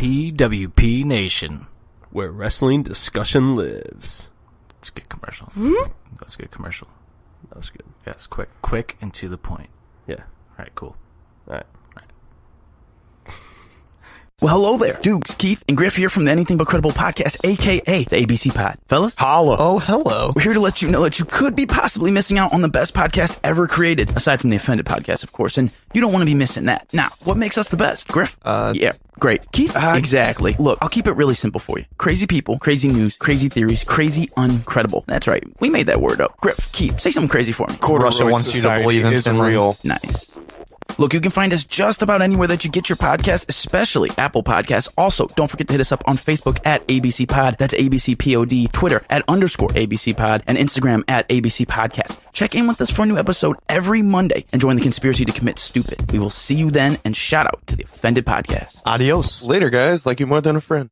PWP Nation, where wrestling discussion lives. It's a good commercial. That was a good commercial. That was good. Yeah, it's quick and to the point. Yeah. All right, cool. All right. Well, hello there. Dukes, Keith, and Griff here from the Anything But Credible podcast, a.k.a. the ABC Pod. Fellas? Holla. Oh, hello. We're here to let you know that you could be possibly missing out on the best podcast ever created, aside from the Offended podcast, of course, and you don't want to be missing that. Now, what makes us the best? Griff? Yeah, great. Keith? Exactly. Look, I'll keep it really simple for you. Crazy people, crazy news, crazy theories, crazy uncredible. That's right. We made that word up. Griff, Keith, say something crazy for me. Russia wants you to believe in Finland. Real. Nice. Look, you can find us just about anywhere that you get your podcast, especially Apple Podcasts. Also, don't forget to hit us up on Facebook at ABC Pod. That's ABC POD. Twitter at _ABC Pod. And Instagram at ABC Podcast. Check in with us for a new episode every Monday and join the conspiracy to commit stupid. We will see you then, and shout out to the Offended Podcast. Adios. Later, guys. Like you more than a friend.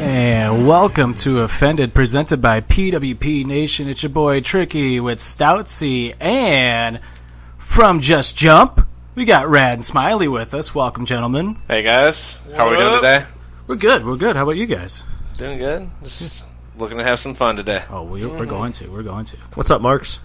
And welcome to Offended, presented by PWP Nation. It's your boy Tricky with Stoutsy, and from JustJUMP, we got Rad and Smiley with us. Welcome, gentlemen. Hey guys, how are we doing today? We're good. How about you guys? Doing good. Just looking to have some fun today. Oh, we're going to. What's up, Marks?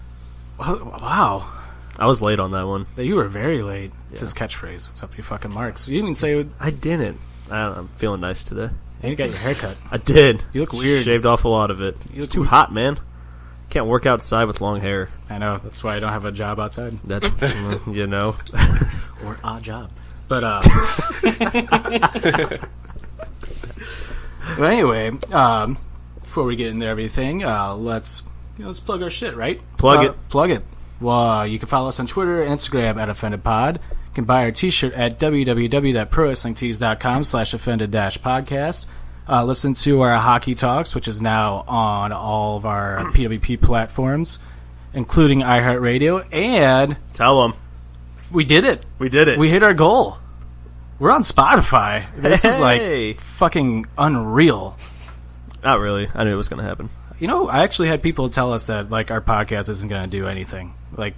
Oh, wow. I was late on that one. You were very late. It's his catchphrase. What's up, you fucking Marks? You didn't say... I didn't. I'm feeling nice today. And you got your hair cut. I did. You look weird. Shaved off a lot of it. You look too hot, man. Can't work outside with long hair. I know. That's why I don't have a job outside. That's, you know. Or a job. But, but anyway, before we get into everything, let's plug our shit, right? Plug it. Plug it. Well, you can follow us on Twitter and Instagram at OffendedPod. You can buy our t-shirt at www.prowrestlingtees.com/offended-podcast. Listen to our Hockey Talks, which is now on all of our PWP platforms, including iHeartRadio. And tell them. We did it. We did it. We hit our goal. We're on Spotify. This is like fucking unreal. Not really. I knew it was going to happen. You know, I actually had people tell us that like our podcast isn't going to do anything. Like,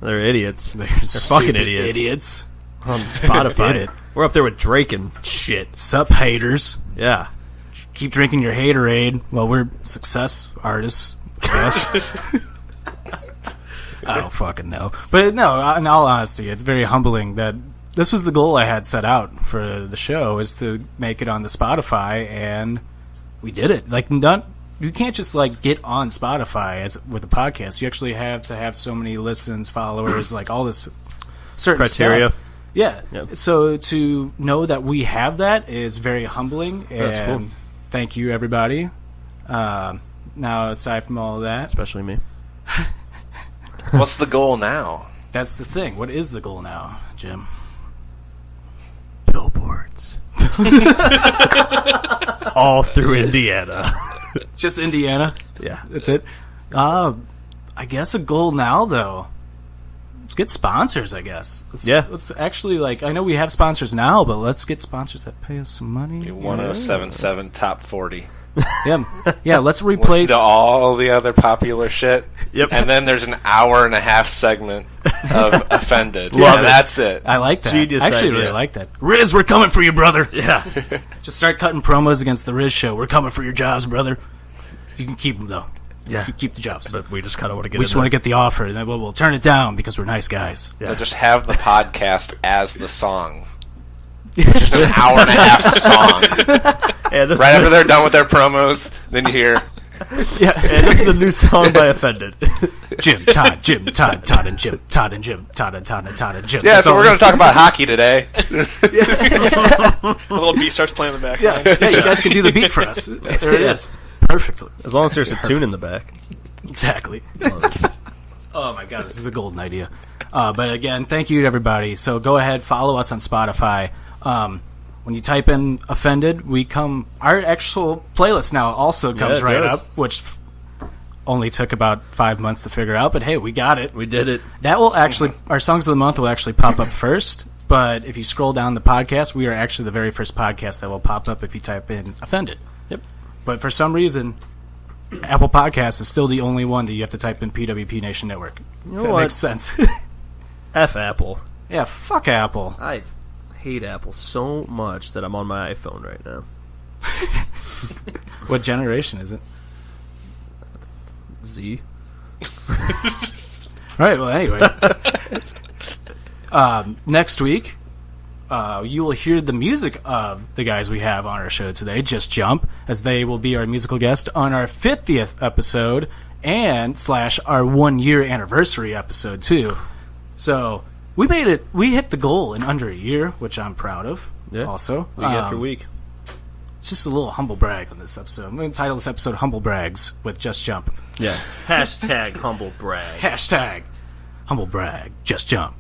they're idiots. They're fucking idiots. On Spotify. We're up there with Drake and shit. Sup, haters. Yeah. Keep drinking your haterade. Well, we're success artists, I guess. I don't fucking know. But no, in all honesty, it's very humbling that this was the goal I had set out for the show, is to make it on the Spotify, and we did it. Like, you can't just like get on Spotify as with a podcast. You actually have to have so many listens, followers, like all this certain criteria. Stuff. Yeah. Yep. So to know that we have that is very humbling. And that's cool. Thank you, everybody. Now, aside from all of that, especially me. What's the goal now? That's the thing. What is the goal now, Jim? Billboards. All through Indiana. Just Indiana? Yeah. That's it? I guess a goal now, though. Let's get sponsors, I guess. Let's actually, like, I know we have sponsors now, but let's get sponsors that pay us some money. 1077 Top 40. Yeah, let's replace... Listen to all the other popular shit. Yep. And then there's an hour-and-a-half segment of Offended. Love it. That's it. I like that. Genius I actually idea. really like that. Riz, we're coming for you, brother. Yeah. Just start cutting promos against the Riz show. We're coming for your jobs, brother. You can keep them, though. Yeah. Keep the jobs. But we just kind of want to get We just want to get the offer, and then we'll turn it down because we're nice guys. Yeah. They'll just have the podcast as the song. Just an hour-and-a-half song. Yeah, Right after they're done with their promos, then you hear... Yeah, this is a new song by Offended. Jim, Todd, and Jim, Todd and Jim, Todd and Jim, Todd and Jim. Yeah, so we're going to talk about hockey today. A little beat starts playing in the background. Yeah, you guys can do the beat for us. There it is. Perfectly. As long as there's a tune in the back. Exactly. Oh my god, this is a golden idea. But again, thank you to everybody. So go ahead, follow us on Spotify. When you type in Offended, our actual playlist now also comes right up, which only took about 5 months to figure out, but hey, we got it. We did it. That will actually, our Songs of the Month will actually pop up first, but if you scroll down the podcast, we are actually the very first podcast that will pop up if you type in Offended. Yep. But for some reason, Apple Podcasts is still the only one that you have to type in PWP Nation Network. You know If that what? makes sense. F Apple. Yeah, fuck Apple. I hate Apple so much that I'm on my iPhone right now. What generation is it? Z. All right, well, anyway. Next week, you will hear the music of the guys we have on our show today, Just Jump, as they will be our musical guest on our 50th episode and / our 1 year anniversary episode, too. So, we made it. We hit the goal in under a year, which I'm proud of. Yeah. Also, Week after week. It's just a little humble brag on this episode. I'm going to title this episode Humble Brags with Just Jump. Yeah. Hashtag humble brag. Hashtag humble brag, Just Jump.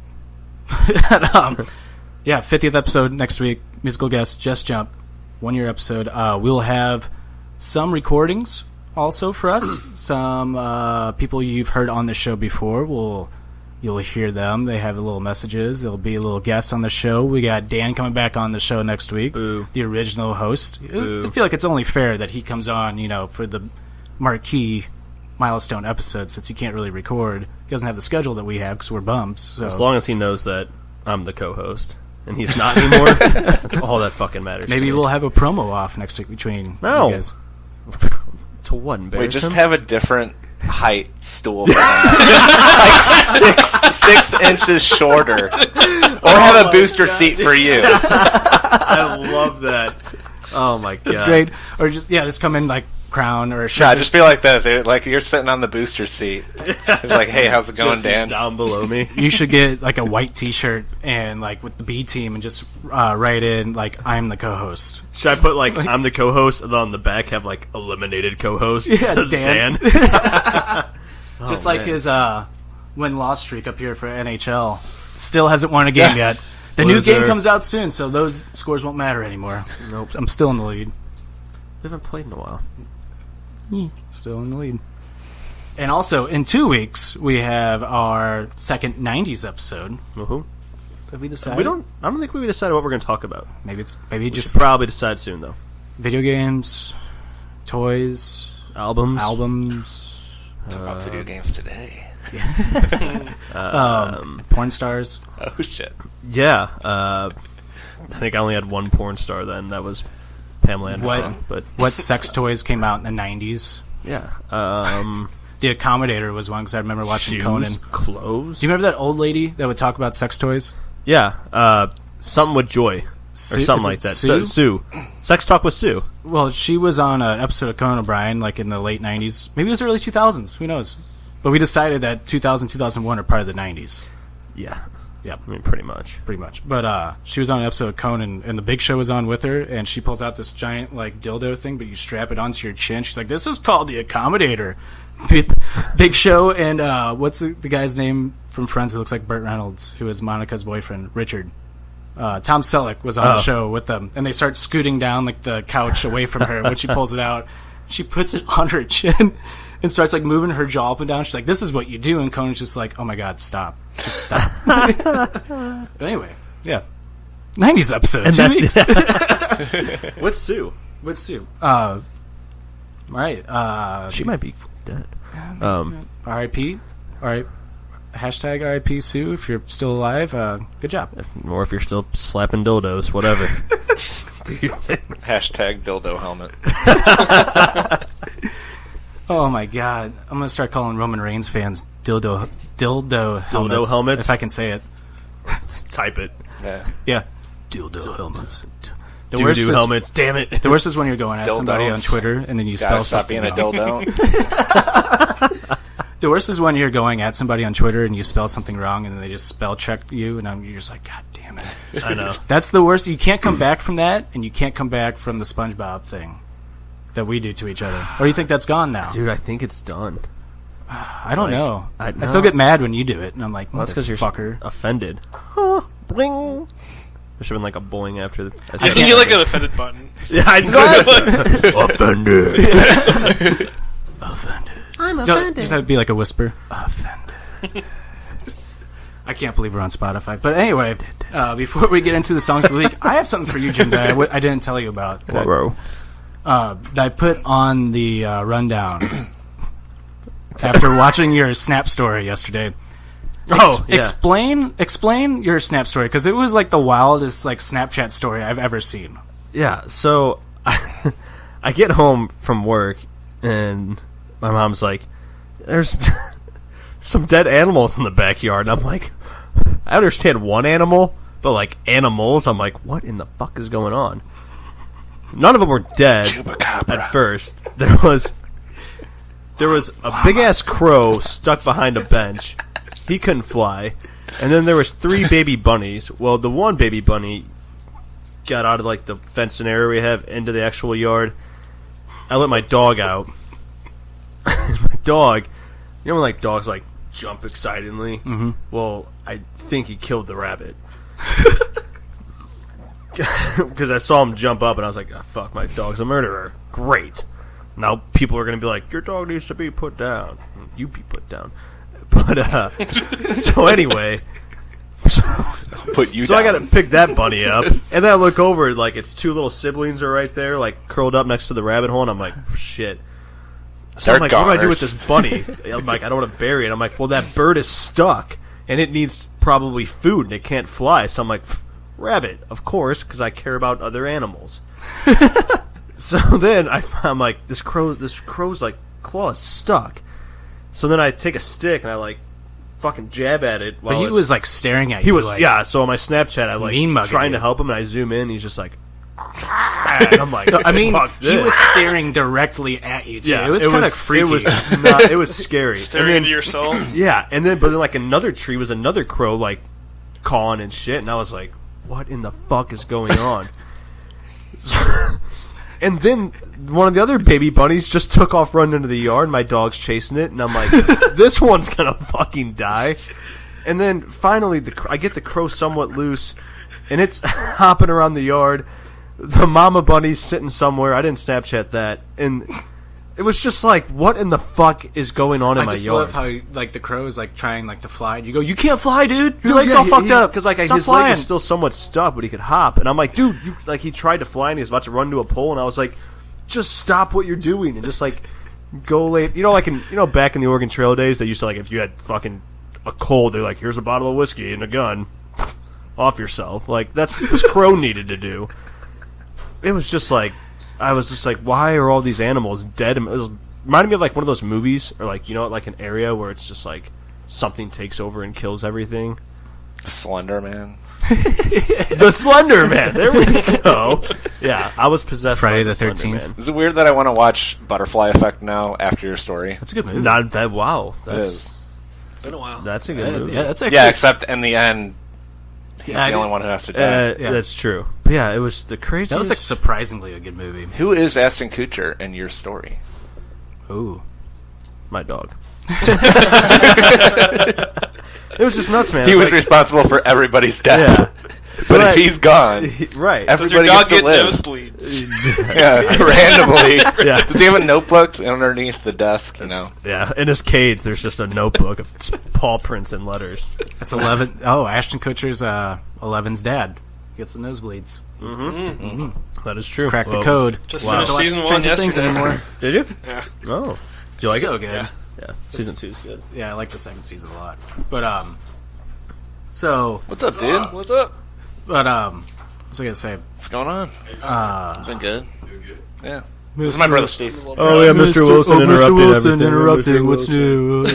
Yeah, 50th episode next week. Musical guest, Just Jump. 1 year episode. We'll have some recordings also for us. Some people you've heard on the show before. You'll hear them. They have little messages. There'll be a little guest on the show. We got Dan coming back on the show next week. Boo. The original host. Boo. I feel like it's only fair that he comes on, for the marquee milestone episode, since he can't really record. He doesn't have the schedule that we have because we're bums. So. As long as he knows that I'm the co-host and he's not anymore, that's all that fucking matters. Maybe to me. we'll have a promo off next week between No. you guys. To what, embarrass Wait, just him? have a different height stool for him. Just like 6 inches shorter. Or have a booster seat for you. I love that. Oh my god. That's great. Or just come in like crown or a shirt. Nah, just be like this. Like you're sitting on the booster seat. It's like, hey, how's it going, Just Dan? down below me. You should get like a white T-shirt and like with the B team and just write in like I'm the co-host. Should I put like I'm the co-host and then on the back have like eliminated co-host? Yeah, Says Dan. Oh, Just like man. his win-loss streak up here for NHL. Still hasn't won a game yet. The new Loser. game comes out soon, so those scores won't matter anymore. Nope. I'm still in the lead. We haven't played in a while. Still in the lead. And also, in 2 weeks, we have our second 90s episode. Woohoo. Have we decided? I don't think we decided what we're going to talk about. Maybe We just should probably decide soon though. video games, toys, Albums. Talk about video games today. porn stars. Oh, shit. Yeah. I think I only had one porn star then. That was Pamela Anderson. What? But What sex toys came out in the 90s? yeah. The Accommodator was one because I remember watching Shoes, Conan. clothes. Do you remember that old lady that would talk about sex toys? Yeah. Something with Joy. Sue- Or something is like it that. Sue? Sue. Sex Talk with Sue. Well, she was on an episode of Conan O'Brien, like in the late 90s. Maybe it was early 2000s. Who knows? But we decided that 2000, 2001 are part of the 90s. Yeah. Yep. I mean, pretty much. Pretty much. But she was on an episode of Conan, and the Big Show was on with her, and she pulls out this giant, like, dildo thing, but you strap it onto your chin. She's like, this is called the Accommodator. Big Show and, what's the guy's name from Friends who looks like Burt Reynolds, who is Monica's boyfriend? Richard. Tom Selleck was on the show with them, and they start scooting down, like, the couch away from her when she pulls it out. She puts it on her chin and starts, like, moving her jaw up and down. She's like, this is what you do, and Conan's just like, oh my god, stop. Just stop. But anyway, yeah. 90s episode, And 2 that's weeks. With Sue. With Sue. All right. She might be dead. R.I.P. All right. Hashtag R.I.P. Sue, if you're still alive. Good job. Or if you're still slapping dildos, whatever. Hashtag dildo helmet. Oh my god. I'm going to start calling Roman Reigns fans dildo helmets. helmets? If I can say it. Type it. Yeah. Yeah. Dildo helmets. The Doo-doo helmets. Damn it. The worst is when you're going at somebody on Dildons. Twitter and then you Gotta spell stop something being a wrong. dildo. The worst is when you're going at somebody on Twitter and you spell something wrong and then they just spell check you and you're just like, god damn it. I know. That's the worst. You can't come back from that, and you can't come back from the SpongeBob thing that we do to each other. Or you think that's gone now? Dude, I think it's done. I don't like, know. I I still get mad when you do it, and I'm like, Well, that's because you're fucker. offended. Bling. There should have been like a boing after the... I think you like an offended button. Yeah, I know. Offended. Offended. I'm I'm offended. Just have to be like a whisper. Offended. I can't believe we're on Spotify. But anyway, before we get into the songs of the week, I have something for you, Jim, that I didn't tell you about. That I put on the rundown after watching your Snap story yesterday. Explain your Snap story, because it was like the wildest like Snapchat story I've ever seen. Yeah, so I get home from work and my mom's like, "There's some dead animals in the backyard." And I'm like, I understand one animal, but like animals, I'm like, what in the fuck is going on? None of them were dead at first. There was a big ass crow stuck behind a bench. He couldn't fly. And then there was 3 baby bunnies. Well, the one baby bunny got out of like the fenced area we have into the actual yard. I let my dog out. My dog, you know when like dogs like jump excitedly? Mm-hmm. Well, I think he killed the rabbit. Because I saw him jump up and I was like, oh, fuck, my dog's a murderer. Great. Now people are going to be like, your dog needs to be put down. You be put down. But, so anyway. Put you so down. I got to pick that bunny up. And then I look over, like, its 2 little siblings are right there, like, curled up next to the rabbit hole. And I'm like, shit. So I'm like, what do I do with this bunny? I'm like, I don't want to bury it. I'm like, well, that bird is stuck. And it needs probably food, and it can't fly. So I'm like, rabbit, of course, because I care about other animals. So then I'm like, this crow's like claw is stuck. So then I take a stick and I like fucking jab at it. But he was like staring at you. He was, like, yeah. So on my Snapchat, I was like trying to help him, and I zoom in. And he's just like, and I'm like, I mean, fuck he this. was staring directly at you too. Yeah, it was kind of freaky. It was scary. Staring into your soul. Yeah, but then like another tree was another crow like cawing and shit, and I was like, what in the fuck is going on? And then one of the other baby bunnies just took off running into the yard. My dog's chasing it, and I'm like, this one's gonna fucking die. And then finally, I get the crow somewhat loose, and it's hopping around the yard. The mama bunny's sitting somewhere. I didn't Snapchat that, and it was just like, what in the fuck is going on in my yard? I just love how like the crow is like trying like to fly. And you go, you can't fly, dude. Your leg's all fucked up. Because like Stop his flying. leg was still somewhat stuck, but he could hop. And I'm like, dude, like he tried to fly and he was about to run to a pole, and I was like, just stop what you're doing and just like go lay. You know, like back in the Oregon Trail days, they used to like if you had fucking a cold, they're like, here's a bottle of whiskey and a gun, off yourself. Like that's what this crow needed to do. It was just like, I was just like, why are all these animals dead? It was reminded me of like one of those movies, or like, you know, like an area where it's just like something takes over and kills everything. Slender Man. The Slender Man. There we go. Yeah, I was possessed. Friday by the 13th. Is it weird that I want to watch Butterfly Effect now after your story? That's a good movie. Not that. Wow, It's been a while. That's a good movie. Yeah, that's actually, yeah, except in the end, he's the only one who has to die. Yeah. That's true. But yeah, it was the craziest. That was like surprisingly a good movie. Who is Ashton Kutcher in your story? Ooh, my dog. It was just nuts, man. He was responsible for everybody's death. Yeah. But if he's gone, right? Does your Everybody dog gets to get live. nosebleeds? Yeah, randomly. Yeah. Does he have a notebook underneath the desk? You know. Yeah, in his cage, there's just a notebook of paw prints and letters. that's 11. Oh, Ashton Kutcher's 11's dad gets the nosebleeds. That is true. Crack the code. Just Wow. finished season 1 Stranger Things yesterday. anymore. Did you? Yeah. Oh, do you like So it? good. Yeah. Yeah, season 2 is good. Yeah, I like the second season a lot. But so What's up, dude? What's up? what was I gonna say? What's going on? Been good. Yeah. This is my brother Steve. Oh yeah, Mr. Wilson interrupted. Mr. Wilson everything. interrupting. Mr. What's Wilson.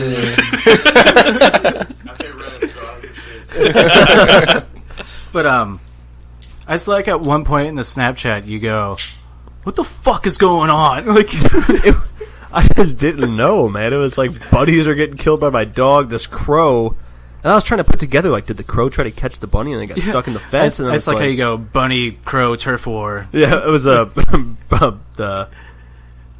new? But I just like at one point in the Snapchat you go, "What the fuck is going on?" Like, I just didn't know, man. It was like buddies are getting killed by my dog. This crow. And I was trying to put together, like, did the crow try to catch the bunny and then got stuck in the fence? And then it's like how you go, bunny, crow, turf war. Yeah, it was the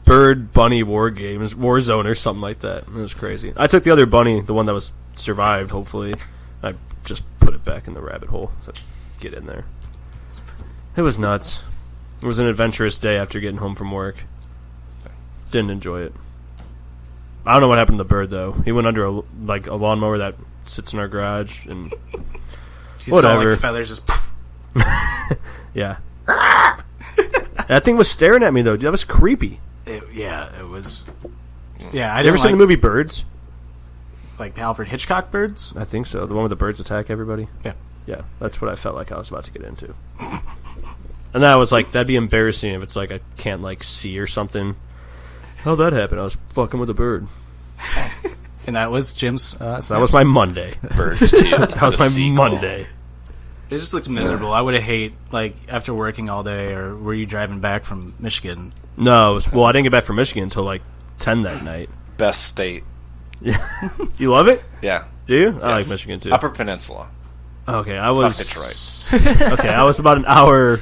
bird bunny war games, war zone or something like that. It was crazy. I took the other bunny, the one that was survived, hopefully. I just put it back in the rabbit hole. So get in there. It was nuts. It was an adventurous day after getting home from work. Didn't enjoy it. I don't know what happened to the bird though. He went under a lawnmower that sits in our garage, and You whatever. saw, like, feathers just... yeah. That thing was staring at me though. Dude, that was creepy. It was... Yeah, I You didn't ever seen the movie Birds? Like Alfred Hitchcock birds? I think so. The one where the birds attack everybody. Yeah. Yeah, that's what I felt like I was about to get into. And then I was like, that'd be embarrassing if it's like I can't like see or something. How'd that happen? I was fucking with a bird. And that was Jim's... That was my Monday. Birds 2. That was my Monday. It just looked miserable. I would have hate, like, after working all day, or were you driving back from Michigan? No, well, I didn't get back from Michigan until like 10 that night. Best state. You love it? Yeah. Do you? I like Michigan too. Upper Peninsula. Okay, I was Detroit. Okay, I was about an hour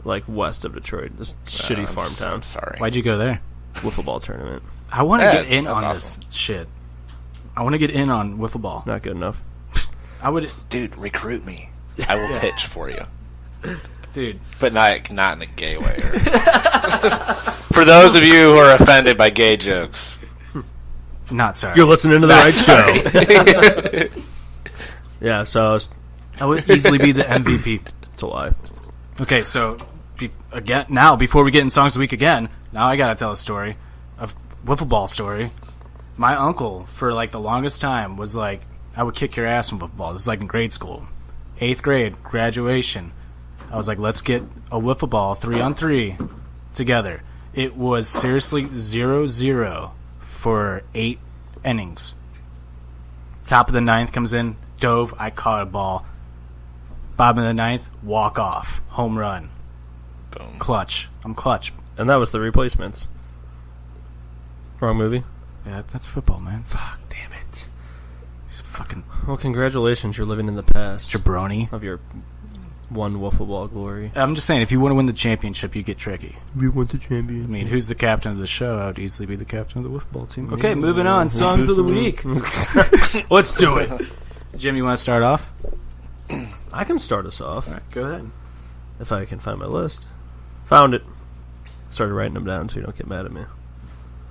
like west of Detroit. This shitty farm town. I'm sorry. Why'd you go there? Wiffle ball tournament. I want to Yeah, get in that's on awesome. this shit. I want to get in on wiffle ball. Not good enough. I would... Dude, recruit me. I will pitch for you. Dude. But not in a gay way. For those of you who are offended by gay jokes. Not sorry. You're listening to the right show. Yeah, so I would easily be the MVP. it's a lie. Okay, so before we get in Songs of the Week again, now I gotta tell a story, a wiffle ball story. My uncle, for like the longest time, was like, I would kick your ass in wiffle ball. This is like in grade school. 8th grade, graduation. I was like, let's get a wiffle ball 3-on-3 together. It was seriously 0-0 for 8 innings. Top of the 9th comes in, dove, I caught a ball. Bottom of the 9th, walk off, home run. Boom. Clutch. I'm clutch. And that was The Replacements. Wrong movie. Yeah, that's football, man. Fuck, damn it. He's a fucking Well, congratulations, you're living in the past jabroni. of your one wiffle ball glory. I'm just saying, if you want to win the championship, you get tricky. We won the champion. I mean, who's the captain of the show? I would easily be the captain of the wiffle ball team. Okay, moving on. Songs of the week. Let's do it. Jim, you want to start off? I can start us off. All right, go ahead. If I can find my list. Found it. Started writing them down so you don't get mad at me.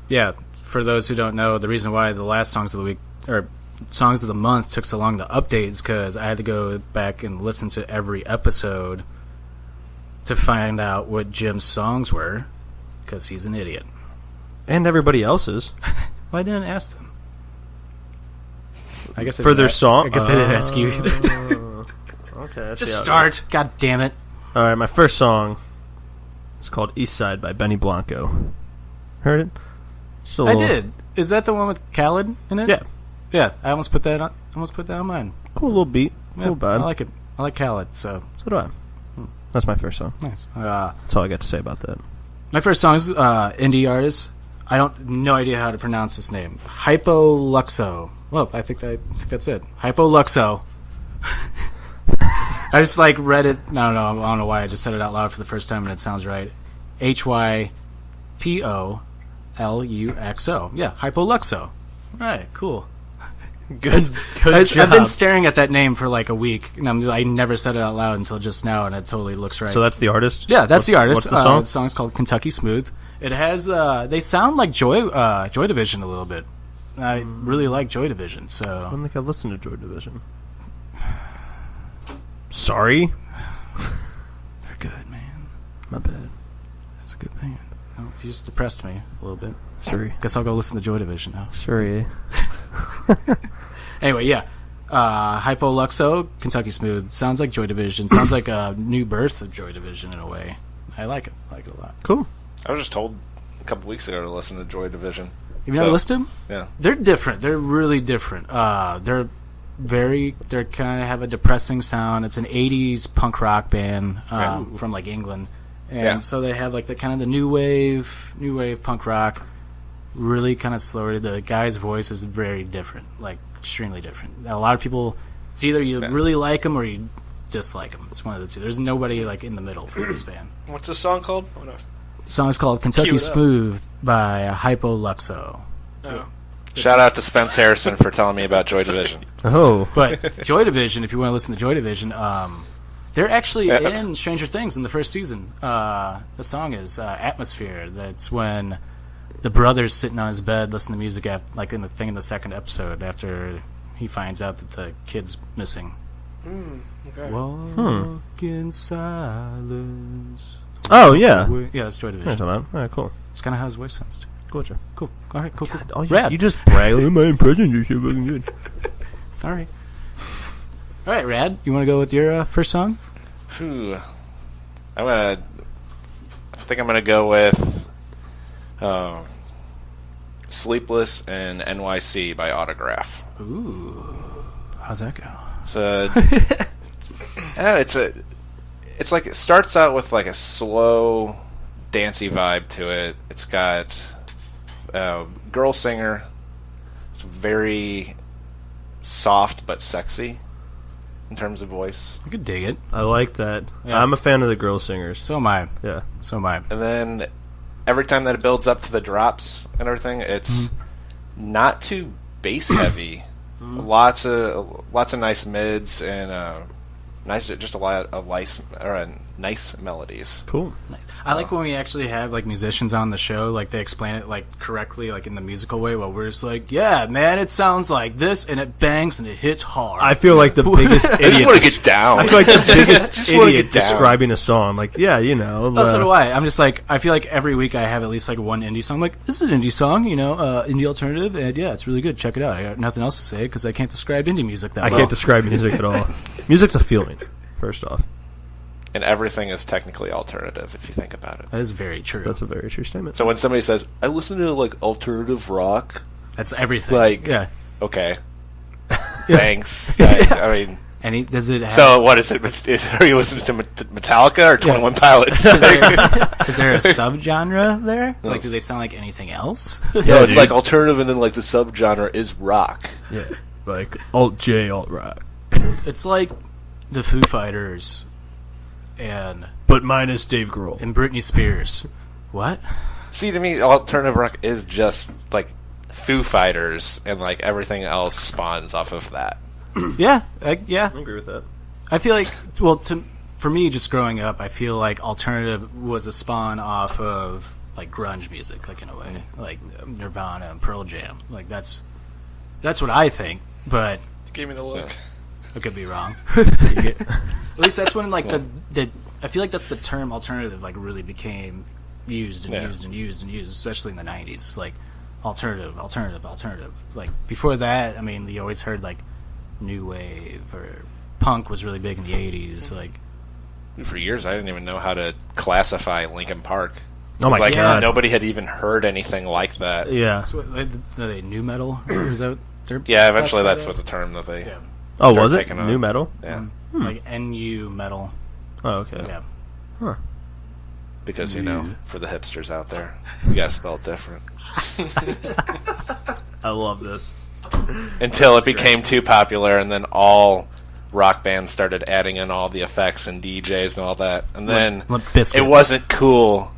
Yeah, for those who don't know, the reason why the last Songs of the Week, or Songs of the Month, took so long to update is because I had to go back and listen to every episode to find out what Jim's songs were, because he's an idiot. And everybody else's. Well, I didn't ask them. I guess I For didn't their a- song? I guess I didn't ask you either. Okay. Just start. God damn it. Alright, my first song is called East Side by Benny Blanco. Heard it? Just a I little- did. Is that the one with Khaled in it? Yeah. Yeah, I almost put that on mine. Cool little beat. Yeah, Cool vibe. I like it. I like Khaled, so So do I. That's my first song. nice. That's all I got to say about that. My first song is indie artist. I don't no idea how to pronounce his name. Hypoluxo. Well, I think that's it. Hypoluxo. I just like read it. I don't know why I just said it out loud for the first time and it sounds right. Hypoluxo. Yeah, Hypoluxo. All right, cool. Good I've been staring at that name for like a week, and I never said it out loud until just now, and it totally looks right. So that's the artist? Yeah, that's the artist. What's the song? The song's called Kentucky Smooth. It has they sound like Joy Division a little bit. I really like Joy Division, I so don't think I've listened to Joy Division. Sorry? they're good, man. My bad. It's a good band. Oh, you just depressed me a little bit. Sorry. Guess I'll go listen to Joy Division now. Sorry. Anyway, yeah. Hypoluxo, Kentucky Smooth. Sounds like Joy Division. Sounds like a new birth of Joy Division in a way. I like it. I like it a lot. Cool. I was just told a couple weeks ago to listen to Joy Division. You've never listened to them? Yeah. They're different. They're really different. They're kind of have a depressing sound. It's an 80s punk rock band from like England. And Yeah. so they have like the kind of the new wave punk rock. Really kind of slower. The guy's voice is very different, like extremely different. A lot of people, it's either you really like him or you dislike him. It's one of the two. There's nobody like in the middle for this band. What's the song called? Oh, no. The song is called Kentucky Cue it up. Smooth by Hypoluxo. Oh. Shout out to Spence Harrison for telling me about Joy Division. Oh. But Joy Division, if you want to listen to Joy Division, they're actually in Stranger Things in the first season. The song is Atmosphere. That's when the brother's sitting on his bed listening to music like in the second episode after he finds out that the kid's missing. Okay. Walk in silence. Oh, yeah. Yeah, that's Joy All Division. right, cool. It's kind of how his voice sounds. Gotcha. Cool. All right, cool. Oh, Rad. you just brag. My impressions are so fucking good. All right. All right, Rad. You want to go with your first song? Phew. I think I'm gonna go with "Sleepless" and "NYC" by Autograph. Ooh. How's that go? It's like it starts out with like a slow, dancey vibe to it. It's got a girl singer. It's very soft but sexy in terms of voice. I could dig it. I like that. Yeah. I'm a fan of the girl singers. So am I. Yeah. So am I. And then every time that it builds up to the drops and everything, it's not too bass heavy. Lots of nice mids and just a lot of nice melodies. Cool. Nice. I like when we actually have like musicians on the show, like they explain it like correctly, like in the musical way, while we're just like, yeah, man, it sounds like this, and it bangs and it hits hard. I feel like the biggest idiot. I just want to get down. I feel like the biggest Just wanna idiot get down. describing a song. Like, yeah, you know. Oh, so do I. I'm just like, I feel like every week I have at least like one indie song. I'm like, this is an indie song, indie alternative, and yeah, it's really good. Check it out. I got nothing else to say because I can't describe indie music that I well. can't describe music at all. Music's a feeling, first off. And everything is technically alternative if you think about it. That is very true. That's a very true statement. So when somebody says, "I listen to like alternative rock," That's everything. like, yeah. okay, thanks. I mean, And does it have? so what is it? Are you listening to Metallica or 21 Pilots? is there a subgenre there? Like, do they sound like anything else? No, it's like alternative, and then like the subgenre is rock. Yeah, like alt J, alt rock, It's like the Foo Fighters and but minus Dave Grohl. Britney Spears. What? See, to me, alternative rock is just like Foo Fighters, and like everything else spawns off of that. Yeah, yeah. I agree with that. I feel like, well, for me, just growing up, I feel like alternative was a spawn off of like grunge music, like in a way, like Nirvana and Pearl Jam. Like that's what I think, but Gave me the look. I could be wrong. At least that's when like the I feel like that's the term alternative like really became used and used and used and used, especially in the 90s. Like alternative. Like before that, I mean, you always heard like new wave or punk was really big in the 80s. Like For years, I didn't even know how to classify Linkin Park. Oh my like, god! Nobody had even heard anything like that. Yeah. so are they new metal? Or is that their Yeah, eventually that's classified what the term that they. as? Yeah. Oh, Start was it taking on. new metal? Yeah, Like NU metal. Oh, okay. Yeah. Huh. because for the hipsters out there, you gotta spell it different. I love this. Until it became too popular, and then all rock bands started adding in all the effects and DJs and all that, and then Limp Bizkit. it wasn't cool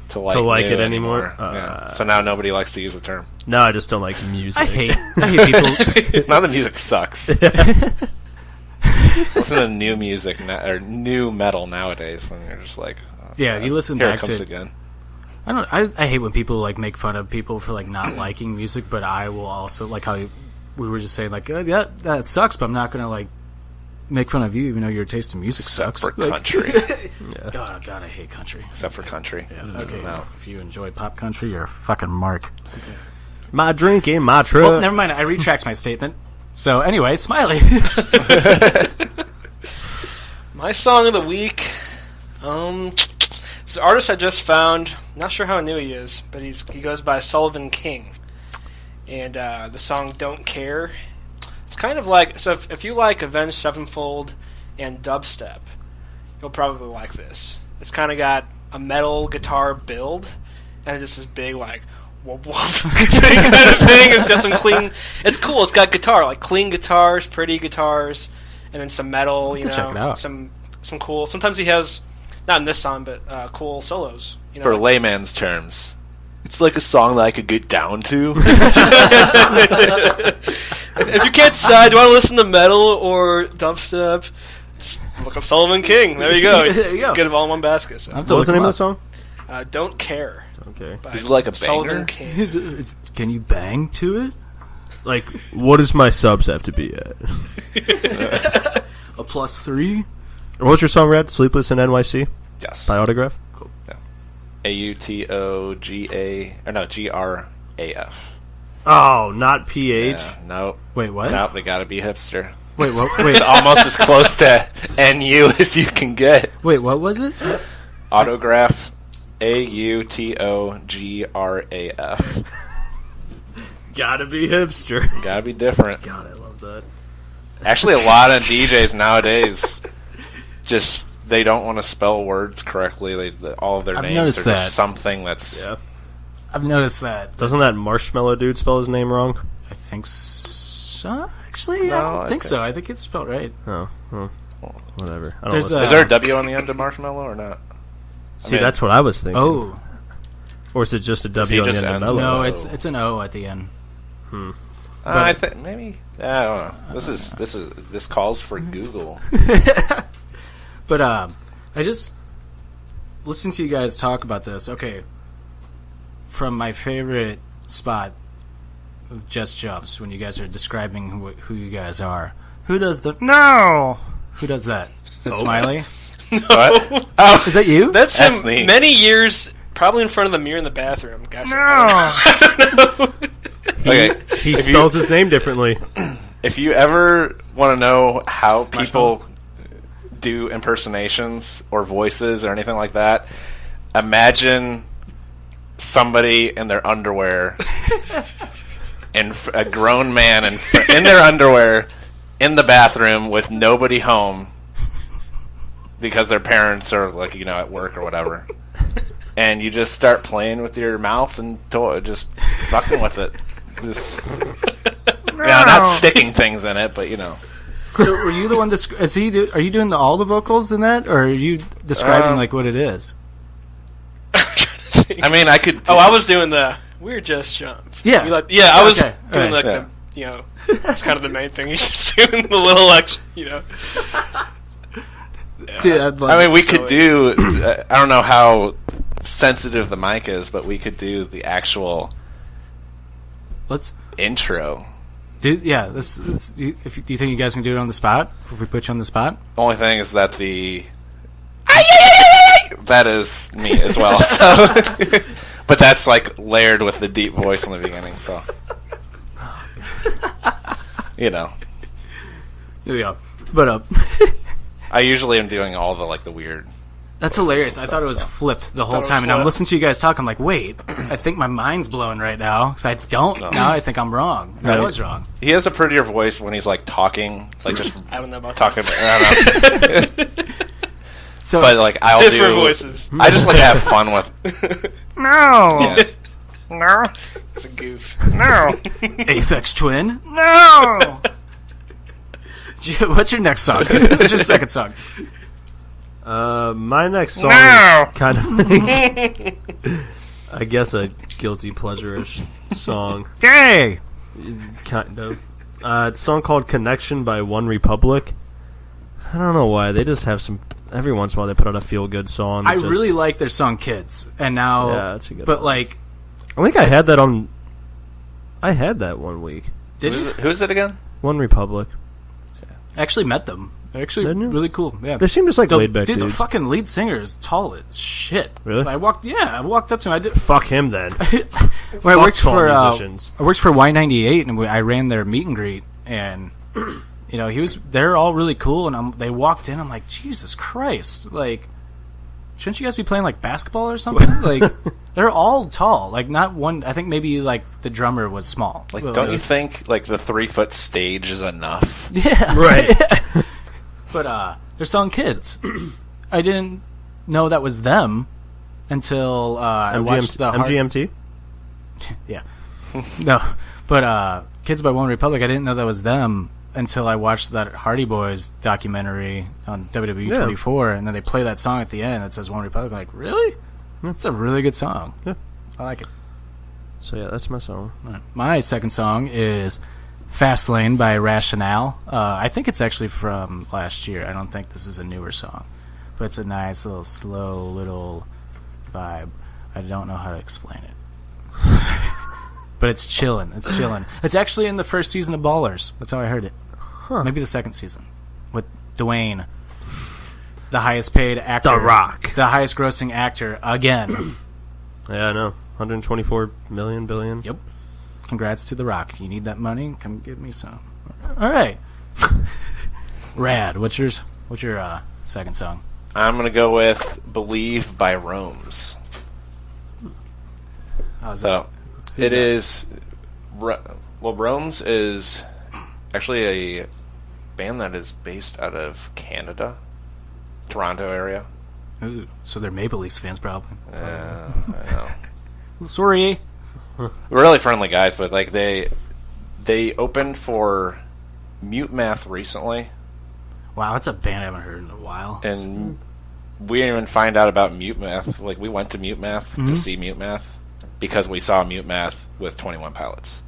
to like it new anymore? Yeah. So now nobody likes to use the term. No, I just don't like music. I hate people. Now the music sucks. Listen to new music or new metal nowadays, and you're just like, oh, Yeah, God. you listen Here back it comes to- again. I hate when people like make fun of people for like not liking music, but I will also like how we were just saying like, yeah, that sucks, but I'm not gonna like make fun of you even though your taste in music Except sucks. for Like, country. God, I hate country. Except for country. Yeah, okay. No. If you enjoy pop country, you're a fucking mark. My drink in my truck. Well, never mind. I retract my statement. So anyway, Smiley. My song of the week. It's an artist I just found. Not sure how new he is, but he goes by Sullivan King. And the song "Don't Care." It's kind of like, so if you like Avenged Sevenfold and dubstep, you'll probably like this. It's kind of got a metal guitar build, and just this big like whoop whoop kind of thing. It's got some clean. It's cool. It's got guitar, like clean guitars, pretty guitars, and then some metal. You know, check it out. some cool. Sometimes he has, not in this song, but cool solos. You know, For like- layman's terms, it's like a song that I could get down to. If you can't decide, do you want to listen to metal or dubstep? Just look up Sullivan King. There you go. There you go. Get it all in one basket. So. I have to What was the look name him of the up. song? Don't Care. Okay. by Is it like a Sullivan banger? King. Can you bang to it? Like, what does my subs have to be at? A +3? Or what was your song, Rad? Sleepless in NYC Yes. by Autograph? Graf. Oh, not PH. Yeah, nope. Wait, what? Nope, they gotta be hipster. Wait, what? It's Wait, almost as close to NU as you can get. wait, what was it? Autograph. Autograf. Gotta be hipster. Gotta be different. God, I love that. Actually, a lot of DJs nowadays just they don't want to spell words correctly. All of their I've names noticed are just that. something that's Yeah. I've noticed that. Doesn't that Marshmallow dude spell his name wrong? I think so. Actually, No, I don't I think think- so. I think it's spelled right. Oh, well, whatever. I don't There's listen. Is there a W on the end of marshmallow or not? See, that's what I was thinking. Oh, Or is it just a he W on the just end of ends mellow? no, with- it's an O at the end. I think maybe. I don't know. This calls for Google. But I just listened to you guys talk about this. Okay, from my favorite spot of Just Jumps, when you guys are describing who you guys are, who does the no? Who does that? Is that Smiley? What? Oh, Is that you? That's That's him me. many years, probably in front of the mirror in the bathroom. Gosh, okay. He If spells his name differently. If you ever want to know how people do impersonations or voices or anything like that, imagine somebody in their underwear, and a grown man in their underwear in the bathroom with nobody home because their parents are at work or whatever, and you just start playing with your mouth and just fucking with it. Just not sticking things in it, but So were you the one? Are you doing all the vocals in that, or are you describing what it is? I mean, I could. Oh, I was doing the We're Just Jump. Yeah. I was Okay, doing alright. it's kind of the main thing. He's just doing the little Dude, I'd love I mean, we So could do. I don't know how sensitive the mic is, but we could do the actual Let's intro. do. Yeah. Do you think you guys can do it on the spot? If we put you on the spot? Only thing is that that is me as well. So, but that's layered with the deep voice in the beginning. So, Yeah. But I usually am doing all the weird. that's hilarious. I thought it was flipped the whole Thought it was time, and I'm flipped. listening to you guys talk. I'm like, wait, I think my mind's blown right now because I don't. Now I think I'm wrong. And I No. was wrong. He has a prettier voice when he's talking, just I don't know about talking. that. I don't know. So, But I'll Different do. voices. I just like to have fun with. no, Yeah. no, It's a goof. no, Aphex Twin, no. What's your next song? What's your second song? My next song No. is kind of I guess a guilty pleasure-ish song. Gay. Kind of. It's a song called Connection by One Republic. I don't know why. They just have some... Every once in a while they put out a feel-good song. I really like their song "Kids," and now, Yeah, it's a good but one. I think I had that on... I had that one week. did you? Who is it again? One Republic. I actually met them. They're actually Didn't you? really cool. Yeah, They seem just like laid-back dude. The dudes. fucking lead singer is tall as shit. Really? I walked up to him. I did. Fuck him then. When I Fuck worked tall for musicians. I worked for Y98, and I ran their meet and greet, and they're all really cool, and they walked in. I'm like, Jesus Christ, shouldn't you guys be playing basketball or something? They're all tall. Not one. I think maybe the drummer was small. Don't you think the 3-foot stage is enough? Yeah, Right. But their song "Kids," I didn't know that was them until I watched the MGMT? Yeah. No, but "Kids" by One Republic, I didn't know that was them until I watched that Hardy Boys documentary on WWE 24, and then they play that song at the end that says One Republic. I'm like, really? That's a really good song. Yeah. I like it. So yeah, that's my song. All right. My second song is "Fast Lane" by Rationale. I think it's actually from last year. I don't think this is a newer song, but it's a nice little slow little vibe. I don't know how to explain it. But it's chillin'. It's chillin'. It's actually in the first season of Ballers. That's how I heard it. Huh. Maybe the second season. With Dwayne. The highest paid actor. The Rock. The highest grossing actor again. Yeah, I know. 124 million billion. Yep. Congrats to The Rock. You need that money? Come give me some. All right. Rad. What's your second song? I'm going to go with Believe by Rome's. How's So, Who's it that? is... Well, Rome's is actually a band that is based out of Canada. Toronto area. Ooh, so they're Maple Leafs fans, probably. I know. Sorry. Really friendly guys, but like they opened for Mute Math recently, Wow, that's a band I haven't heard in a while. and we didn't even find out about Mute Math. Like we went to Mute Math Mm-hmm. to see Mute Math because we saw Mute Math with 21 Pilots.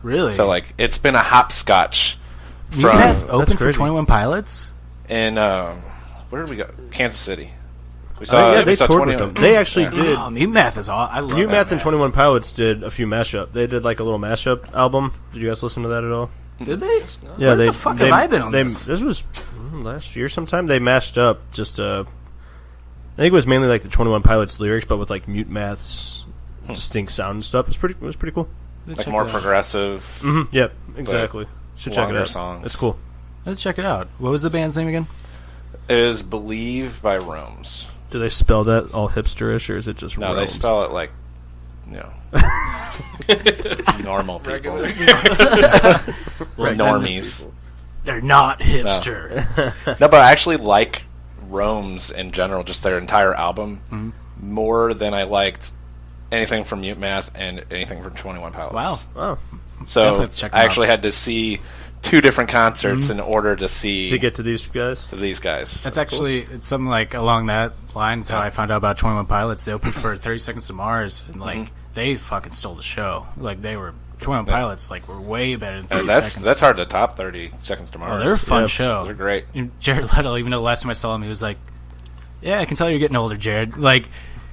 Really? So like it's been a hopscotch You from have opened for crazy. 21 Pilots? in where did we go? Kansas City. We saw yeah, they we saw toured 21. with them. They actually did. Oh, Mute Math is all. I love Mute that Math and band. 21 Pilots did a few mashup. They did like a little mashup album. Did you guys listen to that at all? Did they? Yeah, Where they. the fuck they, have I been on they, this? This was last year sometime. They mashed up just. I think it was mainly like the 21 Pilots lyrics, but with like Mute Math's distinct sound and stuff. It was pretty cool. Like more progressive. Mm-hmm. Yep, exactly. Should check it longer out. songs. It's cool. Let's check it out. What was the band's name again? It is Believe by Rome's. Do they spell that all hipsterish, or is it just No, Rome's? they spell it like, normal people. Normies. They're not hipster. No, but I actually like Rome's in general, just their entire album, Mm-hmm. more than I liked anything from Mute Math and anything from 21 Pilots. Wow. Oh, So Definitely have to check them I out. actually had to see 2 different concerts in order to see to get to these guys. these guys. That's actually it's something like along that lines how I found out about 21 Pilots. They opened for 30 Seconds to Mars, and like they fucking stole the show. Like they were 21 Pilots, like were way better than 30 that's Seconds. that's hard to top 30 Seconds to Mars. Oh, they're a fun Yeah. show. They're great. And Jared Leto, even though the last time I saw him, he was like, "Yeah, I can tell you're getting older, Jared." Like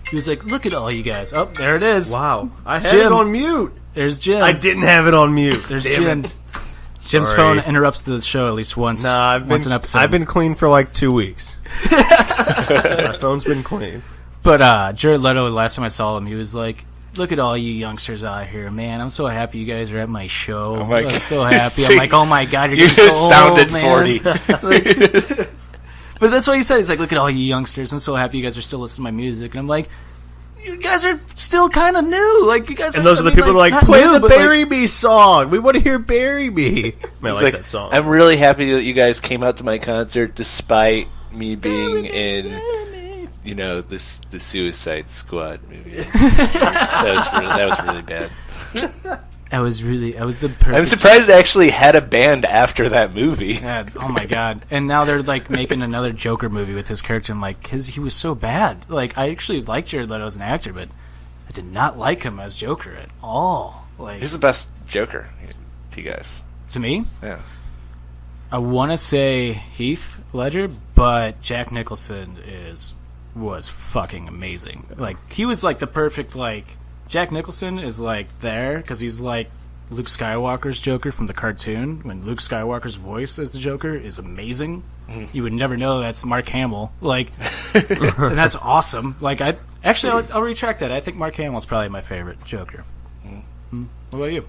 he was like, "Look at all you guys." Oh, there it is. Wow, I had Jim. it on mute. There's Jim. I didn't have it on mute. There's Damn Jim. it. Jim's Sorry. phone interrupts the show at least once. Nah, I've once been, an episode. I've been clean for like 2 weeks. My phone's been clean. But Jared Leto, the last time I saw him, he was like, "Look at all you youngsters out here, man! I'm so happy you guys are at my show. Oh my I'm God. so happy." I'm like, "Oh my god, you're You getting just so sounded old, man." 40. But that's what he said. He's like, "Look at all you youngsters. I'm so happy you guys are still listening to my music." And I'm like, "You guys are still kind of new. Like you guys." And those are the people that are like, not play new, the but, like, Bury Me song. We want to hear Bury Me. I It's like that song. I'm really happy that you guys came out to my concert despite me being in, the Suicide Squad movie. that was really bad. I was the perfect. I'm surprised they actually had a band after that movie. Yeah, oh my god! And now they're like making another Joker movie with his character. I'm like, he was so bad. Like, I actually liked Jared Leto as an actor, but I did not like him as Joker at all. Like, Who's the best Joker to you guys? to me, Yeah. I want to say Heath Ledger, but Jack Nicholson was fucking amazing. Like, he was like the perfect Jack Nicholson is like there because he's like Luke Skywalker's Joker from the cartoon. When Luke Skywalker's voice as the Joker is amazing, you would never know that's Mark Hamill. Like, and that's awesome. Like, I'll retract that. I think Mark Hamill's probably my favorite Joker. What about you?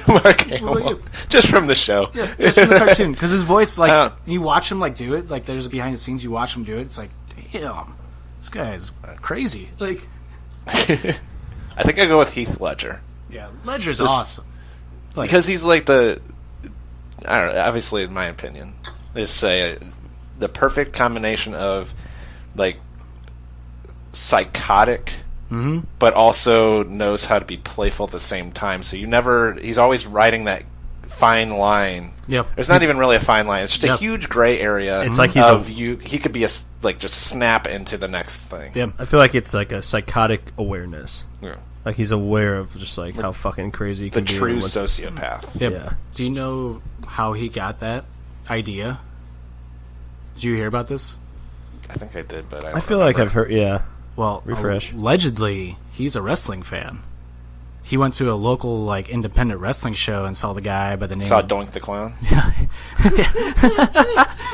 Mark Hamill. about you? Just from the show. Yeah, just from the cartoon. Because his voice, Oh. you watch him do it. Like, there's behind the scenes. You watch him do it. It's like, damn, this guy is crazy. Like, I think I go with Heath Ledger. yeah, Ledger's This- awesome. Like, Because he's like I don't know, obviously in my opinion, is the perfect combination of like psychotic, but also knows how to be playful at the same time. So he's always riding that fine line. Yep. There's not even really a fine line. It's just a Yep. huge gray area. It's like he could be just snap into the next thing. Yep. I feel like it's like a psychotic awareness. Yeah. Like he's aware of just like how fucking crazy he The can be. true and what's- sociopath. Yep. Yeah. Do you know how he got that idea? Did you hear about this? I think I did, but I don't I feel like remember. I've heard. Yeah. Well, Refresh. allegedly, he's a wrestling fan. He went to a local, like, independent wrestling show and saw the guy by the name Saw of... Doink the Clown.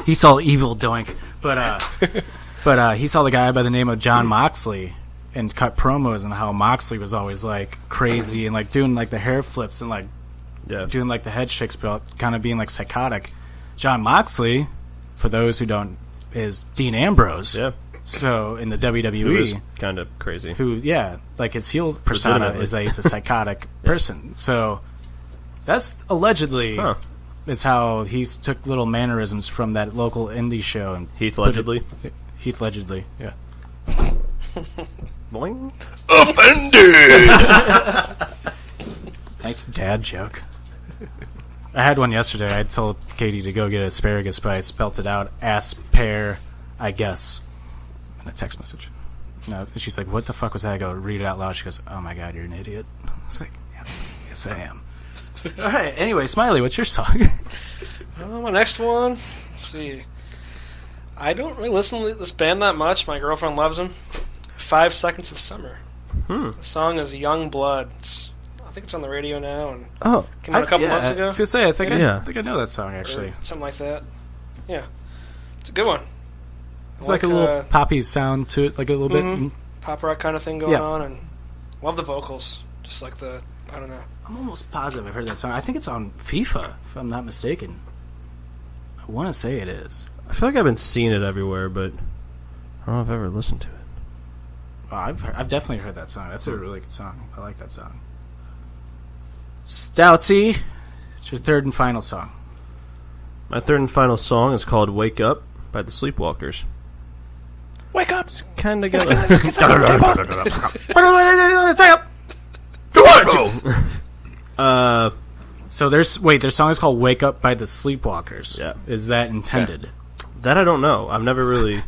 He saw Evil Doink. But he saw the guy by the name of John Moxley and cut promos and how Moxley was always, like, crazy and, like, doing, like, the hair flips and, like, doing, like, the head shakes, but kind of being, like, psychotic. John Moxley, for those who don't, is Dean Ambrose. Yeah. So, in the He was WWE... kind of crazy. like, his heel persona is that he's a psychotic person. So, that's allegedly... is how he took little mannerisms from that local indie show. And Heath allegedly? Heath allegedly, yeah. Boing. Offended! Nice dad joke. I had one yesterday. I told Katie to go get asparagus, but I spelt it out, ass-pear, I guess, in a text message. No, she's like, what the fuck was that? I go, read it out loud. She goes, oh my god, you're an idiot. I was like, yeah, yes I am. Alright, anyway, Smiley, what's your song? My next one, let's see. I don't really listen to this band that much. My girlfriend loves them. 5 Seconds of Summer. The song is Young Blood. I think it's on the radio now. And came out a couple months ago. I was going to say, I think I know that song, actually. Or something like that. Yeah. It's a good one. It's like a little poppy sound to it, like a little bit. Pop rock kind of thing going on. And love the vocals. Just like the, I don't know. I'm almost positive I've heard that song. I think it's on FIFA, if I'm not mistaken. I want to say it is. I feel like I've been seeing it everywhere, but I don't know if I've ever listened to it. Oh, I've definitely heard that song. That's a really good song. I like that song. Stoutsy, it's your third and final song. My third and final song is called Wake Up by the Sleepwalkers. Wake up! It's kind of got So their song is called Wake Up by the Sleepwalkers. Yeah. Is that intended? that I don't know. I've never really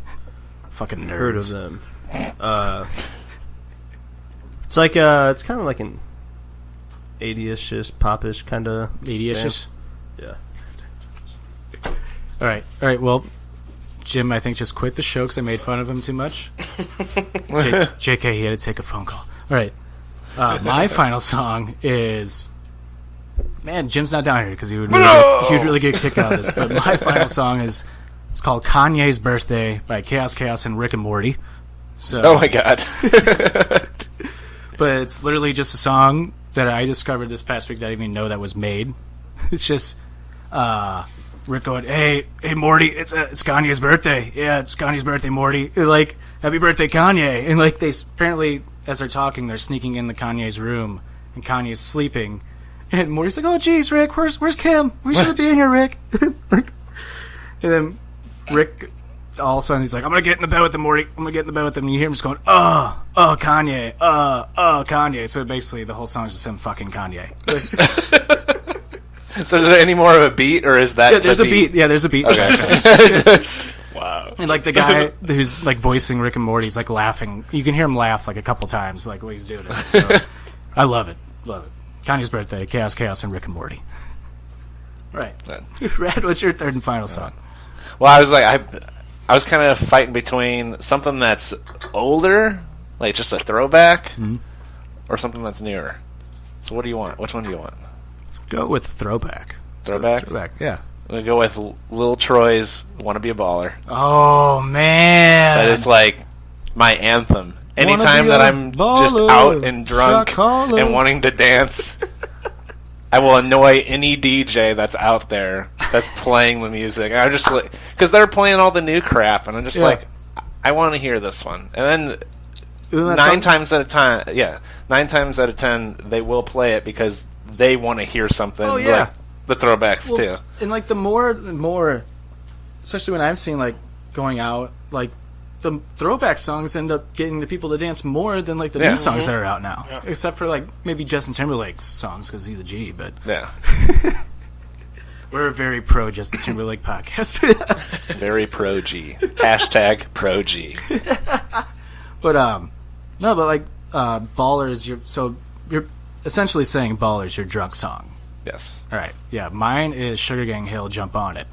Fucking nerds. heard of them. It's like it's kind of like an 80ish, popish kind of 80ish? Yeah. Alright, well, Jim, I think, just quit the show because I made fun of him too much. JK, he had to take a phone call. Alright, my final song is... Man, Jim's not down here because he would really get a kick out of this. But my final song is... It's called Kanye's Birthday by Chaos and Rick and Morty. So, Oh my god. but it's literally just a song that I discovered this past week that I didn't even know that was made. It's just Rick going, "Hey Morty, it's Kanye's birthday. Yeah, it's Kanye's birthday, Morty. Like, happy birthday, Kanye." And like they apparently, as they're talking, they're sneaking into Kanye's room, and Kanye's sleeping, and Morty's like, "Oh geez, Rick, where's Kim? We should be in here, Rick." And then Rick, all of a sudden, he's like, "I'm gonna get in the bed with him, Morty. I'm gonna get in the bed with him." And you hear him just going, "Oh, Kanye, Kanye." So basically, the whole song is just him fucking Kanye. So is there any more of a beat, or is that There's a beat. Yeah, there's a beat. Okay. Wow. And like the guy who's like voicing Rick and Morty's like laughing. You can hear him laugh like a couple times, like when he's doing it. So I love it. Kanye's birthday, Chaos, and Rick and Morty. Right. Rad, what's your third and final song? Well, I was like, I was kind of fighting between something that's older, like just a throwback, or something that's newer. So what do you want? Which one do you want? Let's go with throwback. Throwback? Yeah. I'm going to go with Lil Troy's Wanna Be a Baller. Oh, man. That is like my anthem. Anytime that I'm just out and drunk and wanting to dance, I will annoy any DJ that's out there that's playing the music. And I'm just like, because they're playing all the new crap, and I'm just like, I want to hear this one. And then 9 times out of 10, they will play it because they want to hear something. Oh, yeah. Like the throwbacks too. And like the more, especially when I've seen like going out, like the throwback songs end up getting the people to dance more than like the new songs that are out now. Yeah. Except for like maybe Justin Timberlake's songs because he's a G, but yeah. We're a very pro Justin Timberlake podcast. Very pro G. Hashtag pro G. But no, but like Ballers, you're essentially saying Ballers your drunk song. Yes. All right. Yeah, mine is Sugar Gang Hill, Jump On It.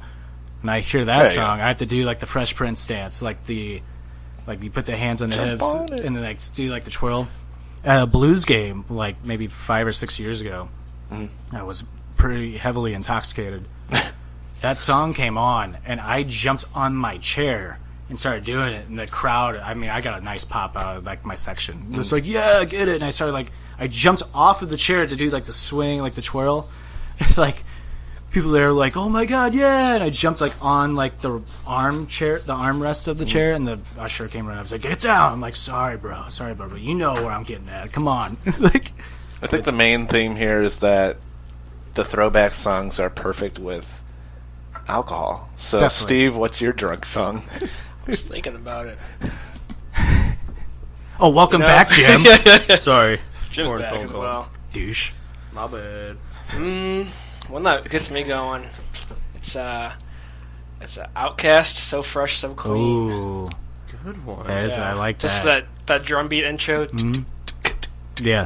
When I hear that song, I have to do like the Fresh Prince dance, like the Like you put the hands on the hips and then like do like the twirl. At a blues game, like maybe 5 or 6 years ago, I was pretty heavily intoxicated. That song came on, and I jumped on my chair and started doing it. And the crowd, I mean, I got a nice pop out of like my section. It was like, yeah, get it. And I started like, I jumped off of the chair to do like the swing, like the twirl. Like people there were like, oh my god, yeah. And I jumped like on like the armrest of the chair, and the usher came around. I was like, get down. I'm like, sorry bro, but you know where I'm getting at. Come on. Like, I think the main theme here is that the throwback songs are perfect with alcohol. So Definitely. Steve, what's your drunk song? I was thinking about it. oh, welcome back, Jim. Sorry. Jim's Foreign back phone as call. well. Douche. My bad. One that gets me going. It's Outcast, So Fresh, So Clean. Ooh, Good one. that is, I like Just that. that drum beat intro. Yeah.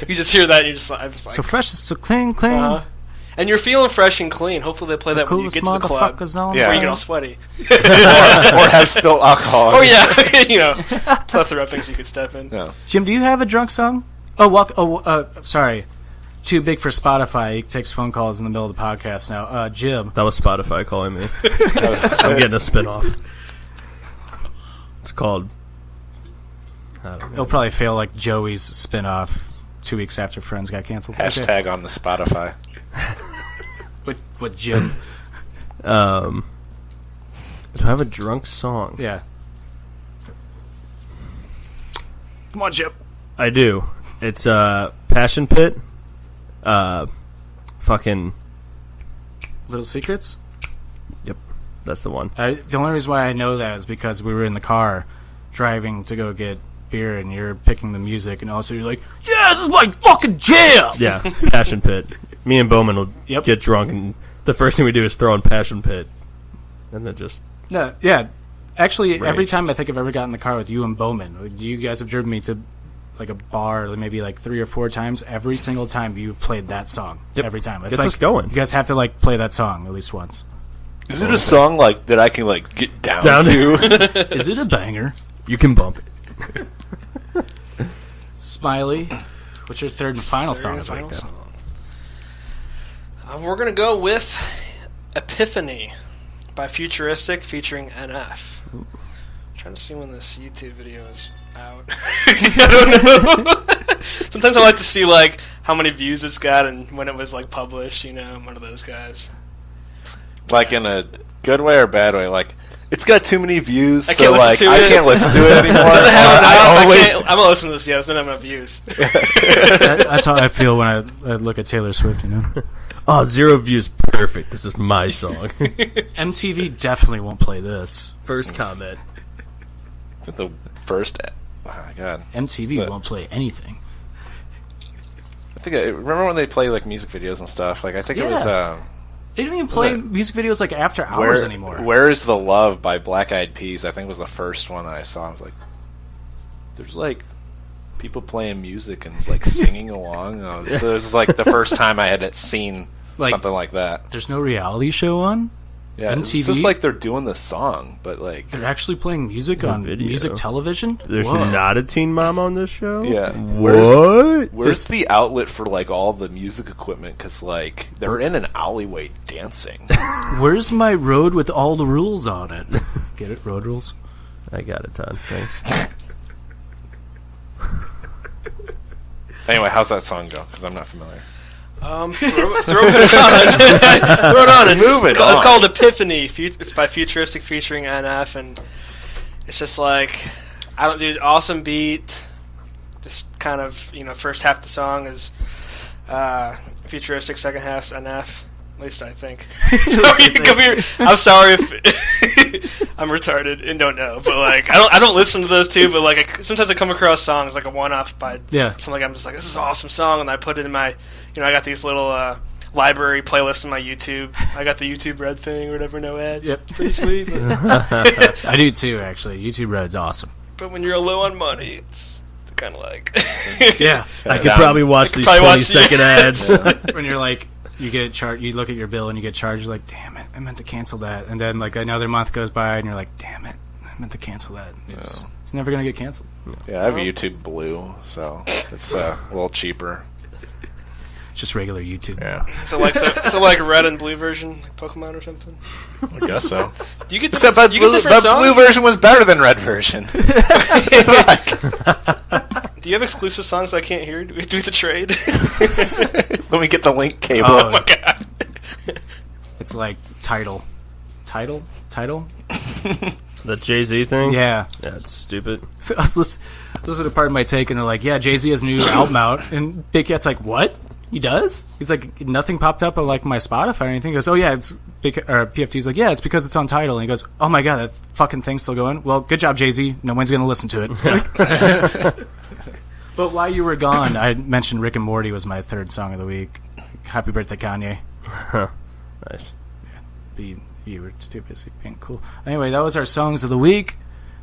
You just hear that, and you're just like, I'm just like, So fresh, so clean. and you're feeling fresh and clean. Hopefully, they play that when you get to the club motherfuckers on Yeah. before you fire. get all sweaty. or have still alcohol. Oh yeah, you know, plethora of things you could step in. No. Jim, do you have a drunk song? Sorry. Too big for Spotify. He takes phone calls in the middle of the podcast now. Jim. That was Spotify calling me. I'm getting a spin-off. It's called... I don't know. It'll probably fail like Joey's spin-off 2 weeks after Friends got canceled. Hashtag on the Spotify. With Jim. Do I have a drunk song? Yeah. Come on, Jim. I do. It's Passion Pit. Fucking... Little Secrets? Yep. That's the one. The only reason why I know that is because we were in the car driving to go get beer, and you're picking the music, and also you're like, yeah, this is my fucking jam! Yeah, Passion Pit. Me and Bowman will Yep. get drunk, and the first thing we do is throw in Passion Pit. And then just... No, yeah. Actually, Right. every time I think I've ever gotten in the car with you and Bowman, you guys have driven me to like a bar maybe like 3 or 4 times. Every single time you played that song. Yep. Every time. It's Gets like, us going. You guys have to like play that song at least once. Is it a song like that I can like get down Down to? Is it a banger? You can bump it. Smiley, what's your third and final song of the week, though? We're gonna go with Epiphany by Futuristic featuring NF. Trying to see when this YouTube video is out. I don't know. Sometimes I like to see like how many views it's got and when it was like published. You know, I'm one of those guys. Like in a good way or bad way? Like it's got too many views, I so can't listen like to I it. can't listen to it anymore. Doesn't have enough. always- I'm gonna listen to this. Yeah, it's not enough views. That's how I feel when I look at Taylor Swift, you know? Oh, 0 views. Perfect. This is my song. MTV definitely won't play this. First comment. The first, oh my god, MTV So- won't play anything. I think remember when they play like music videos and stuff. Like I think it was They don't even play it- music videos like after hours anymore. Where is the Love by Black Eyed Peas? I think was the first one that I saw. I was like, there's like people playing music and like singing along. So it was like the first time I had seen Like- something like that. There's no reality show on? Yeah, MTV? it's just like they're doing the song, but like They're actually playing music on video. music television? There's Whoa. not a teen mom on this show? yeah. What? Where's the outlet for like all the music equipment? Because like they're in an alleyway dancing. Where's my road with all the rules on it? Get it? Road rules? I got it, Todd. Thanks. Anyway, how's that song go? Because I'm not familiar. Throw it on. Throw it on. It's on. called Epiphany. It's by Futuristic featuring NF, and it's just like awesome beat. Just kind of first half of the song is Futuristic, second half's NF. At least I think. I'm sorry if I'm retarded and don't know, but like I don't listen to those two. But like sometimes I come across songs like a one-off by something like I'm just like, this is an awesome song, and I put it in my I got these little library playlists in my YouTube. I got the YouTube Red thing or whatever, no ads. Yep. Pretty sweet. But, I do too, actually. YouTube Red's awesome. but when you're low on money, it's kind of like Yeah. I could probably watch these probably watch 20-second ads. When you're like, you get charged, you look at your bill and you get charged, you're like, damn it, I meant to cancel that. And then like another month goes by and you're like, damn it, I meant to cancel that. It's never gonna get canceled. Yeah, I have YouTube Blue, so it's a little cheaper. Just regular YouTube. Yeah. So like red and blue version, like Pokemon or something. I guess so. Do you get Except different, you get different songs? blue version was better than red version. Do you have exclusive songs I can't hear? Do we do the trade? Let me get the link cable. Oh my god. It's like Tidal. The Jay-Z thing? Yeah. Yeah, it's stupid. So I was listening to part of my take, and they're like, yeah, Jay-Z has a new album out. And Big Cat's like, what? He does? He's like, nothing popped up on like my Spotify or anything. He goes, oh yeah, it's PFT's like, yeah, it's because it's on Tidal. And he goes, oh my god, that fucking thing's still going? Well, good job, Jay-Z. No one's going to listen to it. But while you were gone, I mentioned Rick and Morty was my third song of the week. Happy birthday, Kanye. Nice. You were too busy being cool. Anyway, that was our songs of the week.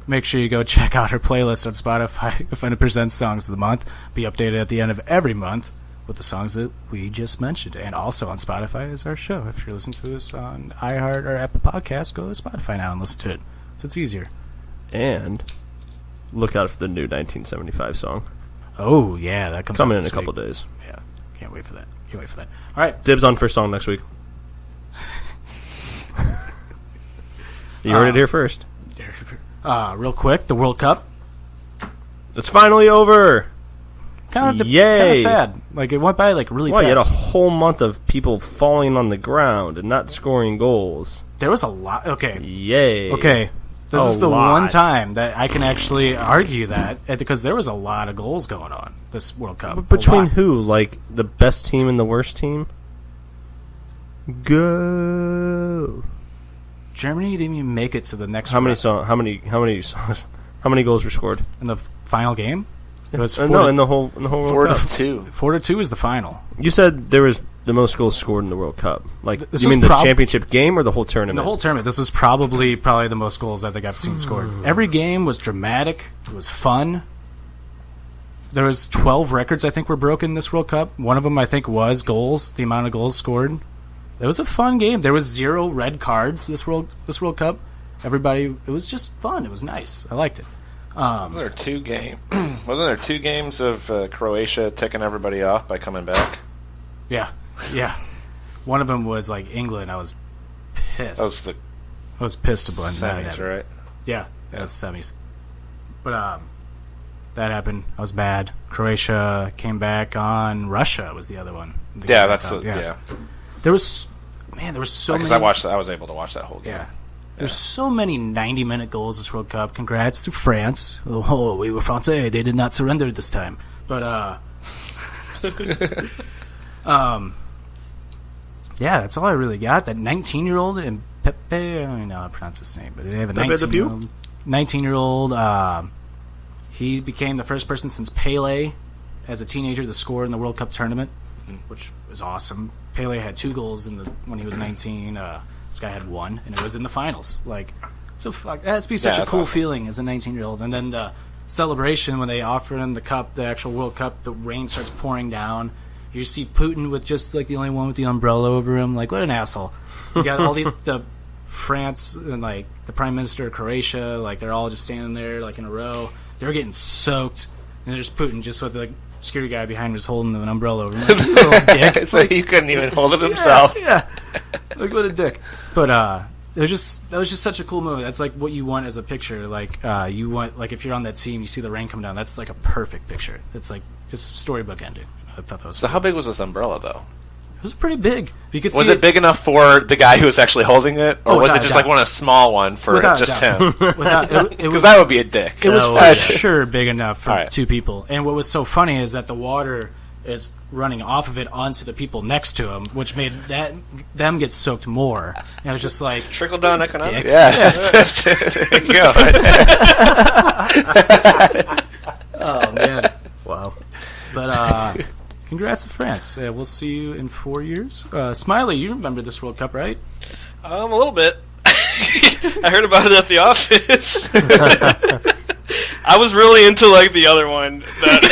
Make sure you go check out our playlist on Spotify. Find a percent songs of the month. Be updated at the end of every month with the songs that we just mentioned. And also on Spotify is our show. If you're listening to this on iHeart or Apple Podcasts, go to Spotify now and listen to it. So it's easier. And look out for the new 1975 song. Oh, yeah, that comes coming out in a this couple week. days. Yeah, can't wait for that. All right. Dibs on first song next week. You heard it here first. Real quick, the World Cup. It's finally over. Kind of Yay. sad. Like, it went by like really Well, you had a fast. whole month of people falling on the ground and not scoring goals. There was a lot. Okay. Yay. Okay. This A is the lot. one time that I can actually argue that, because there was a lot of goals going on this World Cup. But between who? Like, the best team and the worst team? Go. Germany didn't even make it to the next How many round. How many goals were scored? In the final game? It was in the whole World Cup. 4-2. 4-2 is the final. You said there was the most goals scored in the World Cup. Like, This you was mean the championship game or the whole tournament? In the whole tournament, this was probably the most goals I think I've seen scored. Every game was dramatic. It was fun. There was 12 records I think were broken this World Cup. One of them I think was goals, the amount of goals scored. It was a fun game. There was 0 red cards this World Cup. Everybody, it was just fun. It was nice. I liked it. Wasn't there 2 games of Croatia ticking everybody off by coming back? Yeah. One of them was like England. I was pissed. That I was pissed to blend that semis, happened. right? Yeah, that was semis. But that happened. I was mad. Croatia came back on Russia was the other one. Yeah, that's yeah. There was so many. Because I was able to watch that whole game. Yeah. There's so many 90-minute goals this World Cup. Congrats to France. Oh, we were Francais. They did not surrender this time. But yeah, that's all I really got. That 19-year-old and Pepe, I don't even know how to pronounce his name, but they have a 19-year-old. He became the first person since Pele as a teenager to score in the World Cup tournament, which was awesome. Pele had 2 goals when he was 19. This guy had 1, and it was in the finals. Like, so it has to be such a cool feeling as a 19-year-old. And then the celebration when they offer him the cup, the actual World Cup, the rain starts pouring down. You see Putin with just like the only one with the umbrella over him. Like, what an asshole! You got all the France and like the Prime Minister of Croatia. Like, they're all just standing there like in a row. They're getting soaked, and there's Putin just with the security guy behind him just holding an umbrella over him. Like, you little dick. It's like he couldn't even hold it himself. Yeah. Like, what a dick. But that was just such a cool movie. That's like what you want as a picture. Like, you want, like, if you're on that team, you see the rain come down. That's like a perfect picture. It's like just storybook ending. I thought that was So cool. How big was this umbrella though? It was pretty big. You could see was it big enough for the guy who was actually holding it, or was it just like a small one for just him? Because that would be a dick. It was for sure big enough for 2 people. And what was so funny is that the water is running off of it onto the people next to him, which made them get soaked more. And it was just like trickle down economics. Yeah. There you go. Oh man! Wow. But congrats to France. We'll see you in 4 years. Smiley, you remember this World Cup, right? A little bit. I heard about it at the office. I was really into like the other one that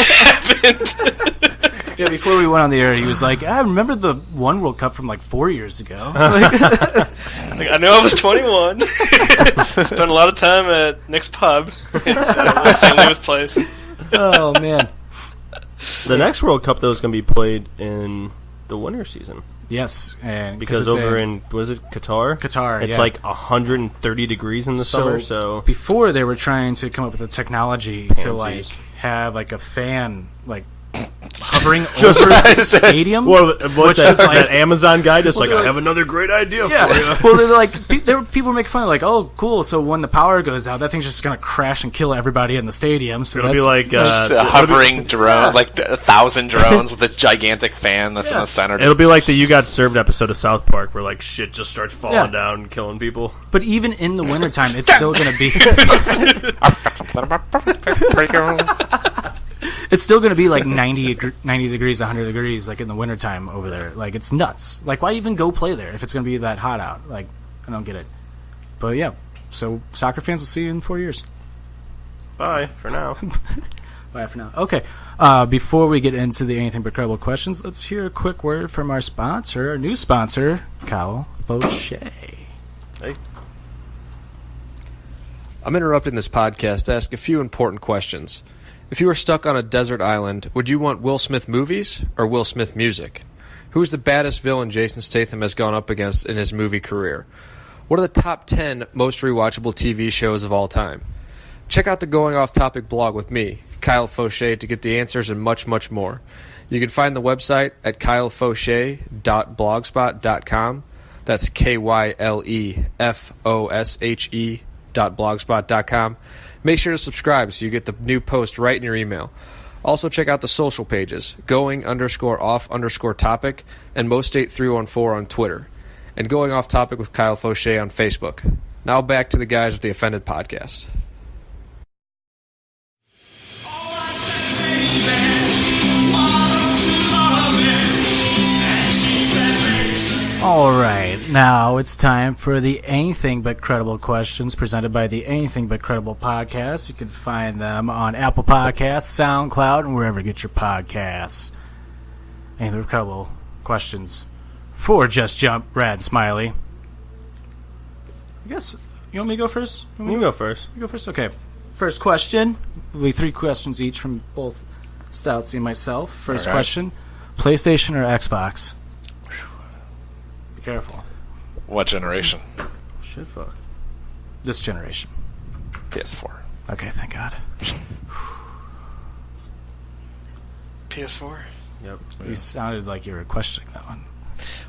happened. Yeah, before we went on the air, he was like, I remember the one World Cup from like 4 years ago. I know I was 21. Spent a lot of time at Nick's pub at St. Louis Place. Oh, man. The next World Cup, though, is going to be played in the winter season. Yes, and because over in, was it Qatar? Qatar, it's like 130 degrees in the summer, so... Before, they were trying to come up with a technology to, like, have, like, a fan, like, hovering over the stadium. Well, what's that, like, that Amazon guy just like, I have another great idea for you. Well, they're like, people were making fun of, like, oh, cool, so when the power goes out, that thing's just going to crash and kill everybody in the stadium. So it'll be like... a hovering drone, like 1,000 drones with this gigantic fan that's in the center. It'll be like the You Got Served episode of South Park where, like, shit just starts falling down and killing people. But even in the wintertime, it's still going to be... It's still going to be like 90 degrees, 100 degrees, like in the wintertime over there. Like, it's nuts. Like, why even go play there if it's going to be that hot out? Like, I don't get it. But yeah, so soccer fans will see you in 4 years. Bye for now. Bye for now. Okay. Before we get into the Anything But Credible questions, let's hear a quick word from our sponsor, our new sponsor, Kyle Fauché. Hey. I'm interrupting this podcast to ask a few important questions. If you were stuck on a desert island, would you want Will Smith movies or Will Smith music? Who's the baddest villain Jason Statham has gone up against in his movie career? What are the top 10 most rewatchable TV shows of all time? Check out the Going Off Topic blog with me, Kyle Fauché, to get the answers and much, much more. You can find the website at kylefauché.blogspot.com. That's KYLEFOSHE.blogspot.com. Make sure to subscribe so you get the new post right in your email. Also check out the social pages, going_off_topic and Most8314 on Twitter, and Going Off Topic with Kyle Fauché on Facebook. Now back to the guys with the Offended Podcast. All right, now it's time for the Anything But Credible questions presented by the Anything But Credible podcast. You can find them on Apple Podcasts, SoundCloud, and wherever you get your podcasts. Anything But Credible questions for Just Jump, Brad, Smiley. I guess, you want me to go first? You can go first. You go first? Okay. First question. It'll be 3 questions each from both Stoutsy and myself. First question, PlayStation or Xbox? Careful. What generation? Shit, fuck. This generation. PS4. Okay, thank God. PS4. Yep. You sounded like you were questioning that one.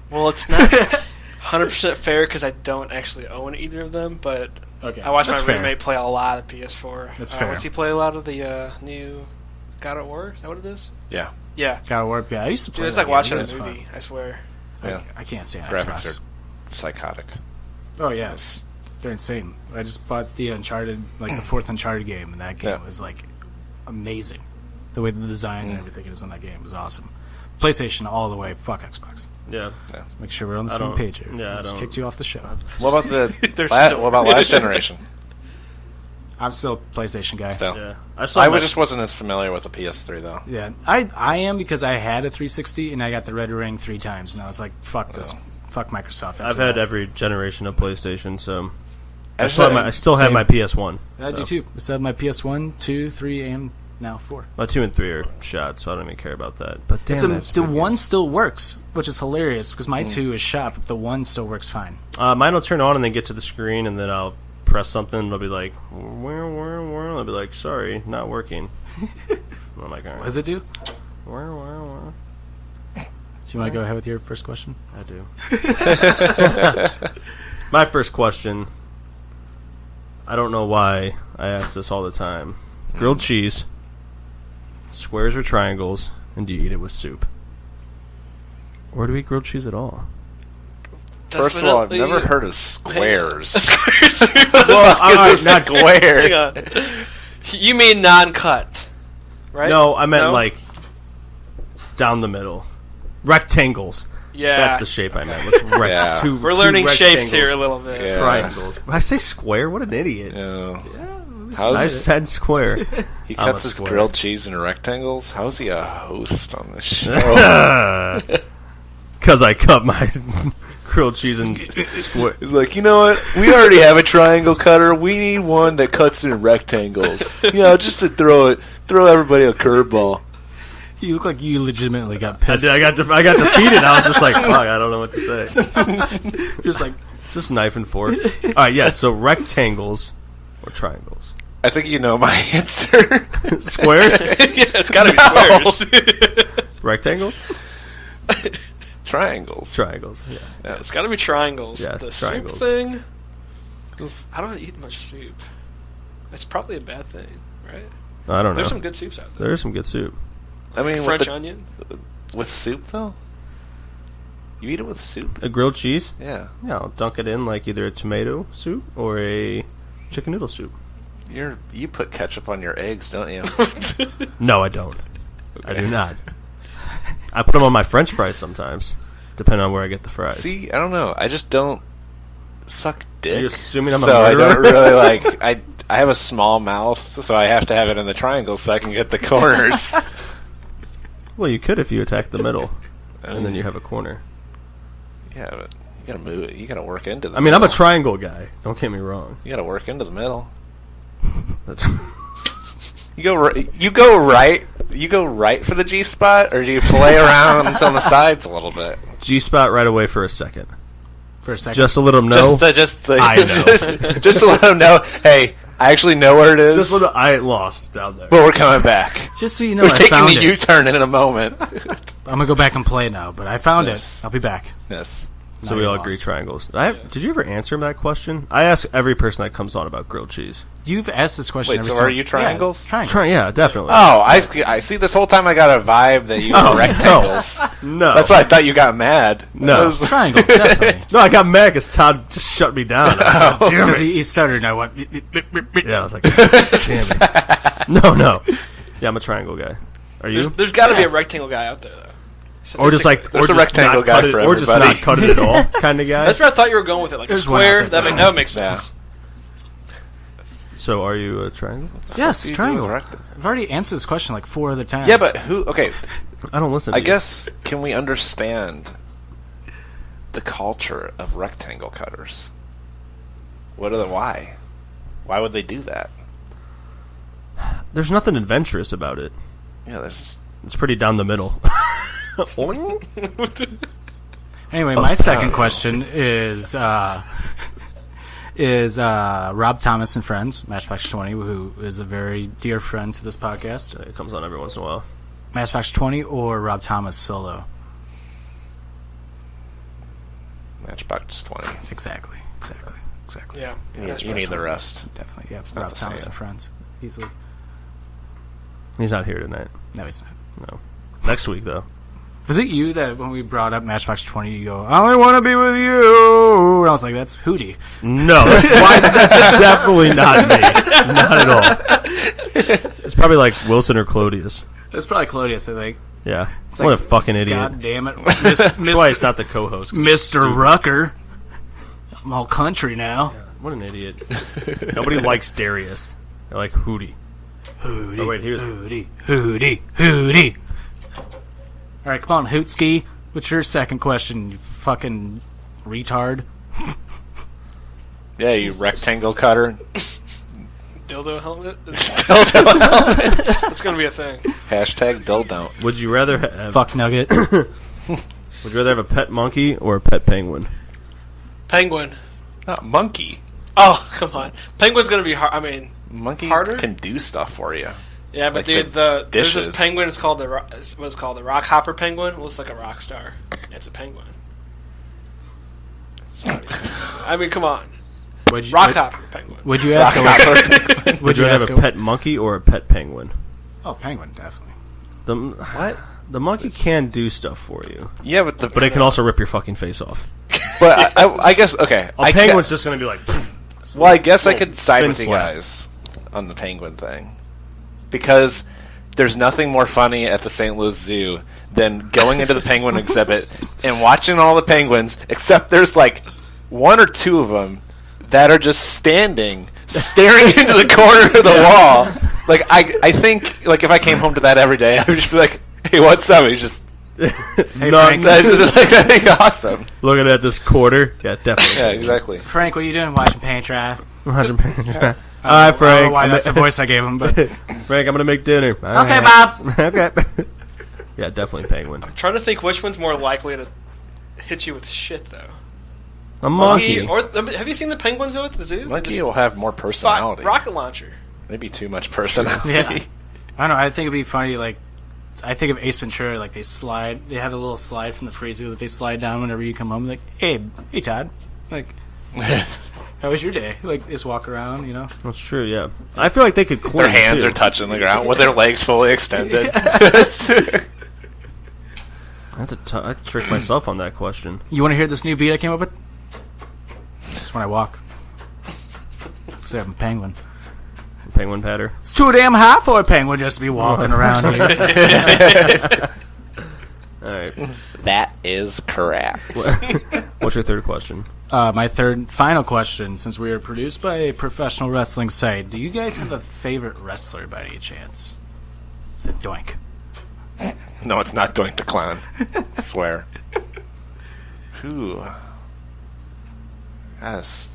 Well, it's not 100% fair because I don't actually own either of them, but Okay, I watched my that's fair. roommate play a lot of PS4. That's fair. Does he play a lot of the new God at War? Is that what it is? Yeah. Yeah. Gotta work. Yeah, I used to play. Dude, it's that like game. watching It was a movie, fun. I swear. Yeah. I can't stand Graphics Xbox. are psychotic. Oh yes, they're insane. I just bought the Uncharted, like the 4th Uncharted game, and that game was like amazing. The way the design and everything is on that game was awesome. PlayStation all the way. Fuck Xbox. Yeah. Let's make sure we're on the same page here. Yeah, I just don't. kicked you off the show. What about what about last generation? I'm still a PlayStation guy. So, Yeah. just wasn't as familiar with the PS3 though. Yeah, I am because I had a 360 and I got the Red Ring 3 times, and I was like, fuck this. Fuck Microsoft. I've had every generation of PlayStation, so I I still have my PS1. I do too. I still have my PS1, 2, 3, and now 4. My 2 and 3 are shot, so I don't even care about that. But damn, The 1 still works, which is hilarious because my 2 is shot, but the 1 still works fine. Mine will turn on and then get to the screen, and then I'll press something, and it'll be like, where? I'll be like, sorry, not working. I'm like, all right. What does it do? Where? Do you want to go ahead with your first question? I do. My first question, I don't know why I ask this all the time. Grilled cheese, squares or triangles, and do you eat it with soup? Or do we eat grilled cheese at all? First of all, I've never heard of squares. Well, not square. Hang on. You mean non-cut, right? No, I meant like down the middle. Rectangles. Yeah. That's the shape I meant. Was Yeah. We're learning shapes here a little bit. Yeah. Triangles. Did I say square? What an idiot. Yeah. I said square. He cuts his grilled cheese into rectangles. How's he a host on this show? Because I cut my grilled cheese in square. He's like, you know what? We already have a triangle cutter. We need one that cuts in rectangles. Just to throw everybody a curveball. You look like you legitimately got pissed. I got defeated. I was just like, fuck, I don't know what to say. Just knife and fork. All right, yeah. So rectangles or triangles? I think you know my answer. Squares? Yeah, it's got to be squares. Rectangles? Triangles. Yeah. It's got to be triangles. Yeah, the triangles. soup thing. I don't eat much soup. It's probably a bad thing, right? I don't know. There's some good soups out there. There's some good soup. I mean, French onion with soup though. You eat it with soup. A grilled cheese? Yeah. Yeah, I'll dunk it in like either a tomato soup or a chicken noodle soup. You put ketchup on your eggs, don't you? No, I don't. Okay. I do not. I put them on my French fries sometimes, depending on where I get the fries. See, I don't know. I just don't suck dick. You're assuming I'm a so murderer? I don't really like. I have a small mouth, so I have to have it in the triangle so I can get the corners. Well, you could if you attack the middle, and then you have a corner. Yeah, but you gotta move it. You gotta work into the. I mean, I'm a triangle guy. Don't get me wrong. You gotta work into the middle. You go right for the G spot, or do you play around on the sides a little bit? G spot right away for a second. Just to let them know. I know. Just to let them know. Hey, I actually know where it is. I lost down there, but we're coming back. Just so you know, we're I taking found the U-turn in a moment. I'm gonna go back and play now, but I found it. I'll be back. Yes. So we all agree triangles. Did you ever answer that question? I ask every person that comes on about grilled cheese. You've asked this question. Wait, so are you triangles? Yeah, triangles. Yeah, definitely. Oh, I see. This whole time I got a vibe that you were rectangles. No. That's why I thought you got mad. No. Triangles, definitely. No, I got mad because Todd just shut me down. Because he stuttered and I went... Yeah, I was like, damn it. No. Yeah, I'm a triangle guy. Are you? There's got to be a rectangle guy out there, though. Or just like, there's a rectangle guy for everybody. Or just not cut it at all kind of guy. That's where I thought you were going with it, like a square. That makes sense. So, are you a triangle? Yes, triangle. I've already answered this question like 4 other times. Yeah, but who? Okay, I don't listen. I guess can we understand the culture of rectangle cutters? Why? Why would they do that? There's nothing adventurous about it. Yeah, it's pretty down the middle. Anyway, my second question is Rob Thomas and Friends, Matchbox 20, who is a very dear friend to this podcast. It comes on every once in a while. Matchbox 20 or Rob Thomas solo? Matchbox 20. Exactly. Yeah. You need the rest. Definitely, yeah. Rob Thomas and Friends. Easily. He's not here tonight. No, he's not. No. Next week, though. Was it you that when we brought up Matchbox 20, you go, I only want to be with you? And I was like, that's Hootie. No. That's definitely not me. Not at all. It's probably like Wilson or Clodius. It's probably Clodius, I think. Yeah. It's what like, a fucking idiot. God damn it. That's why it's not the co-host. Mr. Rucker. I'm all country now. Yeah, what an idiot. Nobody likes Darius. They like Hootie. Hootie. Oh, wait, here's Hootie. All right, come on, Hootski. What's your second question, you fucking retard? Yeah, you rectangle cutter. Dildo helmet? That's going to be a thing. Hashtag dildo. Would you rather have... Fuck nugget. Would you rather have a pet monkey or a pet penguin? Penguin. Monkey. Oh, come on. Penguin's going to be hard. I mean, monkey harder? Can do stuff for you. Yeah, but like dude, there's dishes. this penguin. It's called what's called the rock hopper penguin. It looks like a rock star. It's a penguin. I mean, come on. Rock hopper penguin. Would you ask? Would you have a pet monkey or a pet penguin? Oh, penguin, definitely. What? The monkey can do stuff for you. Yeah, but it can also rip your fucking face off. But I guess okay. A penguin's just going to be like. Well, I guess I could side with you guys on the penguin thing. Because there's nothing more funny at the St. Louis Zoo than going into the penguin exhibit and watching all the penguins, except there's like 1 or 2 of them that are just standing staring into the corner of the wall. Like I think like if I came home to that every day, I would just be like, "Hey, what's up?" He's just Hey, Frank. that'd be awesome. Looking at this quarter. Yeah, definitely. Yeah, exactly. Frank, what are you doing? Watching paint dry. All right, Frank. I don't know why that's the voice I gave him, but Frank, I'm gonna make dinner. okay, Bob. Okay. Yeah, definitely penguin. I'm trying to think which one's more likely to hit you with shit, thoe. A monkey. Or have you seen the penguins though at the zoo? Monkey will have more personality. Rocket launcher. Maybe too much personality. Yeah. I don't know. I think it'd be funny. Like, I think of Ace Ventura. Like, they have a little slide from the freezer that they slide down whenever you come home. Like, hey Todd. Like, how was your day? Like, just walk around, you know. That's true. Yeah, I feel like they could cling. Their hands too. are touching the ground with their legs fully extended. I tricked myself on that question. You want to hear this new beat I came up with? Just when I walk. So I'm a penguin. Penguin patter. It's too damn hot for a penguin just to be walking around here. All right. That is correct. What's your third question? My third and final question, since we are produced by a professional wrestling site, do you guys have a favorite wrestler by any chance? Is it Doink? No, it's not Doink the Clown. I swear. Who? Yes.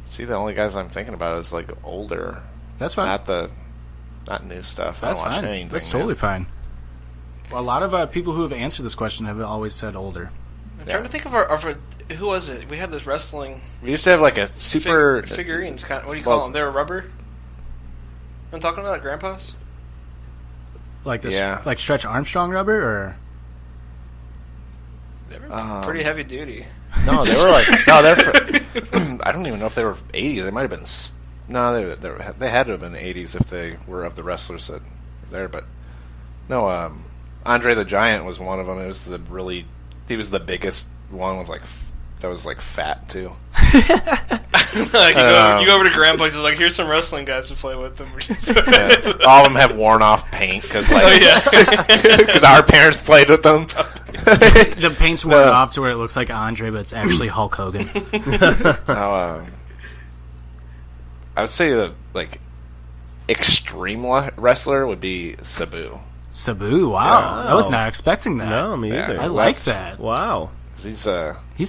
See, the only guys I'm thinking about is like older. That's fine. Not new stuff. That's I don't watch fine. anything That's new. totally fine. A lot of people who have answered this question have always said older. I'm trying to think of our who was it? We had this wrestling We used to have like a super figurines. Kind of, what do you Well- call them? They were rubber. I'm talking about grandpas. Like this, Yeah. like Stretch Armstrong rubber, or They were pretty heavy duty. No, they were like they're. I don't even know if they were 80s. They might have been. No, they had to have been 80s if they were of the wrestlers that were there. But no, Andre the Giant was one of them. It was he was the biggest one with that was like fat too. Like you go over to grandpa's and like, here's some wrestling guys to play with them. Yeah. All of them have worn off paint because Oh, our parents played with them. the paint's worn off to where it looks like Andre, but it's actually Hulk Hogan. Now, I would say the extreme wrestler would be Sabu. Sabu, wow, Yeah. I was not expecting that. No, me Yeah. either. I like that. Wow. He's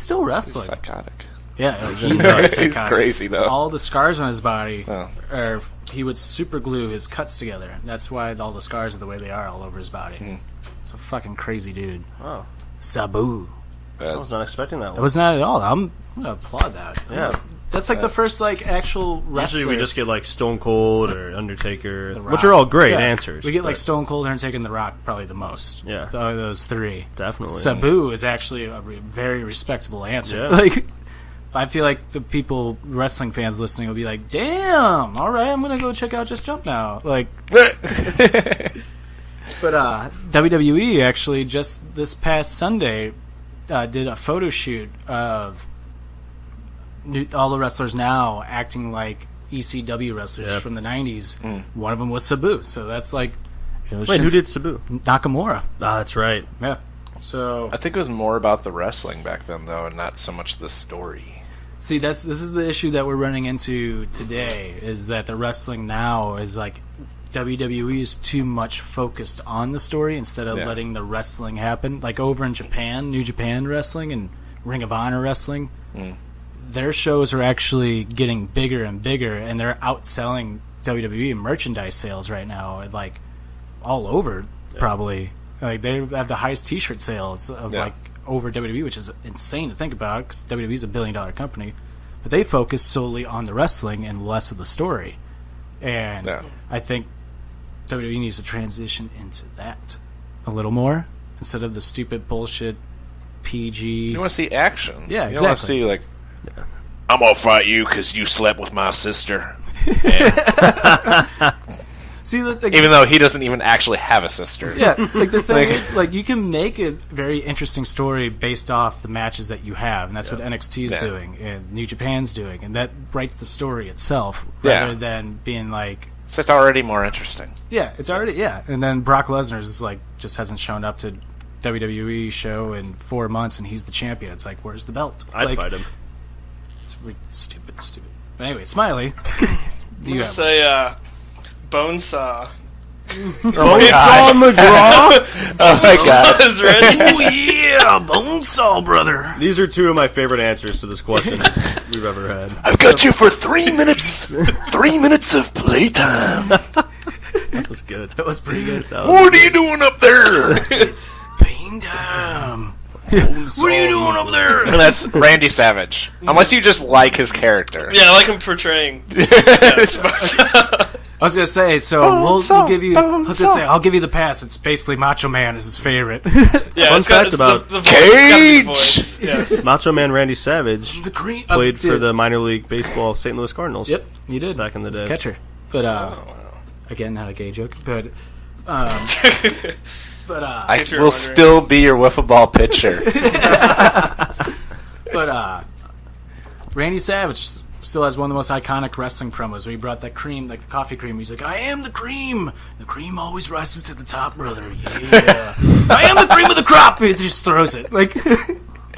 Still wrestling. psychotic. Yeah, he's very He's psychotic. crazy though. All the scars on his body, Oh. he would super glue his cuts together. That's why all the scars are the way they are all over his body. It's a fucking crazy dude. Wow. Sabu. I was not expecting that It one. was not at all. I'm gonna applaud that. Yeah. That's like the first actual wrestler. Usually we just get like Stone Cold or Undertaker, The which Rock. are all great Yeah. answers. We get like but Stone Cold, Undertaker, and The Rock probably the most. Yeah. Those three. definitely. Sabu is actually a very respectable answer. Yeah. Like, I feel like the wrestling fans listening will be like, "Damn, all right, I'm gonna go check out Just Jump now." Like, but WWE actually just this past Sunday did a photo shoot of all the wrestlers now acting like ECW wrestlers Yep. from the '90s. One of them was Sabu, so that's like, Wait, who did Sabu? Nakamura? Ah, that's right. Yeah. So I think it was more about the wrestling back then, though, and not so much the story. see, this is the issue that we're running into today, is that the wrestling now is like WWE is too much focused on the story instead of letting the wrestling happen. Like over in Japan, New Japan Wrestling and Ring of Honor Wrestling, their shows are actually getting bigger and bigger, and they're outselling WWE merchandise sales right now, like all over probably. Like they have the highest T-shirt sales of like over WWE, which is insane to think about because WWE is $1 billion company, but they focus solely on the wrestling and less of the story. And I think WWE needs to transition into that a little more instead of the stupid bullshit PG. You want to see action. Yeah, You don't want to exactly. see, like, I'm going to fight you because you slept with my sister. See, Even though he doesn't even actually have a sister. yeah, like the thing is, like you can make a very interesting story based off the matches that you have, and that's what NXT is doing and New Japan's doing, and that writes the story itself rather than being like, So it's already more interesting. yeah, it's already and then Brock Lesnar is like just hasn't shown up to WWE show in 4 months, and he's the champion. It's like, where's the belt? I'd like, fight him. It's stupid. But anyway, Smiley. I'm gonna say Bonesaw. Bonesaw McGraw? Oh my god. Is ready? Oh yeah, Bonesaw, brother. These are two of my favorite answers to this question we've ever had. I've got you for 3 minutes. 3 minutes of playtime. That was good. That was pretty good. What are you doing up there? It's pain time. What are you doing up there? And that's Randy Savage. Unless you just like his character. Yeah, I like him portraying. I was gonna say, so we'll give you. I'll give you the pass. It's basically Macho Man is his favorite. Yeah, Fun fact about the voice. It's got the voice. Yes. Macho Man Randy Savage The green played for the minor league baseball St. Louis Cardinals. Yep, you did Back in the He's a day. catcher. But again, not a gay joke. But I If you're will wondering. still be your wiffle ball pitcher. but Randy Savage still has one of the most iconic wrestling promos where he brought that cream, like the coffee cream. He's like, I am the cream. The cream always rises to the top, brother. Yeah. I am the cream of the crop. He just throws it. Like,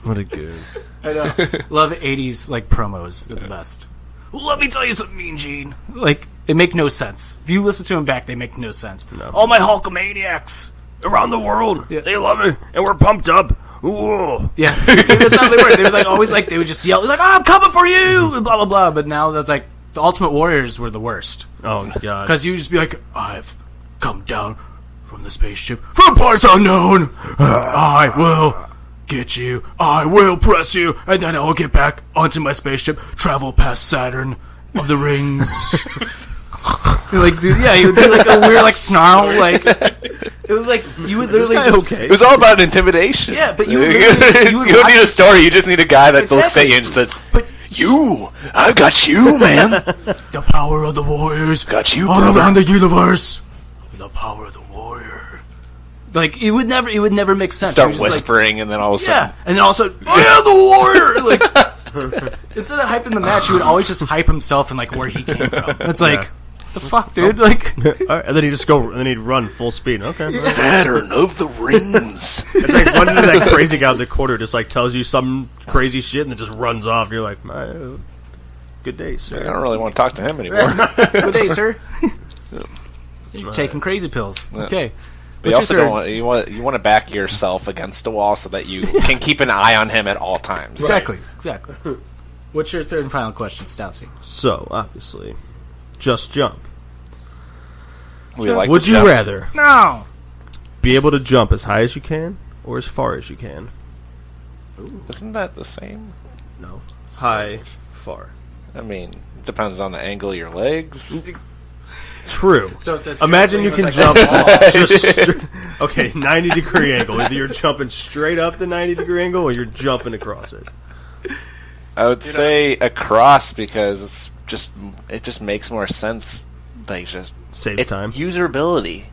What a good. I know. Love 80s, like, promos. They're the best. Well, let me tell you something, Mean Gene. Like, they make no sense. If you listen to them back, they make no sense. No. All my Hulkamaniacs. Around the world, Yeah. they love it, and we're pumped up. Ooh. Yeah, that's how they were. They were like always like they would just yell like, "Oh, I'm coming for you!" and blah blah blah. But now that's like the Ultimate Warriors were the worst Oh god. because you would just be like, "I've come down from the spaceship from parts unknown. I will get you. I will press you, and then I will get back onto my spaceship, travel past Saturn of the rings." Like, dude, yeah, he would do like a weird like snarl, like it was like you would literally just okay. It was all about intimidation. Yeah, but you you would don't watch need a this- story. You just need a guy that looks at Exactly. you and says, But I've got you, man. the power of the warriors Got you, all brother. around the universe. The power of the warrior. Like it would never make sense. start He was just whispering, and then all of a Like, sudden, yeah, and then also, I am the warrior. Like instead of hyping the match, he would always just hype himself and like where he came from. It's like, the fuck, dude. Like, All right, and then he'd just go, and then he'd run full speed. Okay. Saturn of the rings. It's like running into that crazy guy at the quarter, just like tells you some crazy shit, and then just runs off. And you're like, good day, I sir. don't really want to talk to him anymore. good day, sir. You're taking crazy pills. Okay. But you also don't want you want to back yourself against a wall so that you can keep an eye on him at all times. Exactly. What's your third and final question, Stoutsy? So obviously, just jump. We like Would to you jump. rather No. be able to jump as high as you can or as far as you can? Isn't that the same? No. High, far. I mean, it depends on the angle of your legs. True. So the Imagine you trampoline can was like jump a ball. just okay, 90-degree angle. Either you're jumping straight up the 90-degree angle or you're jumping across it. I would say across because it just makes more sense. Like just Saves time. Usability.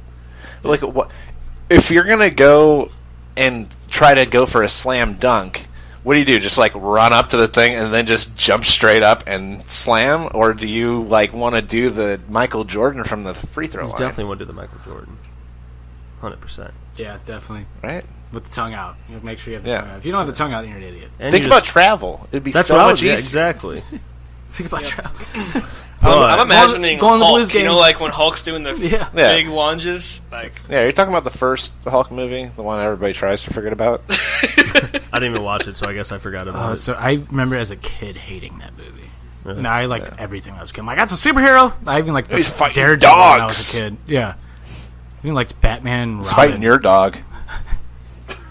Like what if you're gonna go and try to go for a slam dunk? What do? Just like run up to the thing and then just jump straight up and slam, or do you like want to do the Michael Jordan from the free throw You line? definitely want to do the Michael Jordan. 100%. Yeah, definitely. Right. With the tongue out. You make sure you have the Yeah. tongue out. If you don't have the tongue out, then you're an idiot. And Think you about just- travel. It'd be That's so what I much was. Yeah, easier. exactly. Think about travel. I'm imagining Go on the Hulk. Blues You know, game. like when Hulk's doing the Yeah. Yeah. big lunges. Like, Yeah, you're talking about the first Hulk movie, the one everybody tries to forget about. I didn't even watch it, so I guess I forgot about it. So I remember as a kid hating that movie. Really? And I liked everything when I was a kid. I'm like, that's a superhero. I even liked the He's fighting Daredevil when I was dogs. a kid. Yeah. I even liked Batman and It's Robin. fighting your dog.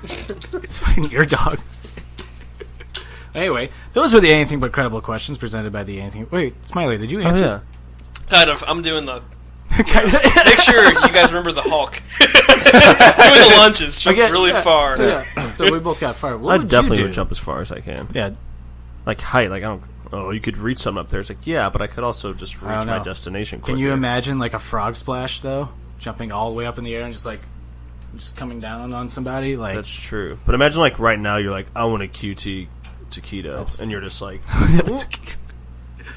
It's fighting your dog. Anyway, those were the Anything But Credible questions presented by the Anything... Wait, Smiley, did you Oh, answer? yeah. kind of, I'm doing the. Kind of. Make sure you guys remember the Hulk. Doing the lunges from Okay, really yeah. far. So, yeah. So we both got fired. What I would definitely you would do? jump as far as I can. Yeah. Like height, like I don't. Oh, you could reach something up there. It's like, yeah, but I could also just I reach don't my know. destination quicker. Can you imagine like a frog splash though, jumping all the way up in the air and just coming down on somebody? Like That's true. But imagine like right now, you're like, I want a QT taquito, That's- and you're just like,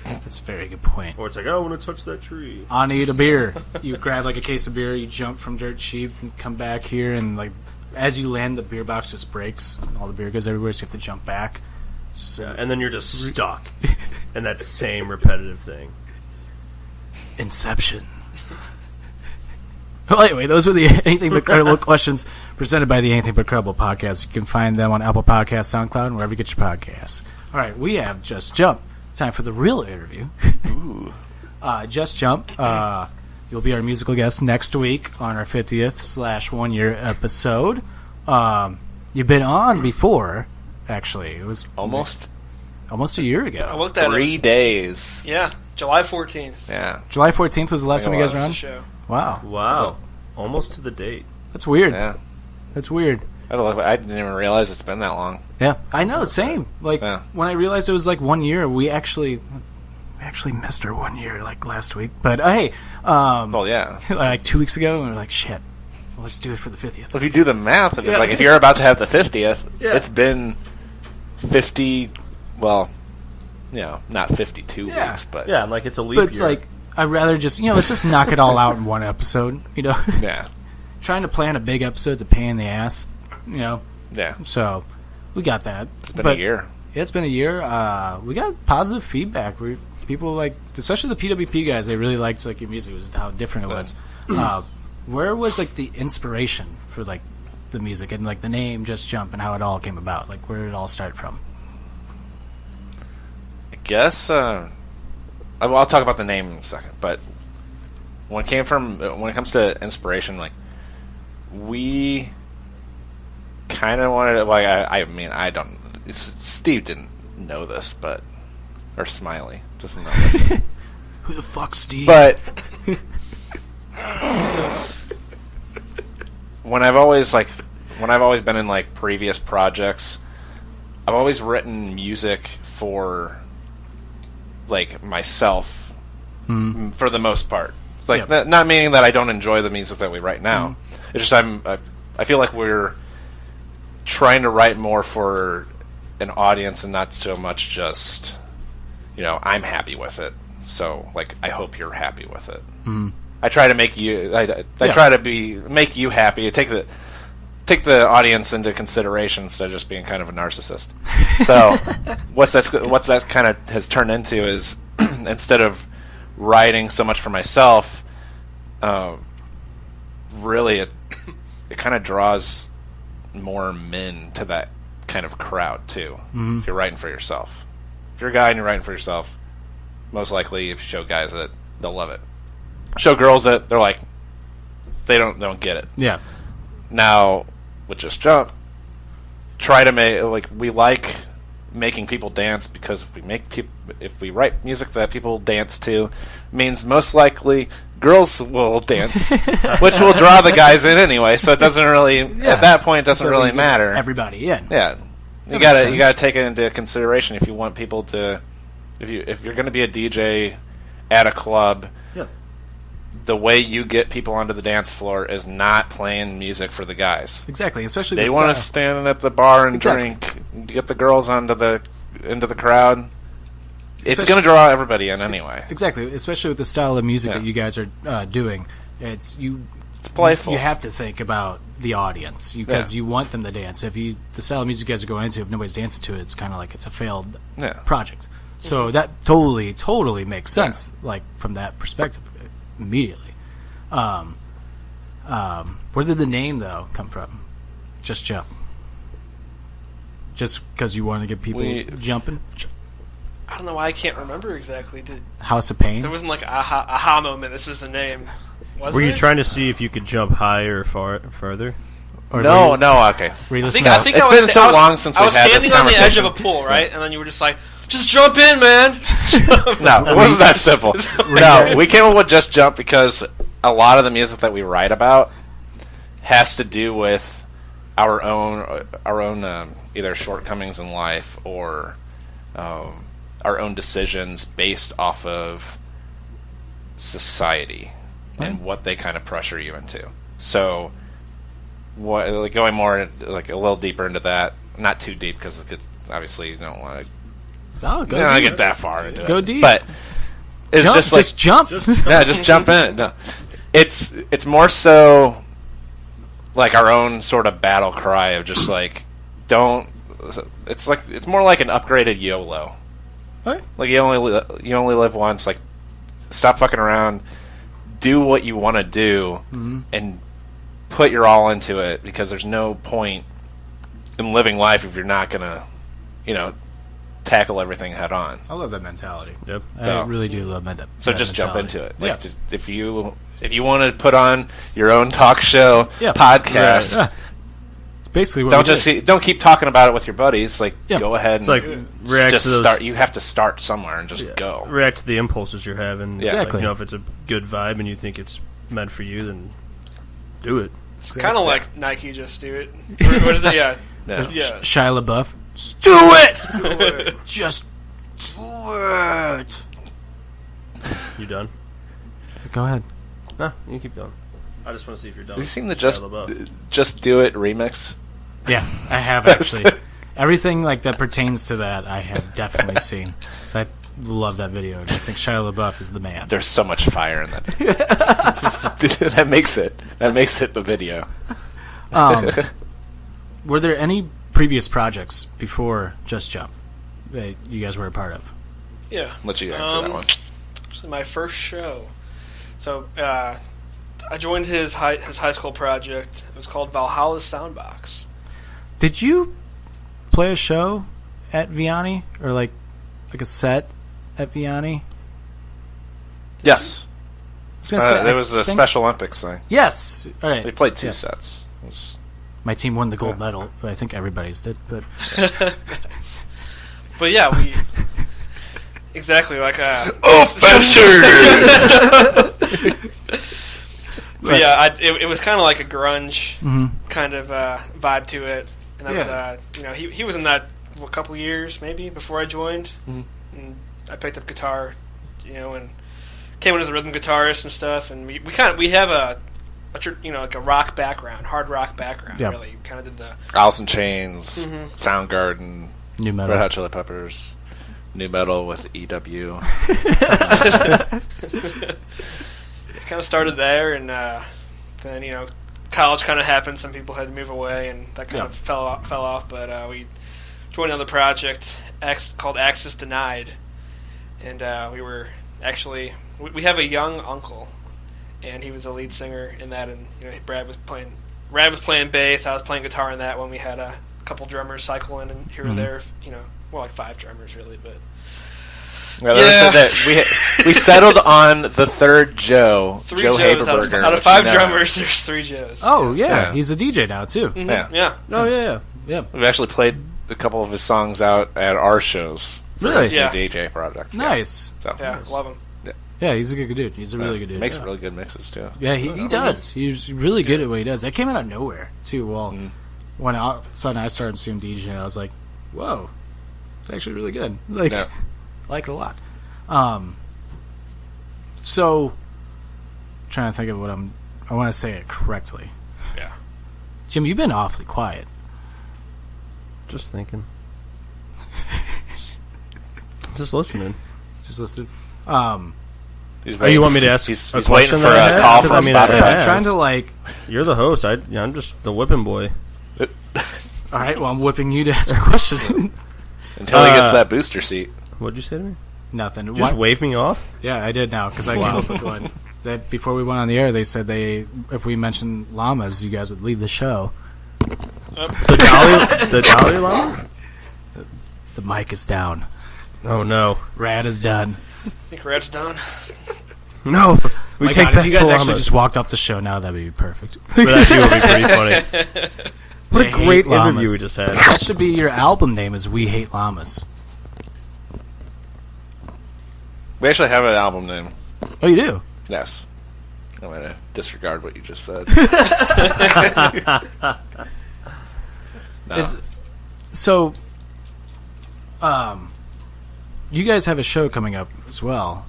that's a very good point. or it's like, I want to touch that tree. I need a beer. You grab like a case of beer, you jump from dirt cheap, and come back here, and like as you land, the beer box just breaks, and all the beer goes everywhere. So you have to jump back. Yeah, and then you're just stuck. and that same repetitive thing. Inception. Well, anyway, those were the Anything But Credible questions presented by the Anything But Credible podcast. You can find them on Apple Podcasts, SoundCloud, and wherever you get your podcasts. All right, we have Just Jump. Time for the real interview. Ooh. Just Jump. You'll be our musical guest next week on our 50th/1 year episode. You've been on before, actually. It was Almost a year ago. I looked at 3 it. days. Yeah, July 14th. Yeah. July 14th was the last time you guys were That's on? the show. Wow. Wow. Almost to the date. That's weird. Yeah. That's weird. I didn't even realize it's been that long. Yeah, I know. Same. Like Yeah. when I realized it was like 1 year, we actually missed our 1 year like last week. But hey, Well, yeah. like 2 weeks ago, we were like, shit, well, let's do it for the 50th. Well, if you do the math, Yeah. like if you're about to have the 50th, Yeah. it's been 50. Well, not 52 Yeah. weeks, but Yeah, like it's a leap But it's year. like I'd rather just let's just knock it all out in one episode. yeah, Trying to plan a big episode's a pain in the ass. yeah. So we got that. It's been a year. Yeah, it's been a year. We got positive feedback. People like, especially the PWP guys, they really liked like your music. It was how different it was. Where was like the inspiration for like the music and like the name Just Jump and how it all came about? Like where did it all start from? I guess. I'll talk about the name in a second, but when it comes to inspiration, like we kind of wanted to, like I mean I don't. Steve didn't know this, or Smiley doesn't know this. Who the fuck's Steve? But when I've always been in like previous projects, I've always written music for like myself for the most part. It's like not meaning that I don't enjoy the music that we write now. It's just I feel like we're trying to write more for an audience and not so much just I'm happy with it. So like I hope you're happy with it. I try to make you. I try to make you happy. Take the audience into consideration instead of just being kind of a narcissist. So what's that kind of has turned into is instead of writing so much for myself, really it kind of draws more men to that kind of crowd too. If you're writing for yourself, if you're a guy and you're writing for yourself, most likely if you show guys it, they'll love it. Show girls it, they're like, they don't get it. Yeah. Now with Just Jump, try to make we like making people dance because if we write music that people dance to, means most likely girls will dance, which will draw the guys in anyway. So it doesn't really at that point it doesn't really matter. Everybody in. Yeah, you gotta take it into consideration if you want people to. If you're going to be a DJ at a club, the way you get people onto the dance floor is not playing music for the guys. Exactly, especially They the want to style. stand at the bar and Exactly. drink, get the girls into the crowd. It's going to draw everybody in anyway. Exactly, especially with the style of music Yeah. that you guys are doing. It's playful. You have to think about the audience because you want them to dance. The style of music you guys are going into, if nobody's dancing to it, it's kind of like it's a failed project. So that totally makes sense. Like from that perspective, immediately. Where did the name though come from? Just Jump. Just because you wanted to get people jumping. I don't know why I can't remember exactly. House of Pain. There wasn't like a aha moment. This is the name. Were you trying to see if you could jump higher or farther? Or No, okay. Were you I listening? think It's I was been so long since I was we've had this standing on the edge of conversation. a pool, right? And then you were just like, "Just jump in, man." No, it wasn't that simple. No, we came up with Just Jump because a lot of the music that we write about has to do with our own either shortcomings in life or our own decisions based off of society and what they kind of pressure you into. So, going more like a little deeper into that, not too deep because obviously you don't want to get that far into it. Go deep. But it's Jump, just like just jump. just jump in. No. It's more so like our own sort of battle cry of just like don't. It's more like an upgraded YOLO. Right. Like you only live once. Like, stop fucking around. Do what you want to do, and put your all into it. Because there's no point in living life if you're not gonna, tackle everything head on. I love that mentality. Yep. I really do love that. So that just jump mentality. into it. Yeah. Like, if you want to put on your own talk show podcast. Yeah. It's basically what Don't keep talking about it with your buddies. Like, go ahead It's and react just to those, start. You have to start somewhere and just go. React to the impulses you're having. Yeah. Exactly. If it's a good vibe and you think it's meant for you, then do it. It's kind of like Nike, just do it. What is it? Yeah. Yeah. Shia LaBeouf. Just do it. Just do it. You done? Go ahead. No, you keep going. I just want to see if you're done. Have you seen the Shia LaBeouf. Just Do It remix? Yeah, I have actually. Everything like that pertains to that, I have definitely seen. So I love that video, and I think Shia LaBeouf is the man. There's so much fire in that. That makes it the video. Were there any previous projects before Just Jump that you guys were a part of? Yeah. Let you answer that one. This is my first show. So I joined his high school project. It was called Valhalla's Soundbox. Did you play a show at Vianney or like a set at Vianney? Yes. I was gonna say, There was a Special Olympics thing. Yes. All right. We played 2 Yeah. sets. It was- My team won the gold medal, but I think everybody's did. But But yeah, we exactly like But yeah, it was kind of like a grunge kind of vibe to it, and that was he was in that a couple years maybe before I joined, and I picked up guitar, and came in as a rhythm guitarist and stuff, and we have a like a rock background, hard rock background. Yeah. Really, kind of did the Alice in Chains, Soundgarden, new metal. Red Hot Chili Peppers, new metal with EW. kind of started there, and then college kind of happened. Some people had to move away, and that kind of fell off. But we joined another project called Access Denied, and we were actually we have a young uncle, and he was a lead singer in that. And Brad was playing bass. I was playing guitar in that one. We had a couple drummers cycle in and here or there. More like 5 drummers really, but. We settled on the third Joe. 3 Joe Joes Haberberger. out of 5 drummers. There's 3 Joes. Oh yeah, Yeah. he's a DJ now too. Yeah. Oh yeah. Yeah, We've actually played a couple of his songs out at our shows. For Really? his new Yeah. DJ project. nice. So, Yeah, love him. Yeah, he's a good dude. He's a really good dude. Makes yeah. really good mixes too. Yeah, he does. He's really good at what he does. That came out of nowhere too. Well, when all of a sudden I started seeing DJ, I was like, "Whoa, it's actually really good." Like, Yeah. I like it a lot. So, trying to think of what I want to say it correctly. Yeah. Jim, you've been awfully quiet. Just thinking. Just listening. Just listen. He's Oh, you waiting- want me to ask He's a waiting question for that I a had? call Because, from I mean, Spotify. I- I'm trying to like. You're the host. I'm just the whipping boy. All right, well, I'm whipping you to ask a question. Until he gets that booster seat. What'd you say to me? Nothing. You just wave me off? Yeah, I did now because I came up with one. That before we went on the air, they said if we mentioned llamas, you guys would leave the show. The Dalai Lama? The mic is down. Oh no. Rad is done. I think Red's done. No. We My take God, back if you guys the actually llamas. just walked off the show now, that'd be perfect. But actually would be pretty funny. What I a great hate llamas. interview we just had. That should be your album name. Is We Hate Llamas. We actually have an album name. Oh, you do? Yes. I'm going to disregard what you just said. No. So, you guys have a show coming up as well.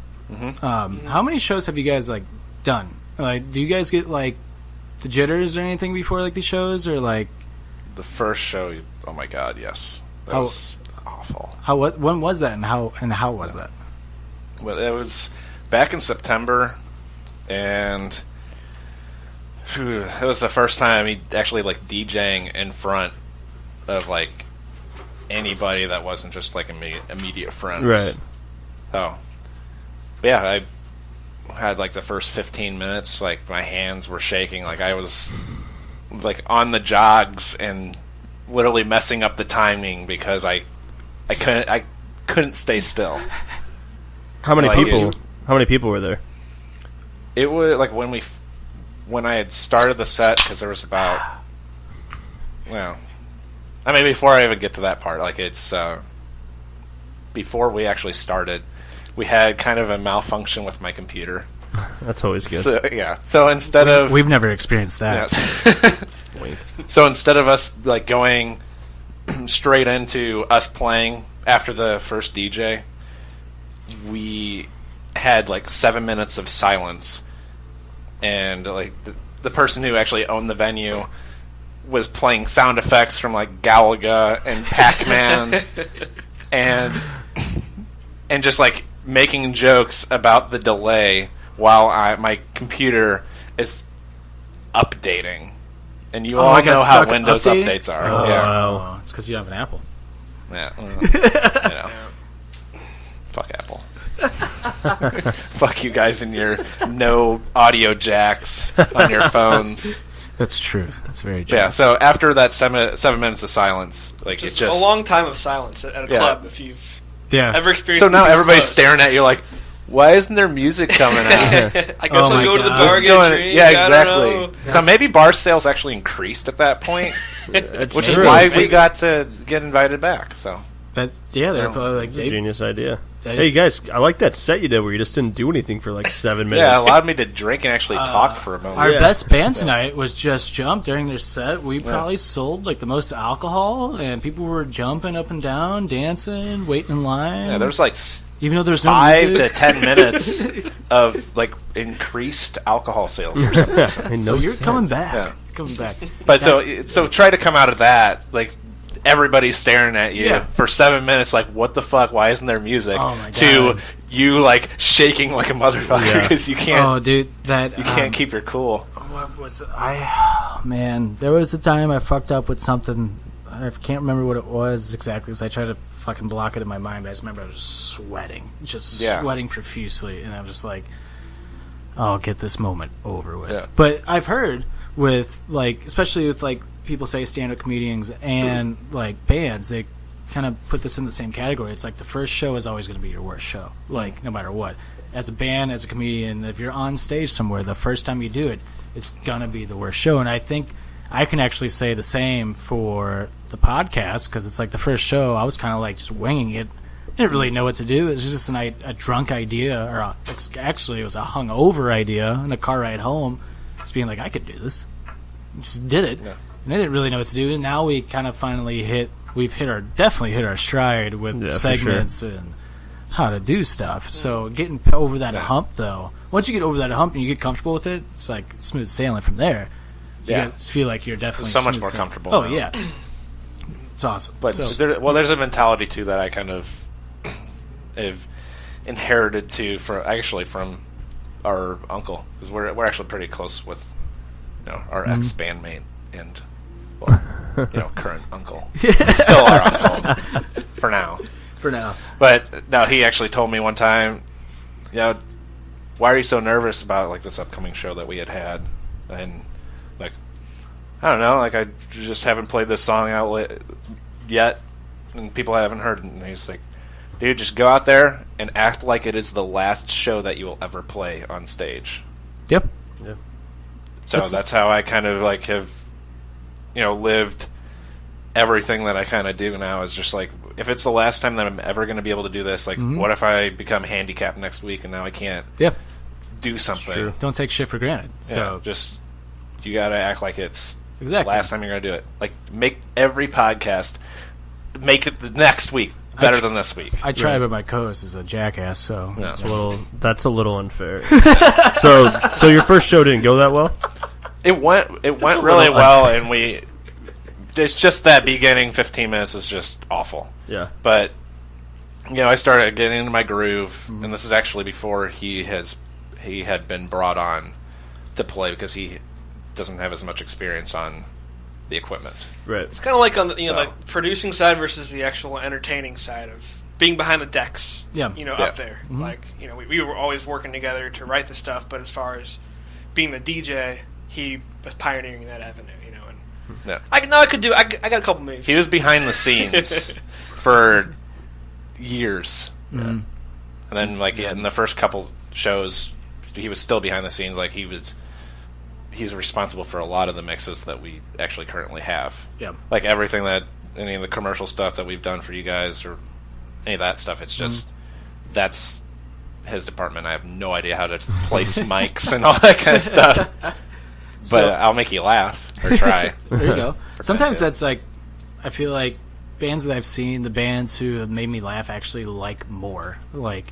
How many shows have you guys done? Like, do you guys get the jitters or anything before these shows, or The first show, oh my god, yes. That How- was awful. when was that, and how was that? Well, it was back in September, and it was the first time he actually DJing in front of anybody that wasn't just like immediate friends. Right. So, but yeah, I had like the first 15 minutes, like my hands were shaking, like I was like on the jogs and literally messing up the timing because I couldn't stay still. How many Like, people? How many people were there? It was like when I had started the set, because there was about, well, I mean, before I even get to that part, like it's before we actually started, we had kind of a malfunction with my computer. That's always good. So, yeah. So instead of We've never experienced that. yes. So instead of us like going straight into us playing after the first DJ, we had like 7 minutes of silence, and like the person who actually owned the venue was playing sound effects from like Galaga and Pac-Man and just like making jokes about the delay while my computer is updating. And you all I got know how stuck Windows updating? updates are. Oh, Yeah. Wow. it's because you have an Apple. Yeah. You know. Fuck Apple. Fuck you guys and your no audio jacks on your phones. That's true. That's very true. Yeah, so after that 7 minutes of silence, like Just, it just a long time of silence at a Yeah. club, if you've Yeah. ever experienced. So now something everybody's close. staring at you like, why isn't there music coming out? I guess Oh I'll my go to the God. bar, What's get a going- drink. yeah, I don't know. exactly. So maybe bar sales actually increased at that point, That's which is true. why we got to get invited back. So They're probably like, It's a genius idea. That Hey is- guys, I like that set you did where you just didn't do anything for like 7 minutes. yeah, it allowed me to drink and actually talk for a moment. Our Yeah. best band tonight was Just Jump. During their set, we probably sold like the most alcohol, and people were jumping up and down, dancing, waiting in line. Yeah, there was like even though there's no 5 music. to 10 minutes of like increased alcohol sales or something. Made So no you're sense. coming back. Yeah. You're coming back. But so try to come out of that like everybody's staring at you Yeah. for 7 minutes, like what the fuck? Why isn't there music? Oh my to God. you like shaking like a motherfucker Yeah. because you can't Oh, dude, that you can't keep your cool. What was oh, man? There was a time I fucked up with something. I can't remember what it was exactly, because I tried to fucking block it in my mind. But I just remember I was sweating, sweating profusely, and I was just like, "I'll get this moment over with." Yeah. But I've heard with like, especially with like people say stand-up comedians and like bands, they kind of put this in the same category. It's like the first show is always going to be your worst show, like no matter what. As a band, as a comedian, if you're on stage somewhere, the first time you do it, it's gonna be the worst show. And I think I can actually say the same for the podcast, because it's like the first show I was kind of like just winging it. I didn't really know what to do. It was just a drunk idea, or actually it was a hungover idea in a car ride home. Just being like, I could do this. Just did it, and I didn't really know what to do. And now we kind of finally definitely hit our stride with Yeah, for segments and how to do stuff. So getting over that hump, though, once you get over that hump and you get comfortable with it, it's like smooth sailing from there. You Yeah. guys feel like you're definitely So much smooth more sailing. comfortable Oh now. yeah, it's awesome. But So- there's a mentality too that I kind of have inherited from our uncle, because we're actually pretty close with our ex bandmate and current uncle. Still our uncle for now. for now, But no, he actually told me one time, why are you so nervous about like this upcoming show that we had? And like, I don't know, like I just haven't played this song out yet, and people haven't heard it. And he's like, dude, just go out there and act like it is the last show that you will ever play on stage. yep. So that's how I kind of like have, lived everything that I kind of do now, is just like, if it's the last time that I'm ever going to be able to do this, like, what if I become handicapped next week and now I can't Yep. do something? True. Don't take shit for granted. Yeah, So just, you got to act like it's exactly. the last time you're going to do it. Like, make every podcast, make it the next week better than this week. I try, but my co-host is a jackass. So Yeah. That's a little unfair. so your first show didn't go that well? It went really well, and it's just that beginning 15 minutes was just awful. Yeah. But I started getting into my groove, and this is actually before he had been brought on to play, because he doesn't have as much experience on the equipment. Right. It's kind of like on the like producing side versus the actual entertaining side of being behind the decks. Yeah. Up there. Like we were always working together to write the stuff, but as far as being the DJ, he was pioneering that avenue. Yeah. I got a couple moves. He was behind the scenes for years, and then like in the first couple shows, he was still behind the scenes. Like he's responsible for a lot of the mixes that we actually currently have. Yeah. Like everything that any of the commercial stuff that we've done for you guys or any of that stuff. It's just that's his department. I have no idea how to place mics and all that kind of stuff. But I'll make you laugh or try. There you go. Sometimes that's like, I feel like bands that I've seen, the bands who have made me laugh actually like more. Like,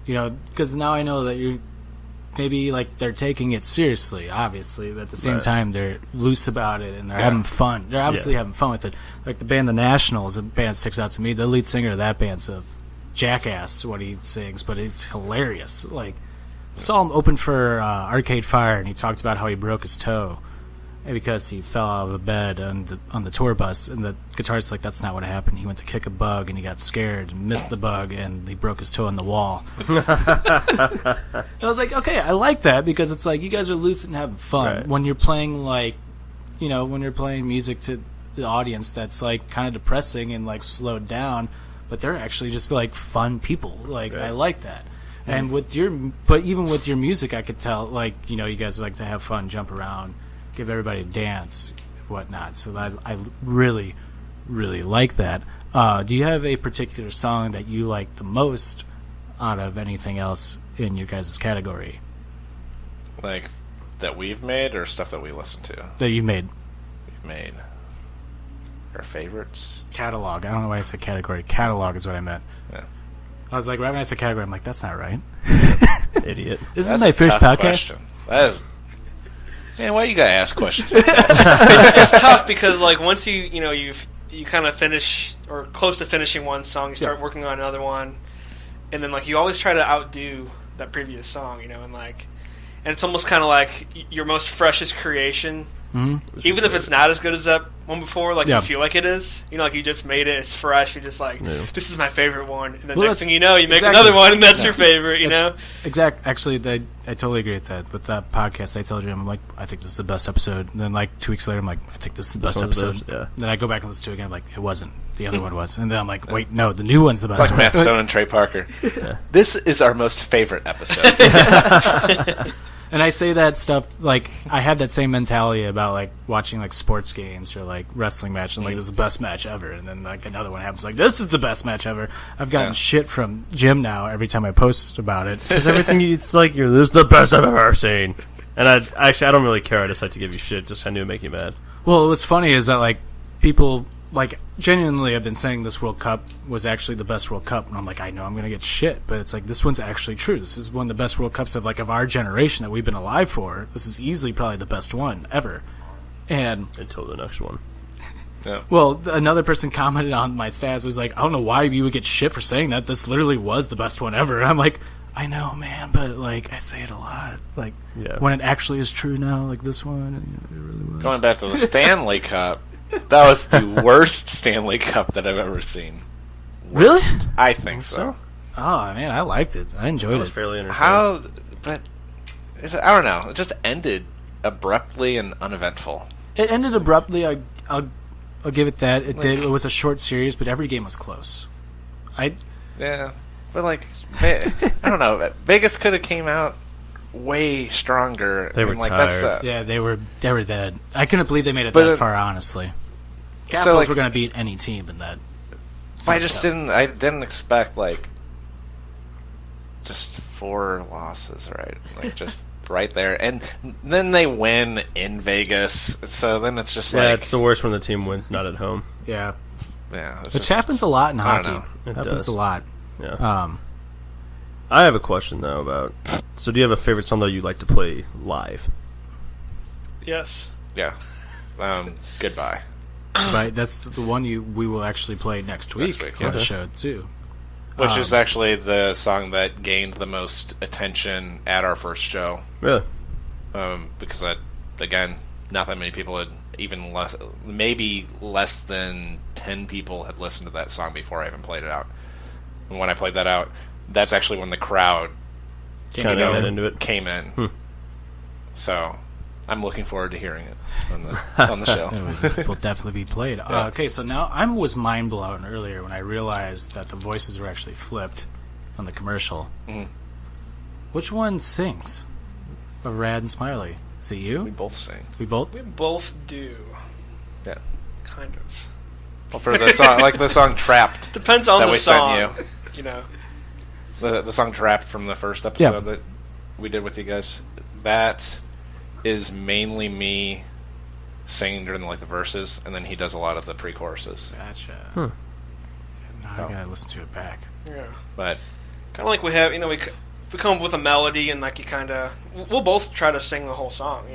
because now I know that you maybe like they're taking it seriously, obviously, but at the same time they're loose about it and they're having fun. They're obviously having fun with it. Like the band The Nationals, a band sticks out to me. The lead singer of that band's a jackass what he sings, but it's hilarious. Like, saw him open for Arcade Fire, and he talked about how he broke his toe because he fell out of a bed on the tour bus, and the guitarist's like, that's not what happened. He went to kick a bug, and he got scared and missed the bug, and he broke his toe on the wall. I was like, okay, I like that, because it's like, you guys are loose and having fun. Right. When you're playing, like, when you're playing music to the audience that's, like, kind of depressing and, like, slowed down, but they're actually just, like, fun people. Like, I like that. And but even with your music, I could tell, like, you guys like to have fun, jump around, give everybody a dance, whatnot. So I really, really like that. Do you have a particular song that you like the most out of anything else in your guys' category? Like, that we've made or stuff that we listen to? That you've made. We've made. Our favorites? Catalog. I don't know why I said category. Catalog is what I meant. Yeah. I was like, right when I said category, I'm like, that's not right. Idiot. This That's is my a first tough podcast. question. That is... Man, why you gotta ask questions? It's tough because like once you kind of finish or close to finishing one song, you start working on another one, and then like you always try to outdo that previous song, and it's almost kind of like your most freshest creation. Mm-hmm. Even if it's not as good as that one before, like you feel like it is. Like you just made it, it's fresh. You're just like, this is my favorite one. And then next thing you know, you make another one, and that's your favorite. You know. Actually, I totally agree with that. With that podcast, I told you, I'm like, I think this is the best episode. And then like 2 weeks later, I'm like, I think this is the best episode. Yeah. Then I go back and listen to it again. I'm like, it wasn't. The other one was. And then I'm like, wait, no, the new one's the best. It's like one. Matt Stone and Trey Parker. This is our most favorite episode. And I say that stuff, like, I had that same mentality about, like, watching, like, sports games or, like, wrestling match, and, like, this is the best match ever. And then, like, another one happens, like, this is the best match ever. I've gotten shit from Jim now every time I post about it. Because everything, it's like, this is the best I've ever seen. And I don't really care. I just like to give you shit. Just I knew it'd make you mad. Well, what's funny is that, like, people, like, genuinely have been saying this World Cup was actually the best World Cup, and I'm like, I know I'm going to get shit, but it's like, this one's actually true. This is one of the best World Cups of, like, of our generation that we've been alive for. This is easily probably the best one ever. And until the next one. Yeah. Well, another person commented on my stats, was like, I don't know why you would get shit for saying that. This literally was the best one ever. And I'm like, I know, man, but, like, I say it a lot. Like, when it actually is true now, like this one, it really was. Going back to the Stanley Cup, that was the worst Stanley Cup that I've ever seen. Really? I think so. Oh, man, I liked it. I enjoyed It was it. fairly entertaining. I don't know. It just ended abruptly and uneventful. It ended abruptly. I'll give it that. It did. It was a short series, but every game was close. Yeah, but like, I don't know. Vegas could have came out way stronger. They were tired. Yeah, they were dead. I couldn't believe they made it that far. Honestly, Capitals were going to beat any team in that. I didn't expect like just 4 losses, right? Like just right there, and then they win in Vegas. So then it's just like it's the worst when the team wins not at home. Yeah, which happens a lot in hockey. I don't know. It happens a lot. Yeah. I have a question though about. So, do you have a favorite song that you like to play live? Yes. Yeah. Goodbye. Right, that's the one we will actually play next week on the show too. Which is actually the song that gained the most attention at our first show. Really? Because that, again, not that many people had even less, maybe less than 10 people had listened to that song before I even played it out. And when I played that out, that's actually when the crowd Kind of got into it. came in. So I'm looking forward to hearing it on the show. It will definitely be played. Okay, so now I was mind blown earlier when I realized that the voices were actually flipped on the commercial. Which one sings of Rad and Smiley? Is it you? We both sing. We both? We both do. Yeah. Kind of. Well, for the song, like the song "Trapped" Depends on that the we song. sent You know. the song "Trapped" from the first episode that we did with you guys. That is mainly me singing during the verses, and then he does a lot of the pre-choruses. Gotcha. Now I gotta listen to it back. Yeah. But Kind of like we have, if we come up with a melody and you kind of, we'll both try to sing the whole song,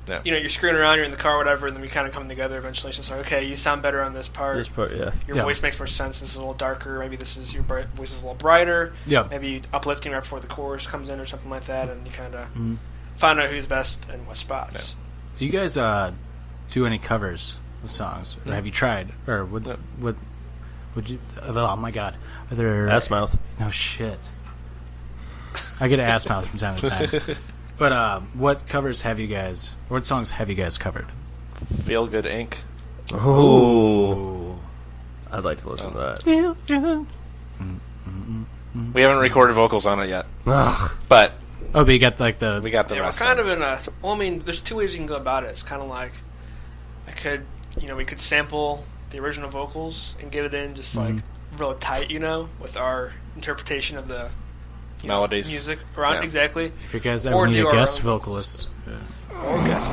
Yeah. You're screwing around, you're in the car, or whatever, and then we kind of come together eventually. It's just like, okay, you sound better on this part. This part, yeah. Your voice makes more sense. This is a little darker. Maybe this is your voice is a little brighter. Yeah. Maybe uplifting right before the chorus comes in or something like that, and you kind of find out who's best in what spots. Do you guys do any covers of songs? Or have you tried? Or would you... Oh, my God. Are there... Ass mouth. No shit. I get ass mouth from time to time. But what covers have you guys... What songs have you guys covered? "Feel Good Inc." Oh. I'd like to listen to that. We haven't recorded vocals on it yet, Ugh. but Oh, but you got the... we got the Yeah, we're rest. kind of in a... Well, I mean, there's two ways you can go about it. It's kind of like, we could sample the original vocals and get it in just real tight, with our interpretation of the Melodies. music around. Yeah. If Exactly. you guys Or ever need do a our guest own. vocalist... Or guess.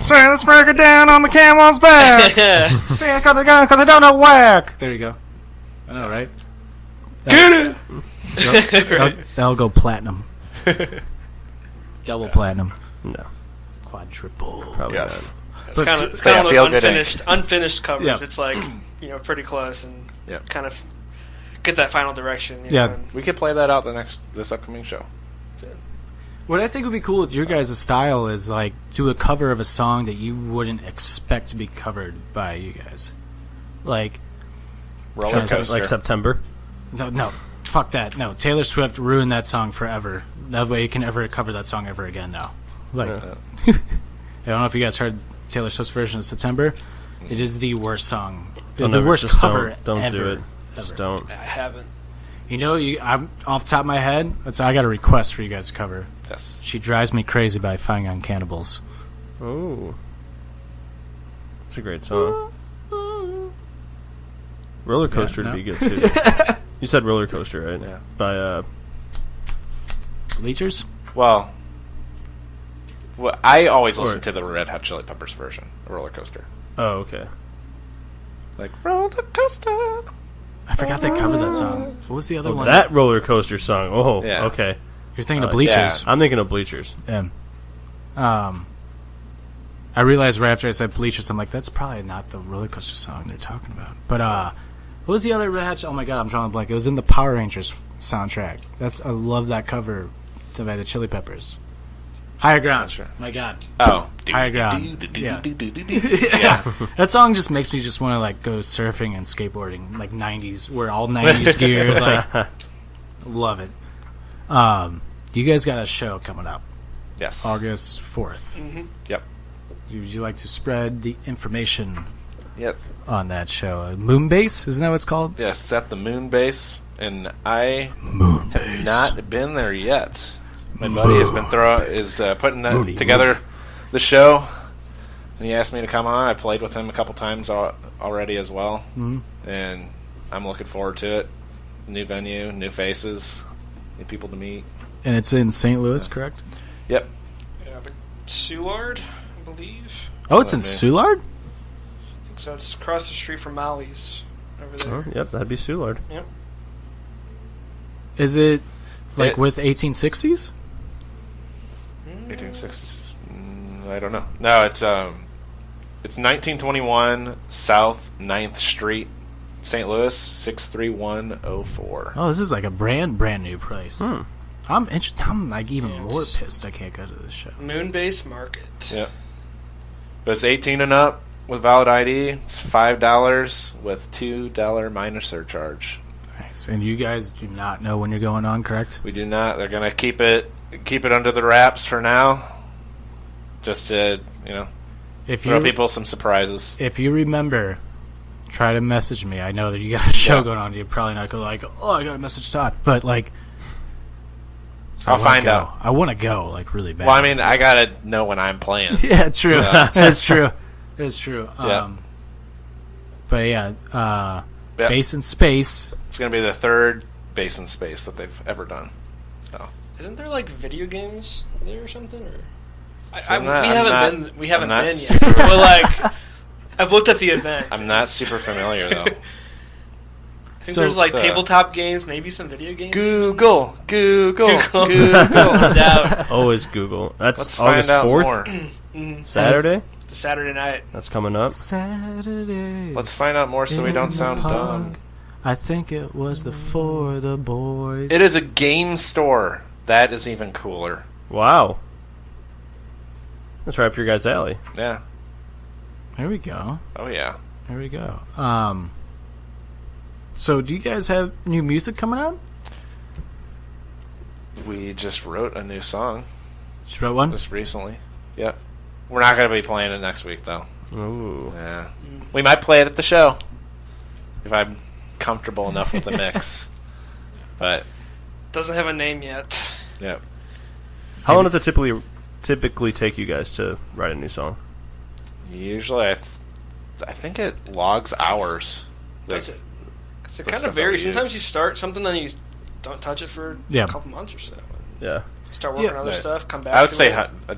Say, let's break it down on the camel's back! Say, I got the gun because I don't know whack! There you go. I know, right? Get it! That'll go platinum. Double platinum. No. Quadruple. Probably Yes. not. It's kind of yeah, one of Feel those Good unfinished covers. Yeah. It's like pretty close and Yeah. kind of get that final direction. Yeah. And We could play that out this upcoming show. What I think would be cool with your guys' style is do a cover of a song that you wouldn't expect to be covered by you guys. Roller Trying to think, Coaster. Like September. No, fuck that. No, Taylor Swift ruined that song forever. That way you can never cover that song ever again now. I don't know if you guys heard Taylor Swift's version of September. It is the worst song. The worst just cover don't ever. do it. Just don't. I haven't. I'm off the top of my head. I got a request for you guys to cover. Yes. She Drives Me Crazy by Fine Young Cannibals. Oh. It's a great song. Roller Coaster would be good too. You said Roller Coaster, right? Yeah. By Bleachers? Well, I always listen to the Red Hot Chili Peppers version of Roller Coaster. Oh, okay. Roller Coaster. I forgot they covered that song. What was the other one? That Roller Coaster song. Oh, Yeah. okay. You're thinking of Bleachers. I'm thinking of Bleachers. Yeah. I realized right after I said Bleachers, I'm like, that's probably not the Roller Coaster song they're talking about. But what was the other Red Hot? Oh my God, I'm drawing a blank. It was in the Power Rangers soundtrack. I love that cover by the Chili Peppers. Higher Ground. Sure. My God. Oh. Higher Ground. Yeah. Yeah. That song just makes me just want to go surfing and skateboarding, 90s. We're all 90s gear. Love it. You guys got a show coming up. Yes. August 4th. Mm-hmm. Yep. Would you like to spread the information Yep. on that show? Moonbase? Isn't that what it's called? Yes, at the Moon Base, and I have not been there yet. My buddy has been putting together the show, and he asked me to come on. I played with him a couple times already as well, and I'm looking forward to it. New venue, new faces, new people to meet. And it's in St. Louis, correct? Yep. Yeah, but Soulard, I believe. Oh, it's in me. Soulard? So it's across the street from Molly's over there. Oh, yep, that'd be Soulard. Yep. Is it with 1860s? 1860s. I don't know. No, it's 1921 South 9th Street, St. Louis 63104. Oh, this is a brand new place. I'm interested. I'm even more pissed I can't go to this show. Moonbase Market. Yep. But it's 18 and up. with valid ID. It's $5 with $2 minor surcharge. Nice. And you guys do not know when you're going on, correct? We do not. They're gonna keep it under the wraps for now, just to throw people some surprises. If you remember, try to message me. I know that you got a show going on. You're probably not going like, oh, I got to message Todd, but like, I'll find out. I want to go like really bad. Well, I mean, I gotta know when I'm playing. Yeah, true. That's true. It's true. Yeah. But yeah, Bass in Space. It's gonna be the third Bass in Space that they've ever done. So. Isn't there like video games there or something? Or we haven't been yet. But like, I've looked at the event. I'm not super familiar though. I think there's like tabletop games, maybe some video games. Google. No doubt. Always Google. That's Let's August find out 4th. more. Saturday? The Saturday night. That's coming up. Saturday. Let's find out more so we don't sound dumb. I think it was for the boys. It is a game store. That is even cooler. Wow. That's right up your guys' alley. Yeah. There we go. Oh yeah. There we go. So do you guys have new music coming out? We just wrote a new song. Just wrote one? Just recently. Yep. We're not going to be playing it next week, though. Ooh. Yeah. We might play it at the show. If I'm comfortable enough with the mix. But. Doesn't have a name yet. Yep. How long does it typically take you guys to write a new song? Usually, I think it logs hours. Does it? Because it kind of varies. Sometimes you start something, then you don't touch it for a couple months or so. Yeah. Start working on other stuff, come back. I would say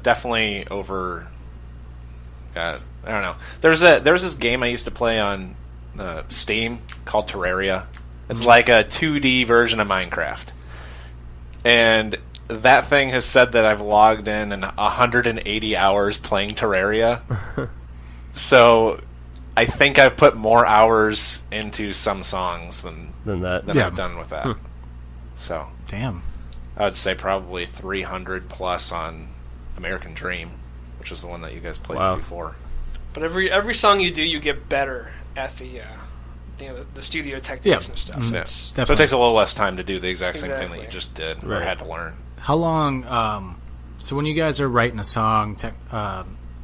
definitely over. I don't know. There's this game I used to play on Steam called Terraria. It's like a 2D version of Minecraft, and that thing has said that I've logged in 180 hours playing Terraria. So I think I've put more hours into some songs than I've done with that. So damn. I would say probably 300 plus on American Dream, which is the one that you guys played before. But every song you do, you get better at the studio techniques and stuff. Mm-hmm. So it takes a little less time to do the exact same thing that you just did or Right. had to learn. How long? So when you guys are writing a song,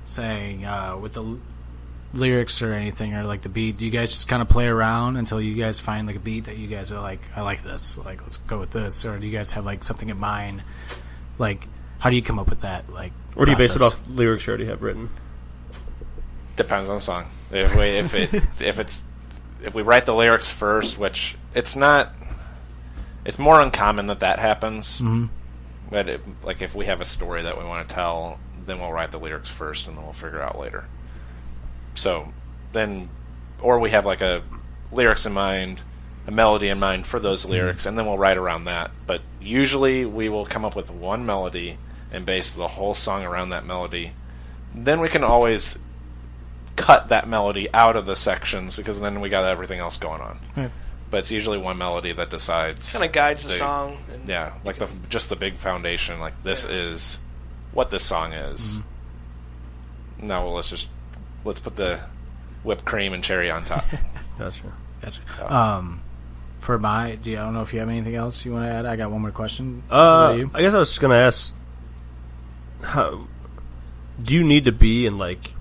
saying with the lyrics or anything or like the beat, do you guys just kind of play around until you guys find like a beat that you guys are like, I like this, like let's go with this, or do you guys have like something in mind? Like, how do you come up with that? Like, or do you base it off lyrics you already have written? Depends on the song. If we write the lyrics first, which it's not, it's more uncommon that happens. Mm-hmm. But like if we have a story that we want to tell, then we'll write the lyrics first, and then we'll figure it out later. So then, or we have like a lyrics in mind, a melody in mind for those lyrics, and then we'll write around that. But usually we will come up with one melody and base the whole song around that melody. Then we can always cut that melody out of the sections because then we got everything else going on. Right. But it's usually one melody that decides. Kind of guides the song. Yeah, like just the big foundation. Like this is what this song is. Mm-hmm. Now let's put the whipped cream and cherry on top. Gotcha. For I don't know if you have anything else you want to add. I got one more question. I guess I was just gonna ask, how do you need to be in like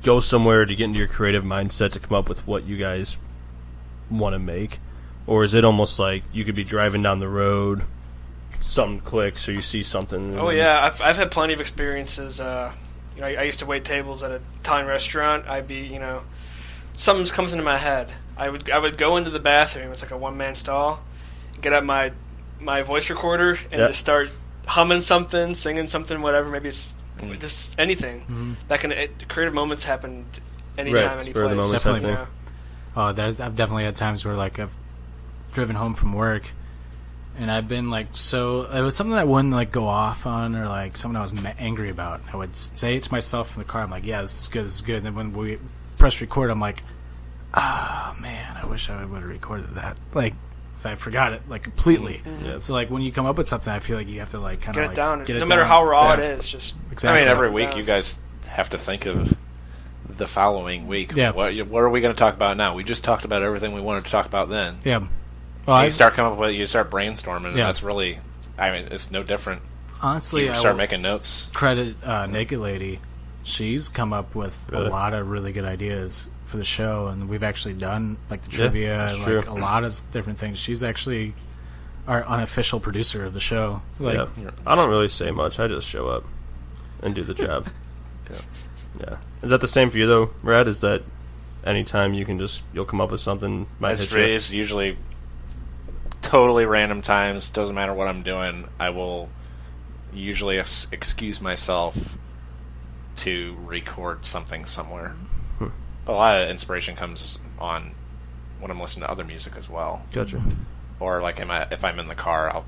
go somewhere to get into your creative mindset to come up with what you guys want to make, or is it almost like you could be driving down the road, something clicks, or you see something? Oh yeah, I've had plenty of experiences. I used to wait tables at a Italian restaurant. I'd be, something comes into my head. I would go into the bathroom. It's like a one-man stall. Get out my voice recorder and just start humming something, singing something, whatever. Maybe it's just anything. Mm-hmm. That creative moments happen anytime, any place. Definitely. I've definitely had times where like I've driven home from work. And I've been like, so it was something that I wouldn't like go off on, or like something I was angry about. I would say it to myself in the car. I'm like, yeah, this is good, this is good. And then when we press record, I'm like, man, I wish I would have recorded that. Like, so I forgot it like completely. Mm-hmm. Yeah. So like when you come up with something, I feel like you have to like kind of get it down. Get it no matter down. how raw it is, just exactly. I mean, every week you guys have to think of the following week. Yeah. What are we going to talk about now? We just talked about everything we wanted to talk about then. Yeah. Well, You start coming up with, you start brainstorming, and Yeah. that's really, I mean, it's no different. honestly, You I start will making notes. credit Naked Lady. She's come up with a Really? lot of really good ideas for the show, and we've actually done like the Yeah, trivia that's and true. like a lot of different things. She's actually our unofficial producer of the show. Like, Yeah. I don't really say much. I just show up and do the job. Yeah. Is that the same for you though, Brad? Is that anytime you'll come up with something? Might hit you? It's usually totally random times. Doesn't matter what I'm doing. I will usually excuse myself to record something somewhere. A lot of inspiration comes on when I'm listening to other music as well. Gotcha. Or like if I'm in the car,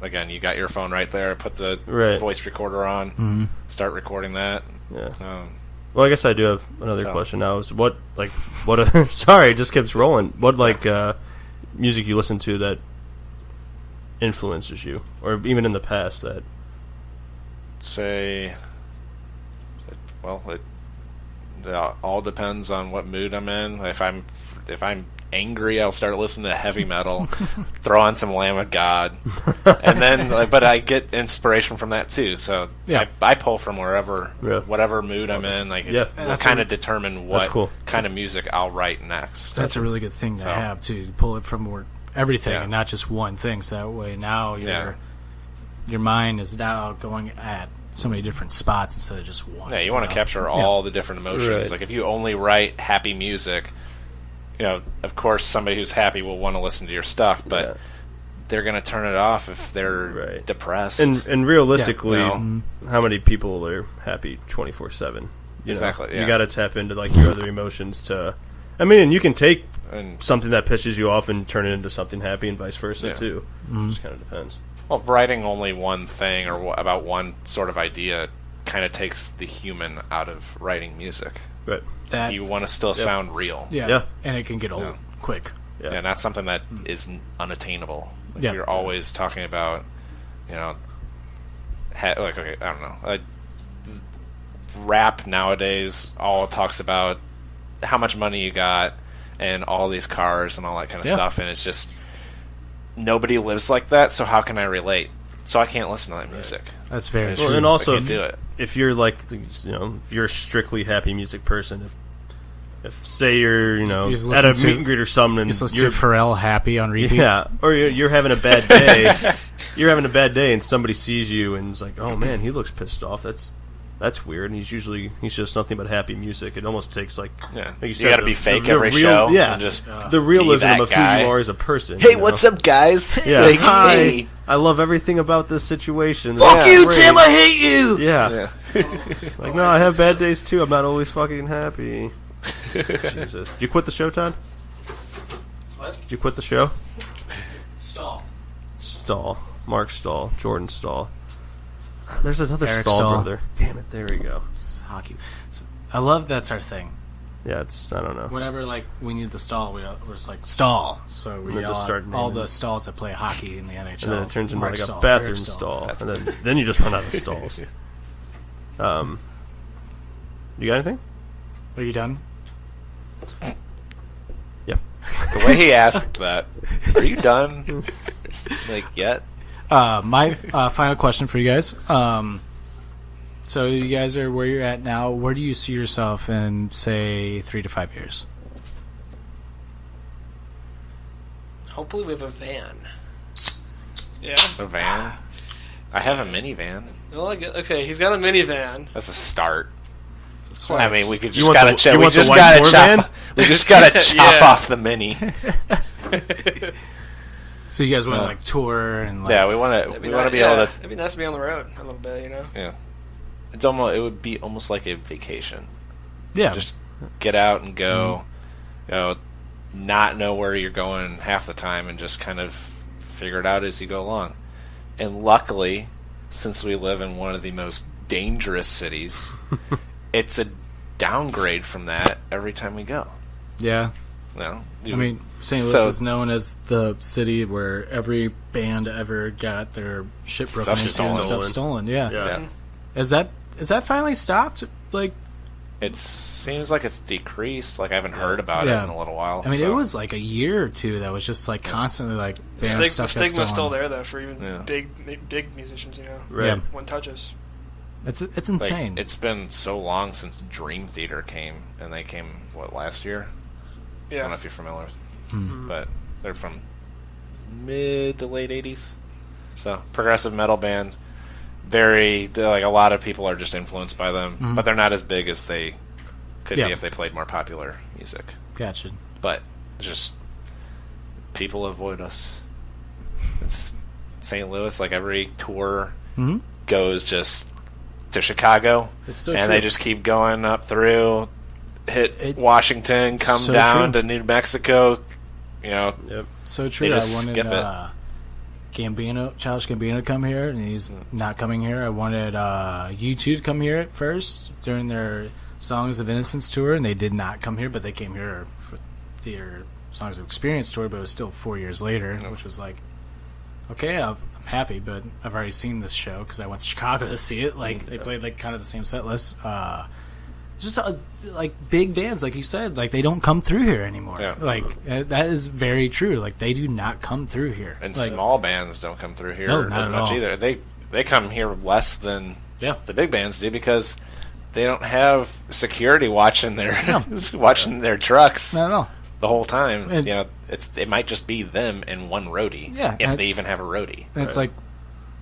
again, you got your phone right there. Put the Right. voice recorder on. Start recording that. Yeah. Well, I guess I do have another Oh. question now. Is sorry, it just keeps rolling. What music you listen to that influences you, or even in the past that? Say, well, it all depends on what mood I'm in. If I'm angry, I'll start listening to heavy metal, throw on some Lamb of God, and then but I get inspiration from that too. So Yeah. I pull from wherever, Yeah. whatever mood I'm in. Like Yeah. it will That's kind a- of determine That's what cool. kind of music I'll write next. that's a really good thing to So- have too. To pull it from everything Yeah. and not just one thing. So that way now your mind is now going at so many different spots instead of just one. Yeah, you want to capture Yeah. all the different emotions. Right. Like if you only write happy music, of course somebody who's happy will want to listen to your stuff, but Yeah. they're going to turn it off if they're Right. depressed. And realistically, Yeah. how many people are happy 24/7? Exactly, You yeah. got to tap into like your other emotions to. I mean, and you can take And, something that pisses you off and turn it into something happy, and vice versa Yeah. too. Just kind of depends. well, writing only one thing or about one sort of idea kind of takes the human out of writing music. But That You want to still sound real. Yeah. and it can get old Yeah. quick. Yeah. And that's something that is unattainable. Like Yeah. You're always talking about, like, okay, I don't know. Rap nowadays all talks about how much money you got and all these cars and all that kind of Yeah. stuff, and it's just nobody lives like that. So how can I relate? So I can't listen to that music. That's very It's true. Well, and I also, can't do it. if you're like, if you're a strictly happy music person, if say you're, You just at a listen meet to- and greet or something, and Just listen you're to Pharrell Happy on repeat. yeah, or you're having a bad day, and somebody sees you and is like, oh man, he looks pissed off. That's weird. And he's just nothing but happy music. It almost takes like Yeah. you You said, gotta be fake every show Yeah, and just the realism that of guy. who you are as a person. Hey, you know? what's up, guys? Yeah, Like, hi. hey. I love everything about this situation. Fuck Yeah, you, great. Tim. I hate you. Yeah. Yeah. Like, no, I have bad days too. I'm not always fucking happy. Jesus. Did you quit the show, Todd? What? Did you quit the show? Stall. Stall. Mark Stall. Jordan Stall. There's another Eric Stall, Stahl. brother. Damn it. There we go. It's hockey. I love that's our thing. Yeah, it's, I don't know. Whenever like we need the stall, we're just like stall. So we then just yell start at all naming. the stalls that play hockey in the NHL. And then it turns into Mark like a Stahl, bathroom Eric stall. And then you just run out of stalls. You got anything? Are you done? Yeah. The way he asked that, are you done? Like, yet? My final question for you guys. So you guys are where you're at now. Where do you see yourself in, say, 3 to 5 years? Hopefully we have a van. Yeah. A van? I have a minivan. Well, okay, he's got a minivan. That's a start. Close. I mean, we could You just want gotta the- chop. you We want the just white gotta boar chop. van? We just gotta chop Yeah. off the mini. So you guys want to like tour and like, Yeah, we want to. We want to be able to. It'd be nice to be on the road a little bit, you know. Yeah, it's almost. It would be almost like a vacation. yeah, Just get out and go. Not know where you're going half the time, and just kind of figure it out as you go along. And luckily, since we live in one of the most dangerous cities, it's a downgrade from that every time we go. yeah. No, I mean, St. Louis is known as the city where every band ever got their shit broken Stuff into and stolen. stuff stolen. Yeah. Yeah. yeah. Is that finally stopped? Like It seems like it's decreased. Like I haven't heard about it in a little while. I mean, it was like a year or two that was just like constantly like band The stuff. stigma's still there though for even big musicians, you know. Right. Yeah. One touches. It's like, insane. it's been so long since Dream Theater came, and they came last year. I don't know if you're familiar with them, but they're from mid to late '80s. So progressive metal band. Like a lot of people are just influenced by them, but they're not as big as they could be if they played more popular music. Gotcha. But just people avoid us. It's St. Louis. Like every tour goes just to Chicago, It's so and true. they just keep going up through, hit Washington, come so down true. to New Mexico. You know, So true. They I just wanted skip it. Childish Gambino to come here, and he's not coming here. I wanted U2 to come here at first during their Songs of Innocence tour, and they did not come here, but they came here for their Songs of Experience tour, but it was still 4 years later, which was like, okay, I'm happy, but I've already seen this show because I went to Chicago to see it. Like, they played like kind of the same set list. Just like big bands, like you said, like they don't come through here anymore. Yeah. Like that is very true. Like they do not come through here. and like, small bands don't come through here No, not as at much all. either. They come here less than Yeah. the big bands do because they don't have security watching their trucks Not at all. the whole time. And- you know, it might just be them and one roadie. Yeah, if and they it's- even have a roadie. And it's like,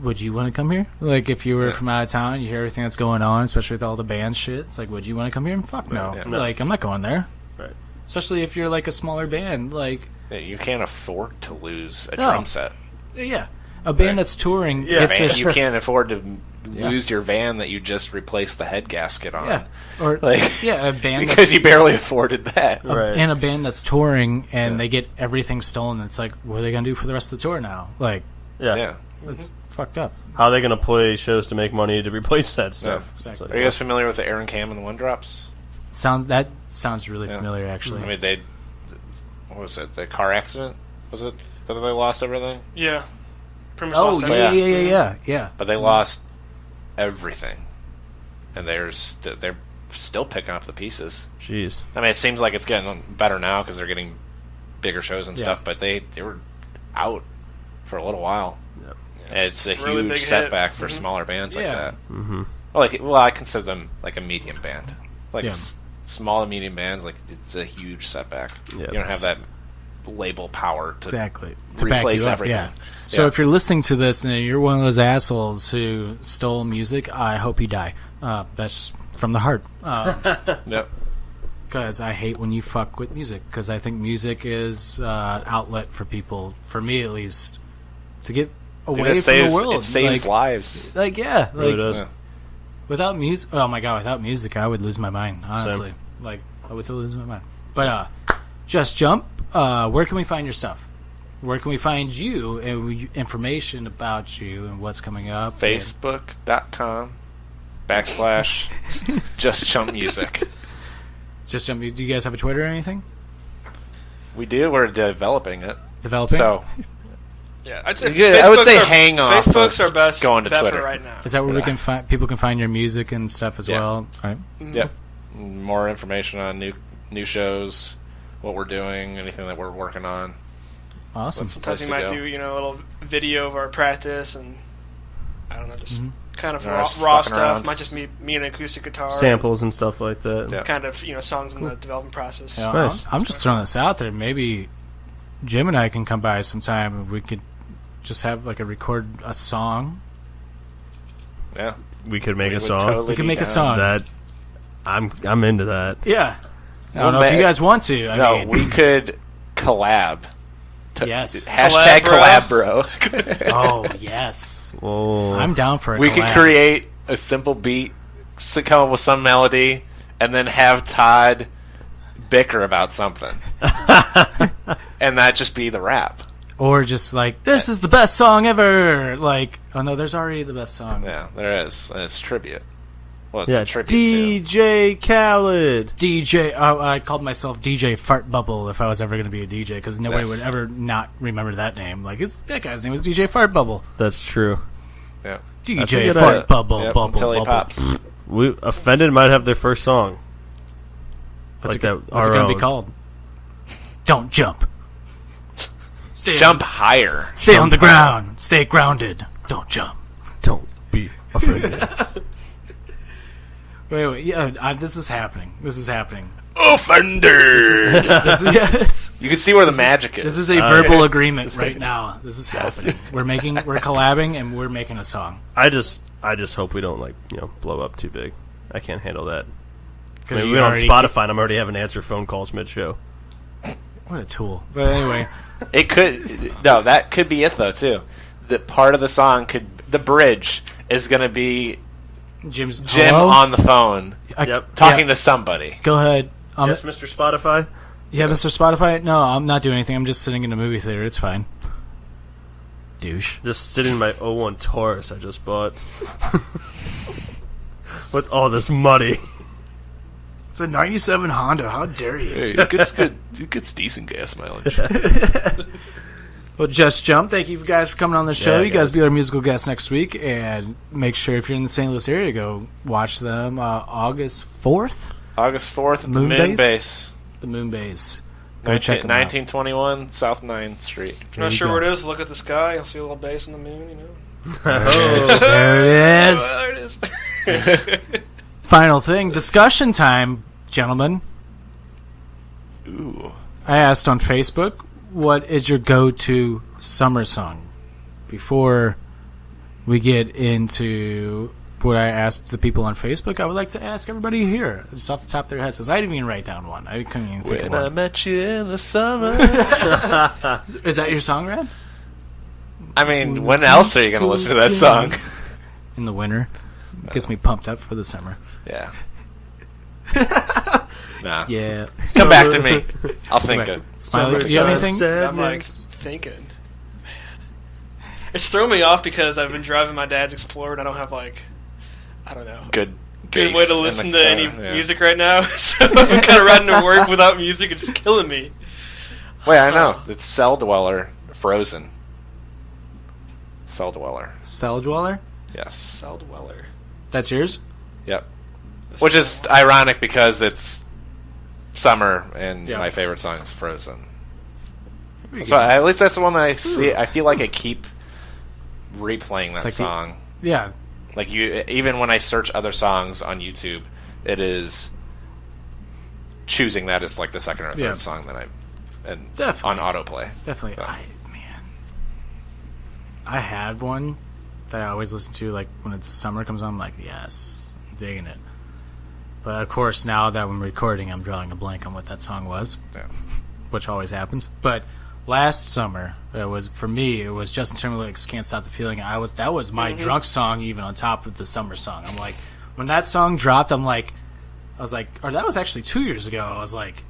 would you want to come here? Like, if you were from out of town, you hear everything that's going on, especially with all the band shit. It's like, would you want to come here? Fuck no. Yeah. No. Like, I'm not going there. Right. Especially if you're like a smaller band. Like, You can't afford to lose a No. drum set. yeah, a band Right. that's touring. Yeah, gets Man, a you can't afford to Yeah. lose your van that you just replaced the head gasket on. Yeah, or Like, yeah, a band because that's, you barely afforded that. Right. and a band that's touring and they get everything stolen. It's like, what are they gonna do for the rest of the tour now? Like, Yeah. Yeah. it's fucked up. How are they going to play shows to make money to replace that stuff? exactly. It's like, Are you guys familiar with the Aaron Cam and the One Drops? Sounds really familiar, actually. I mean, what was it? The car accident? Was it that they lost everything? Yeah. Pretty much Oh lost yeah, everything. yeah. But they lost everything, and they're still picking up the pieces. Jeez. I mean, it seems like it's getting better now because they're getting bigger shows and Yeah. stuff. But they were out for a little while. Yep. And it's a really huge big hit. setback for smaller bands like Yeah. that. Mm-hmm. Well, I consider them like a medium band. Like Yeah. small and medium bands, like it's a huge setback. Yeah. You don't have that label power to Exactly. To back replace you up, everything. yeah. So Yeah. if you're listening to this and you're one of those assholes who stole music, I hope you die. That's from the heart. Yep. Because I hate when you fuck with music. Because I think music is an outlet for people, for me at least, to get Dude, away it from saves, the world. It saves like, lives. like, yeah. Really Like, does. Yeah. without music, oh my god, without music, I would lose my mind, honestly. Like, I would totally lose my mind. But, Just Jump, where can we find your stuff? Where can we find you and information about you and what's coming up? Facebook.com / Just Jump Music. Just Jump. Do you guys have a Twitter or anything? We do. We're developing it. Developing? So Yeah, I'd say Yeah, I would say Facebook's hang off Facebook's of our best going to bet Twitter. for right now. Is that where we Yeah. can find people can find your music and stuff as Yeah. well? All right. Yep. More information on new shows, what we're doing, anything that we're working on. Awesome. Sometimes we to might go. do a little video of our practice and I don't know, just kind of Yeah, raw just stuff. fucking around. Might just be me and an acoustic guitar. Samples and stuff like that. Yeah. Kind of songs in the development process. Yeah, Nice. I'm just throwing this out there. Maybe Jim and I can come by sometime and we could just have like record a song. Yeah. We could make We a would song. totally We can be make a down. song. That I'm into that. Yeah. I Well, don't know if you ma- guys want to. I No, mean, we could collab. yes. Hashtag collab, bro. Oh yes. Whoa. I'm down for a We collab. could create a simple beat, come up with some melody, and then have Todd bicker about something. And that just be the rap. Or just like, this is the best song ever. Like, oh no, there's already the best song. Yeah, there is. And it's tribute. Well, it's yeah, a tribute DJ Khaled. DJ, I called myself DJ Fart Bubble if I was ever going to be a DJ, because nobody Yes. would ever not remember that name. Like, that guy's name was DJ Fart Bubble. That's true. to. Yeah. That's a DJ good Fart idea. Bubble, Yep, Bubble, until he Bubble. pops. We Offended might have their first song. What's Like it going to be called? Don't jump. Jump higher. Stay on the ground. Stay grounded. Don't jump. Don't be afraid. Wait. Yeah, this is happening. Offender! Yes. You can see where the magic is. This is a verbal agreement right now. This is happening. We're collabing, and we're making a song. I just hope we don't blow up too big. I can't handle that. Because we're on Spotify, and I'm already having to answer phone calls mid-show. What a tool. But anyway. That could be it, though, too. The part of the song the bridge is going to be Jim hello? on the phone talking to somebody. Go ahead. Yes, Mr. Spotify? Yeah, Mr. Spotify? No, I'm not doing anything. I'm just sitting in a movie theater. It's fine. Douche. Just sitting in my 01 Taurus I just bought. With all this money. It's a 97 Honda. How dare you? Hey, it gets decent gas mileage. Well, Just Jump, thank you guys for coming on the show. Yeah, you guys be our musical guests next week. And make sure if you're in the St. Louis area, go watch them August 4th. August 4th at the Moon Base. The Moon Base. Go check them 1921 South 9th Street. If you're not sure where it is, look at the sky. You'll see a little base on the moon, There it is. There it is. Final thing, discussion time, gentlemen. Ooh. I asked on Facebook, what is your go-to summer song? Before we get into what I asked the people on Facebook, I would like to ask everybody here, just off the top of their heads, since I didn't even write down one. I couldn't even think of one. When I met you in the summer. Is that your song, Rad? I mean, when else are you going to listen to that song? In the winter. Gets me pumped up for the summer. Yeah. Nah. Yeah. Come back to me. I'll think it. Smiley, do you have anything? I'm like thinking. Man. It's thrown me off because I've been driving my dad's Explorer and I don't have I don't know. Good way to listen to any music right now. So I've been kind of riding to work without music. It's killing me. Wait, I know. It's Cell Dweller, Frozen. Cell Dweller. Cell Dweller? Yes. Cell Dweller. That's yours? Yep. Which is ironic because it's summer and my favorite song is Frozen. So at least that's the one that I see. I feel like I keep replaying that song. Like even when I search other songs on YouTube, it is choosing that as like the second or third song that on autoplay. Definitely. So. I had one that I always listen to, like when it's summer comes on. I'm like, yes, I'm digging it. But of course, now that I'm recording, I'm drawing a blank on what that song was, which always happens. But last summer, it was Justin Timberlake's "Can't Stop the Feeling." That was my drunk song, even on top of the summer song. I'm like, when that song dropped, or that was actually 2 years ago. I was like,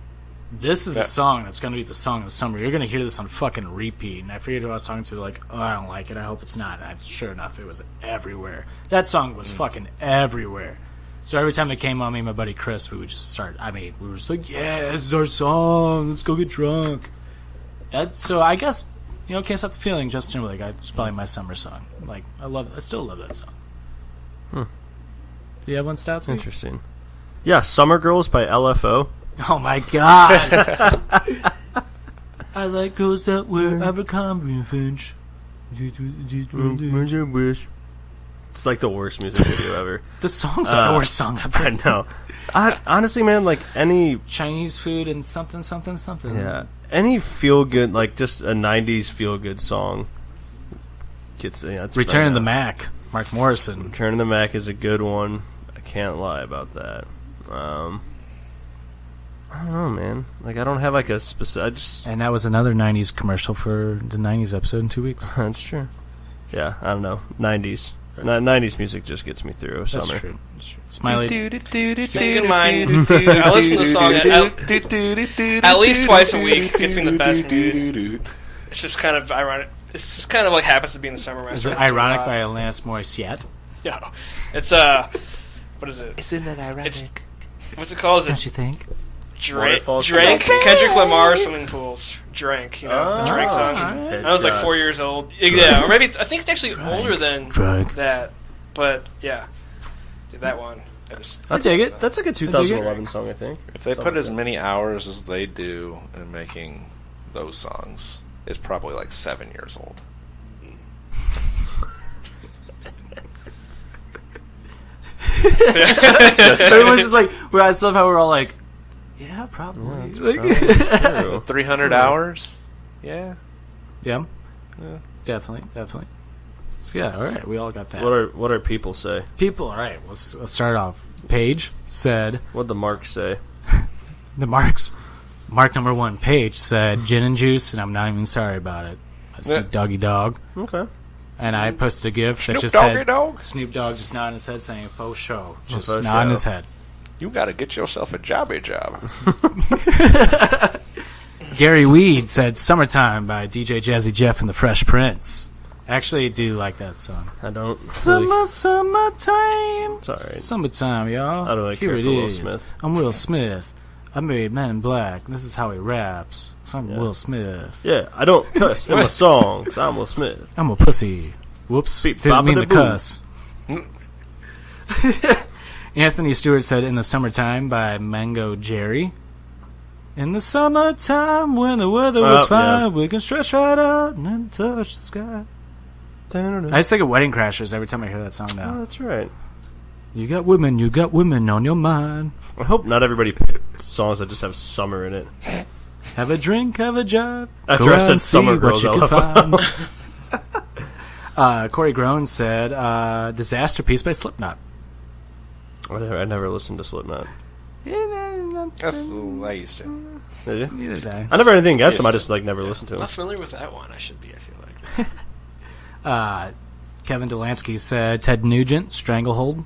this is the song that's going to be the song of the summer. You're going to hear this on fucking repeat. And I forget who I was talking to, like, oh, I don't like it. I hope it's not. And sure enough, it was everywhere. That song was fucking everywhere. So every time it came on me and my buddy Chris, we would just start, we were just like, yeah, this is our song. Let's go get drunk. So I guess, Can't Stop the Feeling, Justin Timberlake, it's probably my summer song. Like, I still love that song. Do you have one, Stoutsy? Interesting. Yeah, Summer Girls by LFO. Oh my god! I like girls that wear Abercrombie and Finch. It's like the worst music video ever. The song's like the worst song ever. I know. Honestly, man, like any Chinese food and something. Yeah, any feel good, like just a '90s feel good song. It's Return of the Mac, Mark Morrison. Return of the Mac is a good one. I can't lie about that. I don't know, man. Like, I don't have like a specific. And that was another '90s commercial for the '90s episode in 2 weeks. That's true. Yeah, I don't know. '90s. 90s music just gets me through summer. That's true. Smiley. Keep mind, I listen to the song at least twice a week. Gets me in the best mood. It's just kind of ironic. It's just kind of like happens to be in the summer. Is it ironic by Alanis Morissette? No. It's what is it? Isn't that ironic? What's it called? Don't you think? Drank Kendrick Lamar Swimming Pools. Drank, the Drank song. I was like 4 years old. Yeah, or maybe I think it's actually older than that. But yeah, that one. I take it. That's like a 2011 song, I think. If they put as many hours as they do in making those songs, it's probably like 7 years old. Everyone's just like, I love how we're all like, yeah, probably. True. 300 hours? Yeah. Yeah, definitely. So yeah, all right, we all got that. What are people say? People, all right, let's start off. Paige said, What'd the marks say? Mark number 1, Paige said, gin and juice, and I'm not even sorry about it. Snoop Doggy Dog. Okay. And I posted a GIF that just Doggy had Dog? Snoop Dogg just nodding his head saying, faux show. Just faux nodding show. his head. You gotta get yourself a jobby job. Gary Weed said, Summertime by DJ Jazzy Jeff and the Fresh Prince. Actually, I do like that song. I don't. Summertime. It's alright. Summertime, y'all. I don't really Here care it for Will is. Smith. I'm Will Smith. I married Man in Black. This is how he raps. So I'm Will Smith. Yeah, I don't cuss in my songs. I'm Will Smith. I'm a pussy. Whoops. Beep, Didn't mean to bop-a-da-boom. cuss. Anthony Stewart said, In the Summertime by Mango Jerry. In the summertime when the weather was fine, we can stretch right out and then touch the sky. I just think of Wedding Crashers every time I hear that song now. Oh, that's right. You got women on your mind. I hope not everybody picked songs that just have summer in it. Have a drink, have a job. After Go I out said and see Summer what Girls, you I can love find. Corey Groan said, Disaster Piece by Slipknot. I never listened to Slipknot. That's I used to. Did you? Neither did I. I never had anything against them. I just never listened to them. Not familiar with that one. I should be. I feel like. Kevin Delansky said, Ted Nugent, Stranglehold.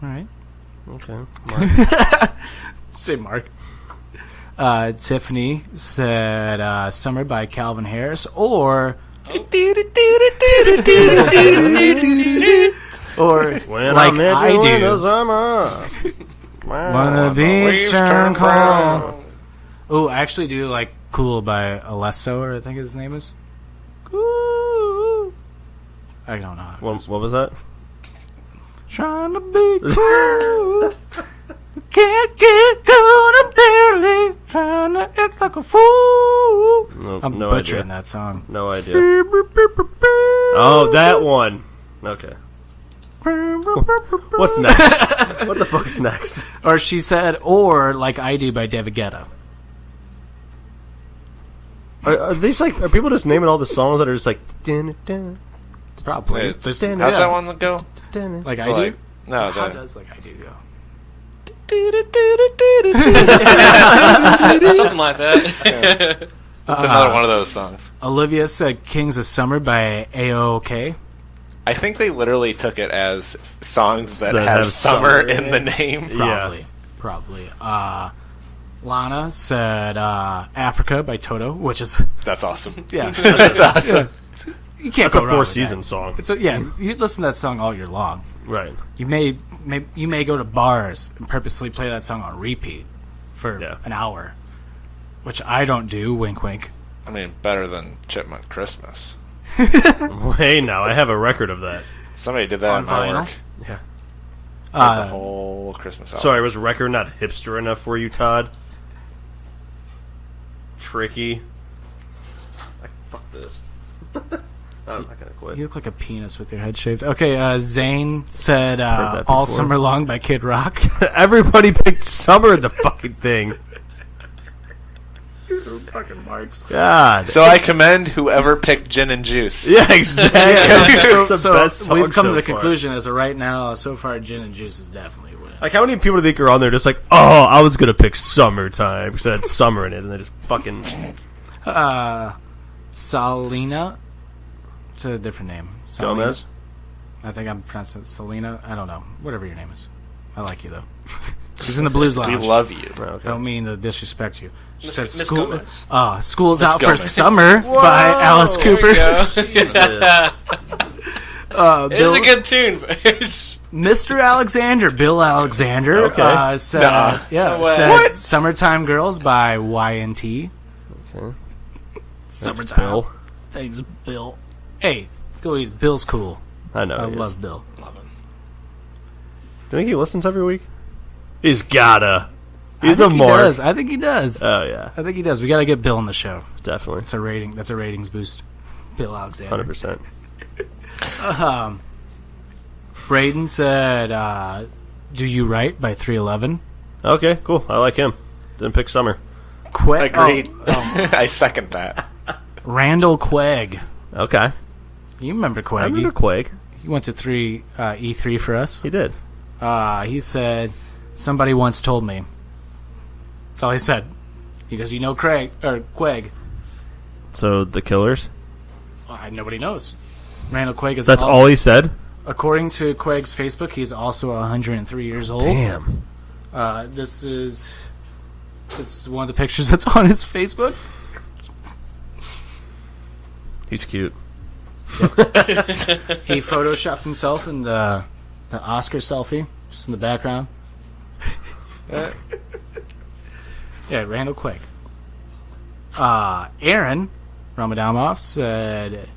All right. Okay. Say Mark. Tiffany said Summer by Calvin Harris or or When like I met I you in the do. summer. Wanna be turn crown. Oh, I actually do like Cool by Alesso, or I think his name is. Cool. I don't know. How it goes. What was that? Trying to be cool. Can't get good, I'm barely trying to act like a fool. Nope, I'm no butchering idea. that song. No idea. Oh, that one. Okay. What's next? What the fuck's next? Or she said, or Like I Do by David Guetta. Are these like? Are people just naming all the songs that are just like? Dun, dun, Probably. Wait, There's- How's How's yeah. that one go? dun, Like It's I like- Do? No, How the, does Like I Do go? Something like that. it's another one of those songs. Olivia said Kings of Summer by A.O.K. I think they literally took it as songs that That have have summer summer in the name. Probably. Lana said Africa by Toto, which is That's awesome. yeah, That's awesome. you can't That's go a wrong Four with Seasons that. song. It's you listen to that song all year long. Right. You may go to bars and purposely play that song on repeat for an hour, which I don't do. Wink, wink. I mean, better than Chipmunk Christmas. Hey, now I have a record of that. Somebody did that On in my vinyl? work. Yeah. The whole Christmas album. Sorry, was record not hipster enough for you, Todd? Tricky. Like, fuck this. I'm not gonna quit. You look like a penis with your head shaved. Okay, Zane said that All before. Summer Long by Kid Rock. Everybody picked summer in the fucking thing. Fucking marks. God. So I commend whoever picked Gin and Juice. Yeah, exactly. It's the So best song we've come so to the far. conclusion as of right now, so far Gin and Juice is definitely winning. Like, how many people do you think are on there just like, oh, I was gonna pick summertime because it had summer in it, and they just fucking... Salina. It's a different name. Salina. Gomez? I think I'm pronouncing it Selena. I don't know. Whatever your name is. I like you, though. She's in the Blues We Lounge. love you. Oh, okay. I don't mean to disrespect you. She said Miss school. Gomez. School's Miss Out for Gomez. Summer by Alice There Cooper. we go. It is a good tune. But it's Mr. Alexander, Bill Alexander, Okay. said, Nuh-uh. yeah, No way. said What? Summertime Girls by Y&T. Okay. Summertime. Bill. Thanks, Bill. Hey, go easy. Bill's cool. I know. I he is. love Bill. Love him. Do you think he listens every week? He's gotta. He's a I think mark. He does. I think he does. Oh yeah, I think he does. We got to get Bill on the show. definitely. It's a rating. That's a ratings boost. Bill Alexander. 100%. Braden said, "Do You Write" by 311. Okay, cool. I like him. Didn't pick Summer. Agreed. Oh, I second that. Randall Quegg. Okay. You remember Quegg? I remember Quake. He went to E3 for us. He did. He said, "Somebody once told me." That's all he said. He goes, "You know Quegg?" So the Killers. Nobody knows. Randall Quegg is. That's also, all he said. According to Quegg's Facebook, he's also 103 years old. Damn. This is one of the pictures that's on his Facebook. He's cute. He photoshopped himself in the Oscar selfie, just in the background. Yeah, Randall Quegg. Aaron Ramadamov said,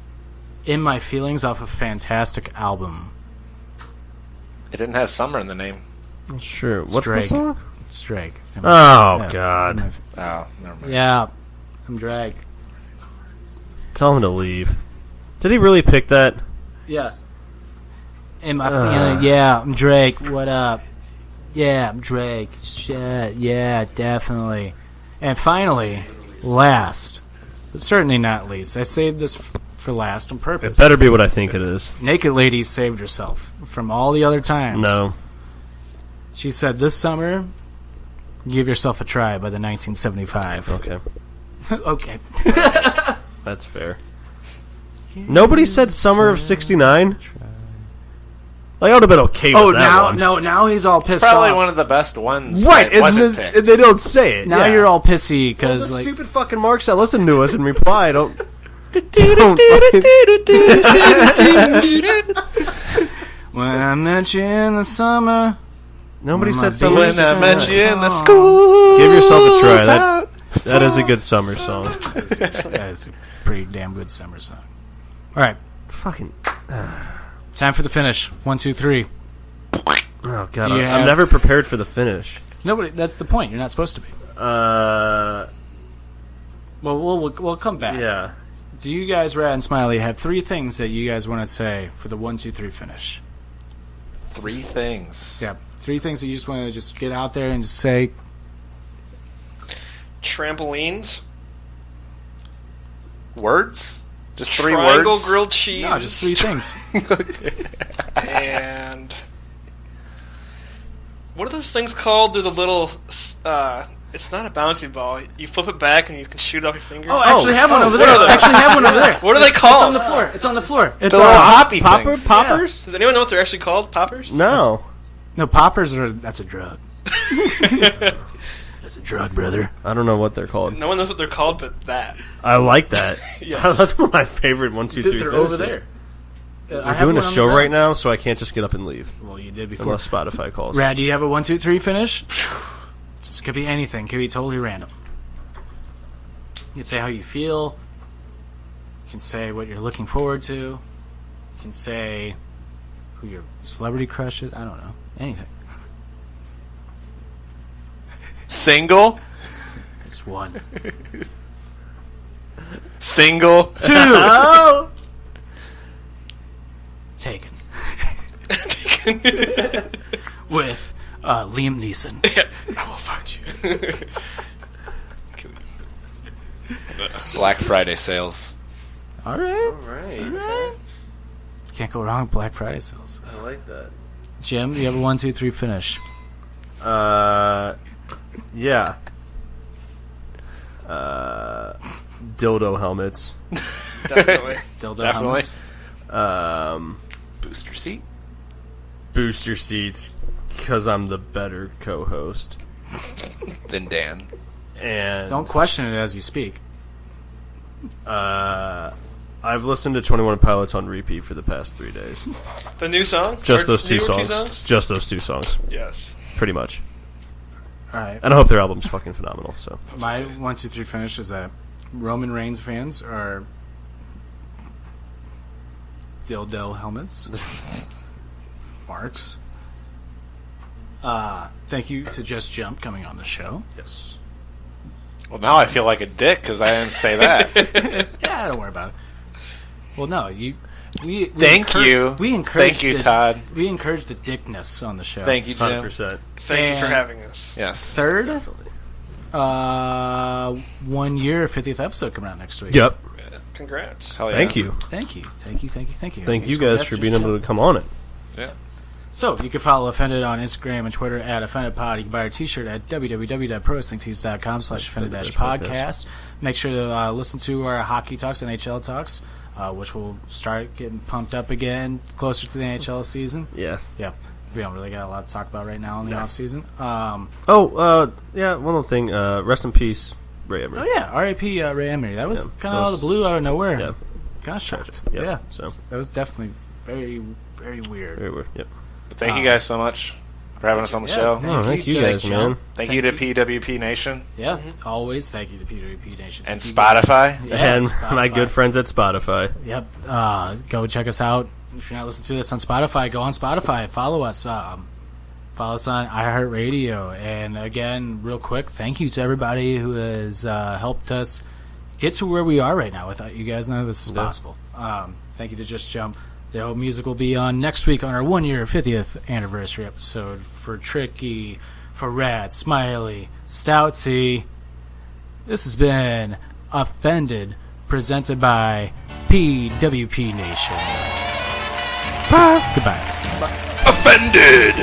"In My Feelings" off a fantastic album. It didn't have Summer in the name. Sure. What's Drake. the song? It's Drake. Oh, Yeah, God. Oh, never mind. Yeah, I'm Drake. Tell him to leave. Did he really pick that? Yeah. In my feeling, yeah, I'm Drake. What up? Yeah, I'm Drake. Shit, yeah, definitely. And finally, last, but certainly not least, I saved this for last on It purpose. better be what I think it is. Naked Lady saved herself from all the other times. No. She said, "This summer, give yourself a try" by the 1975. Okay. Okay. That's fair. Nobody said Summer of 69? Like, I would have been okay with that one. now he's all pissed It's probably off. one of the best ones. Right, that and wasn't picked. they don't say it. Now yeah. you're all pissy Well, because the like stupid fucking marks that listen to us and reply don't. when I met you in the summer. Nobody My said Summer of When I 69. met you in the school. Give yourself a try. That is a good summer song. That is a pretty damn good summer song. All right, Fucking. time for the finish. 1, 2, 3. Oh, God. Do you I'm have- never prepared for the finish. Nobody. That's the point. You're not supposed to be. Well, we'll come back. Yeah. Do you guys, Rad and Smiley, have 3 things that you guys want to say for the 1, 2, 3 finish? 3 things. Yeah, 3 things that you just want to just get out there and just say. Trampolines. Words? Just 3 Triangle words? grilled cheese. No, just 3 things. And what are those things called? They're the little. It's not a bouncy ball. You flip it back and you can shoot off your finger. Oh, I actually have one over there. What are they? Actually have one over there. What are they It's called? on the floor. It's on the floor. It's The little hoppy Popper? things. Poppers? Does anyone know what they're actually called? Poppers? No. No, poppers are. That's a drug. That's a drug, brother. I don't know what they're called. No one knows what they're called, but that. I like that. Yes. That's one of my favorite 1, 2, 3 They're finishes. over there. We're doing a show right now, so I can't just get up and leave. Well, you did before. Unless Spotify calls. Rad, do you have a 1, 2, 3 finish? This could be anything. Could be totally random. You can say how you feel. You can say what you're looking forward to. You can say who your celebrity crush is. I don't know. Anything. Single? Just 1. Single? 2. Oh! Taken. With Liam Neeson. I will find you. Black Friday sales. All right. Alright. Can't go wrong with Black Friday sales. I like that. Jim, do you have a 1, 2, 3 finish? Yeah. Dildo helmets. Definitely. Dildo Definitely. helmets? Booster seat? Booster seats, because I'm the better co-host. Then Dan. And Don't question it as you speak. I've listened to 21 Pilots on repeat for the past 3 days. The new song? Just Or those 2 newer songs. Just those 2 songs. Yes. Pretty much. All right. And I hope their album's fucking phenomenal. So My 1, 2, 3 finish is that Roman Reigns fans are dildo helmets. Marks. Thank you to Just Jump coming on the show. Yes. Well, now I feel like a dick because I didn't say that. Yeah, don't worry about it. Well, no, we Thank you. We encourage. Thank you, Todd. We encourage the dickness on the show. Thank you, Jim. 100%. Thank you for And- having us. Yes. Third, 1 year 50th episode coming out next week. Yep. Congrats. Hell yeah. Thank you. Thank you. Thank Thank you guys for being able to come on it. Yeah. So, you can follow Offended on Instagram and Twitter at OffendedPod. You can buy our t-shirt at www.prowrestlingtees.com/offended-podcast. Make sure to listen to our hockey talks, NHL talks, which will start getting pumped up again closer to the NHL season. Yeah. Yeah. We don't really got a lot to talk about right now in the off season. Yeah, one other thing. Rest in peace, Ray Emery. Oh, yeah. R.I.P. Ray Emery. That was Yeah, kind that of out of was- the blue, out of nowhere. Yeah. Kind of shocked. Yep. Yeah. So. That was definitely very, very weird. Very weird. Yep. But thank you guys so much for having us on the Yeah, show. thank Oh, thank you Just guys, Jump. man. Thank you to PWP Nation Yeah, always thank you to PWP Nation. and Thank you guys. Spotify. Yeah, And Spotify. my good friends at Spotify. Yep. Go check us out. If you're not listening to this on Spotify, go on Spotify. Follow us. Follow us on iHeartRadio. And again, real quick, thank you to everybody who has helped us get to where we are right now. Without you guys, none of this is possible. Thank you to Just Jump. The whole music will be on next week on our 1 year 50th anniversary episode for Tricky, for Rad, Smiley, Stoutsy. This has been Offended, presented by PWP Nation. Bye. Goodbye. Offended!